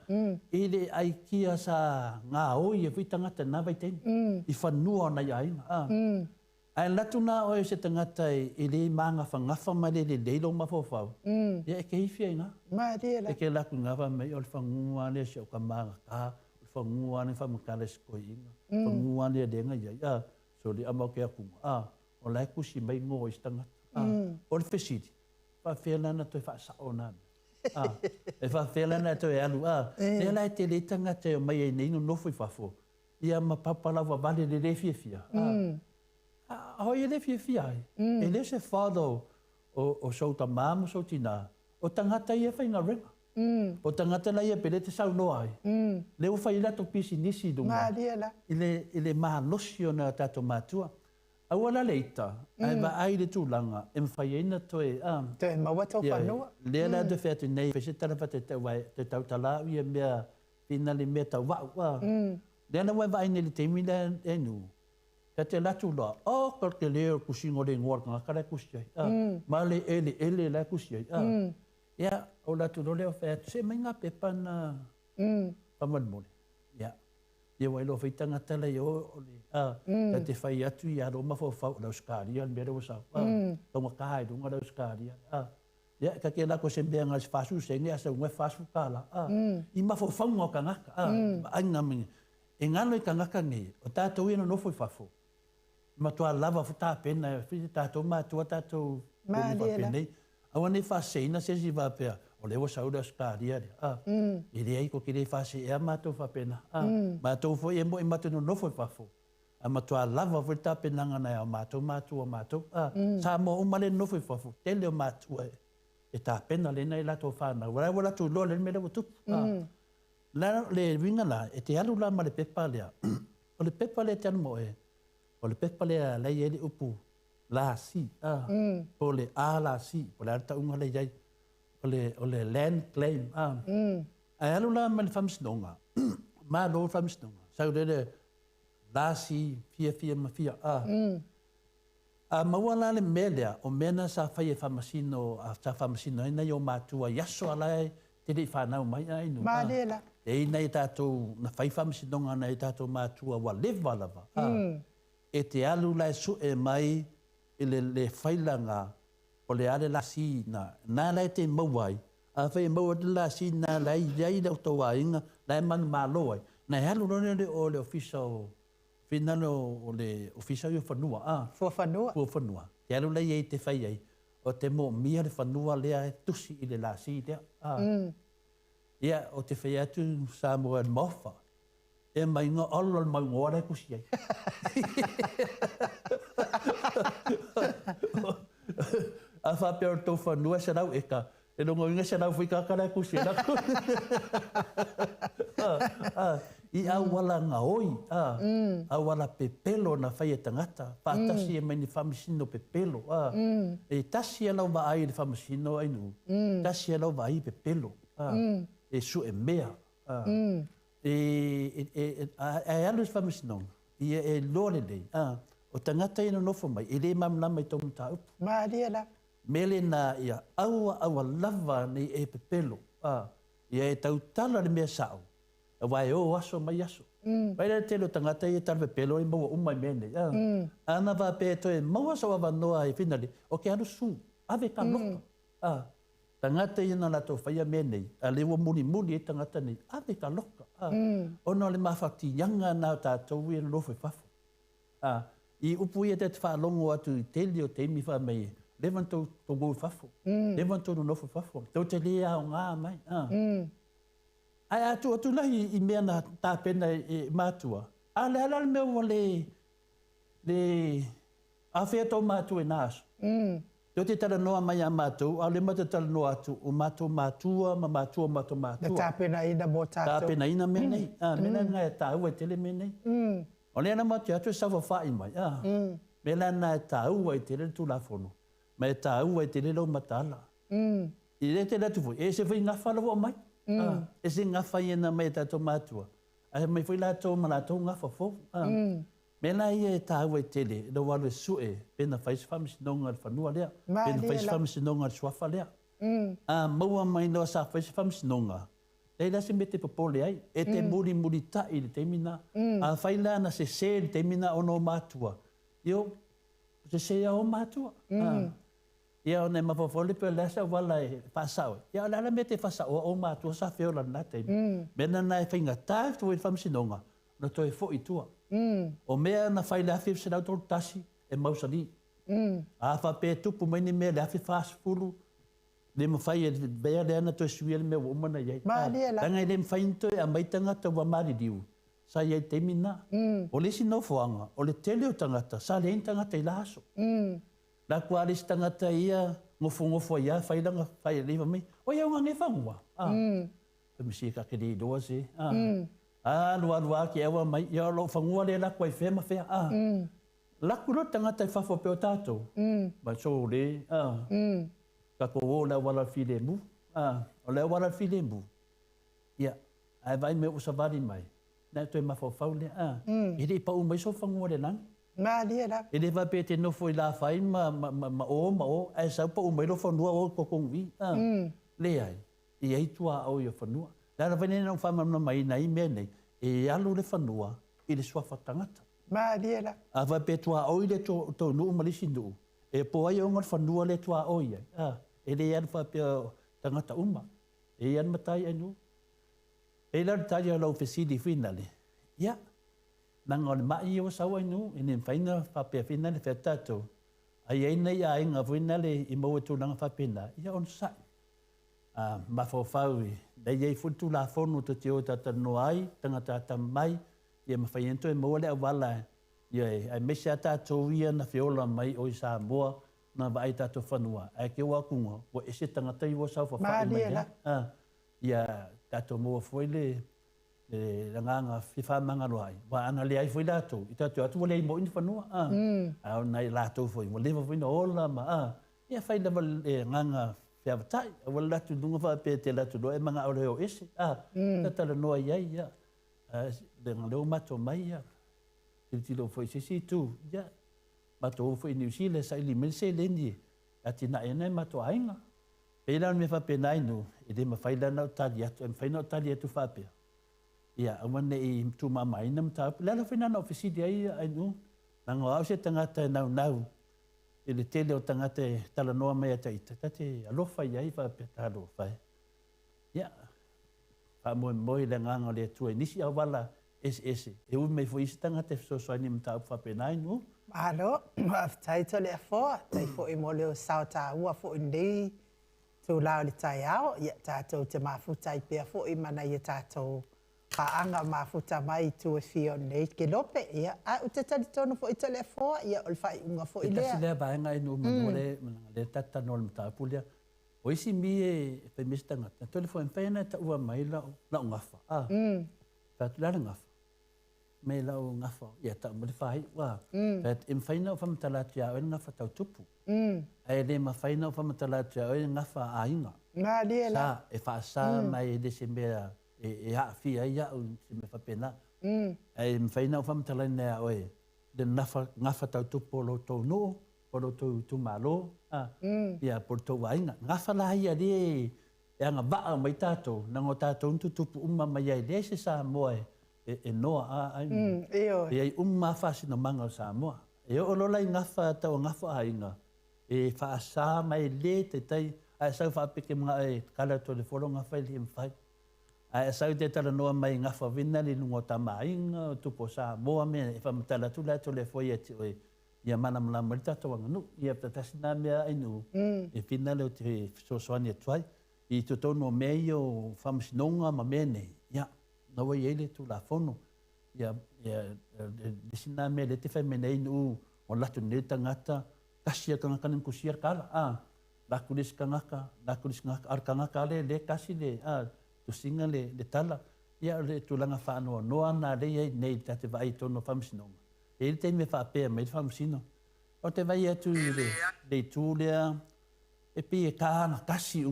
E le ai kia sa ngā oi e whitangata nā vai teni. I whanua na ia inga. Ai latu nā oi se tangata e le maanga whangafa ma le leilo mawhawhau. E ke hifia inga. Ma lia la. E ke laku ngawa mai o le whangua le se o ka maanga ka. Whangua le whamakale skoi inga. Whangua le lenga ia. So le amau ke akunga. O lai kusi mai ngō i tangata. O le whesiri. Whawhelana toi whaasao nāme. E whawhelana toi alu. E lai te le tangata o mai e neino nofo i whafo. Ia ma papalawa vale le rewhiawhia. Hoi e rewhiawhia ai. E le se whādo o sauta māma sautina. O tangata ia whainga renga. O tangata la ia pele te sau noa ai. Le uwha i lato pisi nisi dunga. Ma lia la. I le maha losi o na tato mātua. Awala leita, ai ba ai le tūlanga, e mwhai eina toe. Te maua tau whanua. Lea la de wheatu nei, whese tarawa te tau talau ia mea, pina le mea tau wau. Lea na wai vai nei le teimi le enu. Ka te latu loa, ka te leo kusingo le ngorka, ka le kusi ai. Ma le ele la kusi ai. Ia, o latu lo leo wheatu, se mai ngā pepana pamanmole. Ia. Ia wai lo whitanga tala i o le. Ka te whai atu i aro mawhawhau lau skaria, mera o sau. Tonga kahai runga lau skaria. Ya ka ke la ko se be ngal fasu se ngi asa ngue fasu kala. I ma fo fango ka ngaka. Anga mi. E ngalo i ka ngaka ngi. O tātou ina no foi fafo. Ma tua lava fu tā pena. Fi tātou ma tua tātou. Ma dela. Awane fa se ina se si va pea. O lewa sauda skaria. I le ai ko ki le fa se e ma to fa pena. Ma to fo e mo i ma to no foi fafo. Ma tua lava fu tā pena ngana ma to ma to. Sa mo o male no foi fafo. Tele o ma tua e tā pena le nei lato whāna. Wala tu lo le mele o tupu. Le winga la, e te alu la ma le pepa lea. O le pepa lea te anu mo e. O le pepa lea lei e le upu. La si. O le a la si. O le arta unga le iai. O le land claim. Ai alu la ma le whamisinonga. Ma lo whamisinonga. Sau le la si fia ma fia. A mawala le melea o mena sa fai e whamasino a sa whamasino ina i o mātua yaso alai te rei whanau mai ai nu. Mālela. E ina i tātou na whai whamasinonga na i tātou mātua wa lewa lava. E te alu lai su e mai i le whailanga o le ale la si na. Nā lai te mauai. A whai maua te la si nā lai iai leo toa inga lai manu māloai. Na e alu rone o le official Finano o le official yo whanua. Fua whanua. Fua whanua. Te alu lei ei te whai ei. O te mo mia le whanua lea e tusi i le la si lea. Ia, o te whai atu Samoa Mofa. E mai ngā alo mai ngōre kusi ei. A whapea o tō whanua se rau eka. E rongo inga se rau whika kara kusi ei. I awala ngā oi, awala pepelo na whai e tangata, pātasi e mai ni whamisino pepelo. E tasi alau wa ai ni whamisino ainu, tasi alau wa ai pepelo, e su e mea. E alu i whamisino, i e lore lei, o tangata ina nofo mai, e le mamlama i tomu tā upu. Māriela. Mele na ia awa lava ni e pepelo, ia e tautala ni mea sao. Vai o aso mai aso. Vai le telo tangata i tarve pelo i maua umai mene. Ana va pe to e maua sa wa noa i finali. O ke anu su ave ka loka. Tangata i na lato fai mene. A le muni e tangata ni ave ka loka. Ona le mafati yanga na tātou i lo fafu. I upu i te whalongo atu i teli o te imi wha mai. Levantou to go fafu. Levantou no fafu. Tau te lea o ngā mai. Ai atu lahi i mea na tāpena e mātua. A le ala mea o le awhea tau mātua e nāsu. Teo te tala noa mai a mātua, a le mata tala noa atu o mātua mātua. Na tāpena ina mō tātou. Tāpena ina mea nei. Mena ngai e tāua e tele mea nei. O lea na mātua atu e sawa whai mai. Mena ngai e tāua e tele tu la fono. Ma e tāua e tele lau matala. I le te latu fo, e se whai ngā whalawa mai. E se ngā whai ena mai tātou mātua. A mai whai lātou ma lātou ngā whafo. Mena ia e tāua e tele, e walu e sue, pena whais whamisinonga le whanua lea, pena whais whamisinonga le swafa lea. Maua mai noa sa whais whamisinonga. Leila se me te popole ai, e te muri tai le teimina. A whai la na se le teimina ono mātua. Io, se o mātua. Ia o nei mawhawhole pe lesa wala e whasau. Ia o lala me te whasau o mātua sa whiola na te. Mena na e whainga tāi tu e whamisinonga, na to e fo i tua. O mea na whai le awhi se rau tolu tasi e mausari. A whape tupu mai ni mea le awhi whasfulu. Le ma whai e bea le ana to e suia le mea umana iei. Tanga i le mwhai nto e a maitanga ta wa maririu. Sa iei te mina. O le si no whoanga, o le tele o tangata, sa le intangata i laso. La kualis tangata ia ngofo ia failanga fai liva mai o ia nga ngefangwa misi ka ke di doze lua ki ewa mai ia lo fangua le la kwai fema fe la kulo tangata fa fo pe tato ba so le ka ko la wala filemu o le wala filemu ia ai vai me usavali mai na to ma fo faule ili pa mai so fangua le nang Māliela. E le vape te nofo i la whai ma o, ai sau pa umai lo whanua o kokongwi. Le ai, i ei tua au i o whanua. Lara whanene nau whamana mai nei mea nei, e alu le whanua i le swafa tangata. Māliela. A vape tua au i le tō nuu malisi nuu. E po ai o ngat whanua le tua au i ai. e le ian whapea tangata uma. E ian matai anu. E lau tari au lau fesidi finale. Ia. Nanga ole mai o sawa inu, ine whaina whapea finale whea tātou. Ai eina ia ainga finale i maua tūnanga whapena. Ia on sai. Mawhawhaui. Dei ei futu la whonu te te o tata no ai, tangata mai, ia mawhaiento e maua lea wala. Ia ai mese a tātou ia na whiola mai o i Samoa, na vai tātou whanua. Ai ke wakunga, o ese tangata i o sau whawhai mai. Ia tātou mua whoile, ranganga whiwhamanga roai. Wa ana le ai whoile atou, i tātou atu wale i mo ini whanua. Au nei lātou whoi, mo lewa whoina ola ma. Ia whaile wa nganga whiawatai, wale latu dunga whape te latu roa, e manga aure o ese. Tatala noa iai, ia. Lenga leo mato mai, ia. Tilo foi sisi tu, ia. Mato foi New Zealand, sa ili melse lendi. Ati na ena mato ainga. Pela me fa penai no, e de ma faila na tali atu, em faina tali atu fape. Ia, awane e tu mama ina mta, la faina na ofisi dia ai no. Nanga au se tangata nau. Ele tele o tangata tala noa mai ataita. Tate alofa ia fa pe talo fa. Ia. Fa mo le nganga le tu nisi awala SS. E u me foi tangata so ni mta fa penai no. Alo, aftaito le fo, tai fo I mo le sauta ua fo ndei. Tu lao le tai ao, ia tātou te mafuta I pia fo I mana ia tātou paanga mafuta mai tu e fio nei ke lope, ia. A u te tali tonu fo I tele fo, ia o le whai unga fo I lea. E tasi lea baenga inu manore, le tata no le mtapulia. O isi mi e whaimistanga, na tole fo mwhaina ta ua mai la ungafa. Patu la ngafa. Me la ngafa, ia ta mo le whai wa. Pat e mwhaina o whamtalatu ia o ngafa tau tupu. Ai le mawhaina o whamatalatu o ngafa a inga. Ngā lia la. Sa, e whaasa mai e se mea e hawhi ai au se me whapena. Ai mawhaina o whamatalatu nea oe. Le ngafa tau tupu o lo tau no, o lo tau tumalo. Ia, por tau a inga. Ngafa la ia le e anga waa mai tātou. Nango tātou untu tupu mai ai le se sa moa e noa a ai. E ai whasina manga o sa moa. E o lolai ngafa tau ngafa a inga. E whaasa mai le te tai, a sau whapeke mga e kala to le whoronga whai li mwhai. A sau te tala noa mai ngā whawina li lungo tama inga, tupo sa moa mea, e whamatala tula to le whoi ati oe. Ia mana mla marita to wanganu, ia ptatasina mea ainu, e whina leo te sosoani atuai. I to tono mea I o whamasinonga ma mea nei, ia, nawa I eile tu la whono. Ia, desina mea le te whai mea inu, o latu ne tangata, kasia kangaka kusia kala lakulis kangaka ar kangaka le kasi le tu singa le tala ia le tulanga whānoa noa na le nei tate vai tono whamsinonga e te me whapea me whamsino o te vai atu le tūlea e pi e kāna kasi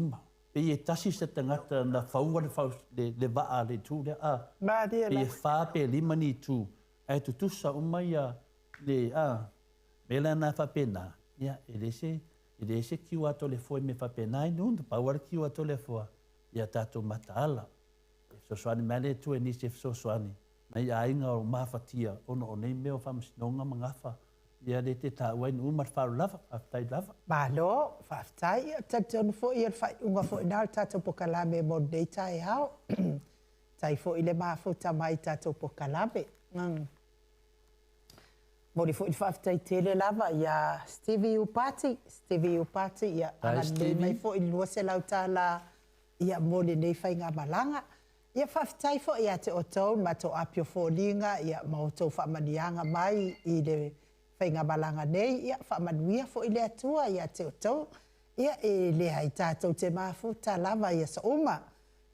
pi e tasi se tangata na whaua le waa le tūlea pi e whape limani tū e tu tusa ia le mela na whapena ia, ele se kiu ato le foi me whapenai nundu, pauara kiu ato le foa. Ia tātou mataala. Sosoani mele tu e nisi sosoani. Mai ainga o mawhatia, ono o nei meo whamasinonga mangafa. Ia le te tāua inu umar wharu lava, whaftai lava. Malo, whaftai, tātou fo I whai unga fo I nāu tātou pokalame mo nei tai hao. Tai fo I le mafuta mai tātou pokalame. Mori fo I whaftai tele lava, ia Stevie Upati, ia angane mai fo I lua se lau tāla, ia mori nei whai ngā malanga. Ia whaftai fo ia te otou, ma tō apio fo linga, ia mautou whamanianga mai I le whai ngā malanga nei, ia whamanuia fo I le atua, ia te otou. Ia e lea I tātou te mafuta lava, ia sa uma.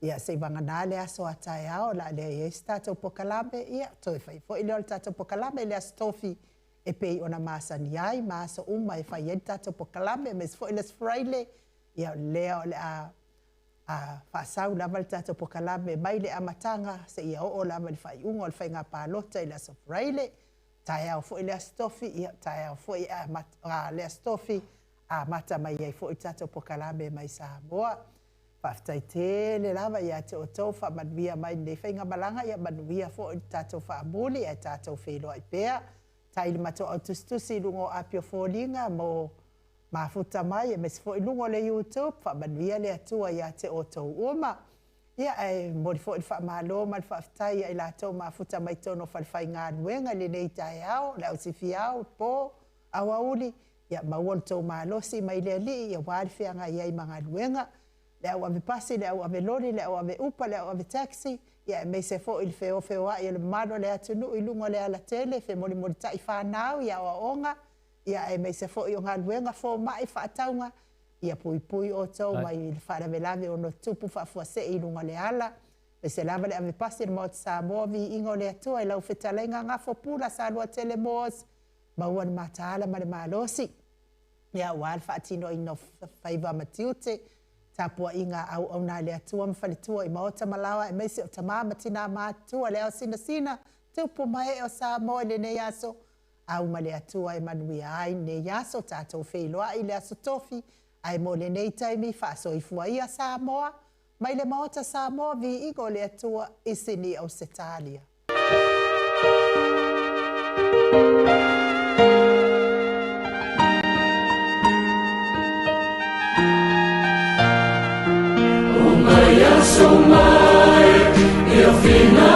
Ia se wangana le aso atai ao, la le ia tātou pokalame, ia toi whai fo I leo tātou pokalame, le astofi, e pei ona masani ai, masa uma e whai edi tātou pokalame, mes fo ilas fraile, ia leo le a whaasau lava le tātou pokalame, mai le amatanga, se ia o lava le whai ungo, le whai ngā pālota i la so fraile, tae au fo ilas stofi, ia tae au fo i le stofi, a mata mai ai fo I tātou pokalame mai Samoa. Whaftai tele lava ia te o tau whamanuia mai nei whainga malanga, ia manuia fo I tātou whaamuli, e tātou wheloa I pēa. Tai le mato au tustusi lungo apio fōlinga mo mafuta mai e mesfo ilungo le YouTube fa manuia le atua ia te oto uma ia e mori fo il fa malo mal fa tai ia la to mafuta mai tono fa fa nga wenga le nei tai ao le usifiao po awauli ia mawol to malo si mai le li ia wal fia nga ia manga wenga le au ave pasi le au ave lori le au ave upa le au ave taxi ia me se fo il feo ia le malo le atunu ilungo le ala tele fe mori mori tai fa nau ia onga ia e me se fo i nga luenga fo mai fa taunga ia pui o tau mai fa la velave o no tupu fa fo se i lunga le ala e se lava le ave pasi mo sa mo vi ingo le atua i lau fetalenga nga fo pula sa lua tele mos ma wan matala ma le malosi ia wal fa tino i no faiva matiute tapua inga au na le atua mfalitua i maota malawa e me se o tamama tina matua le au sina tupu mai o sa mo le ne yaso au male atua e manuia ai ne yaso tatou feiloa i le aso tofi ai mo le nei taimi faasoifua ia Samoa mai le maota Samoa vi igo le atua i sini au Setalia. Umaya sumai, ia fina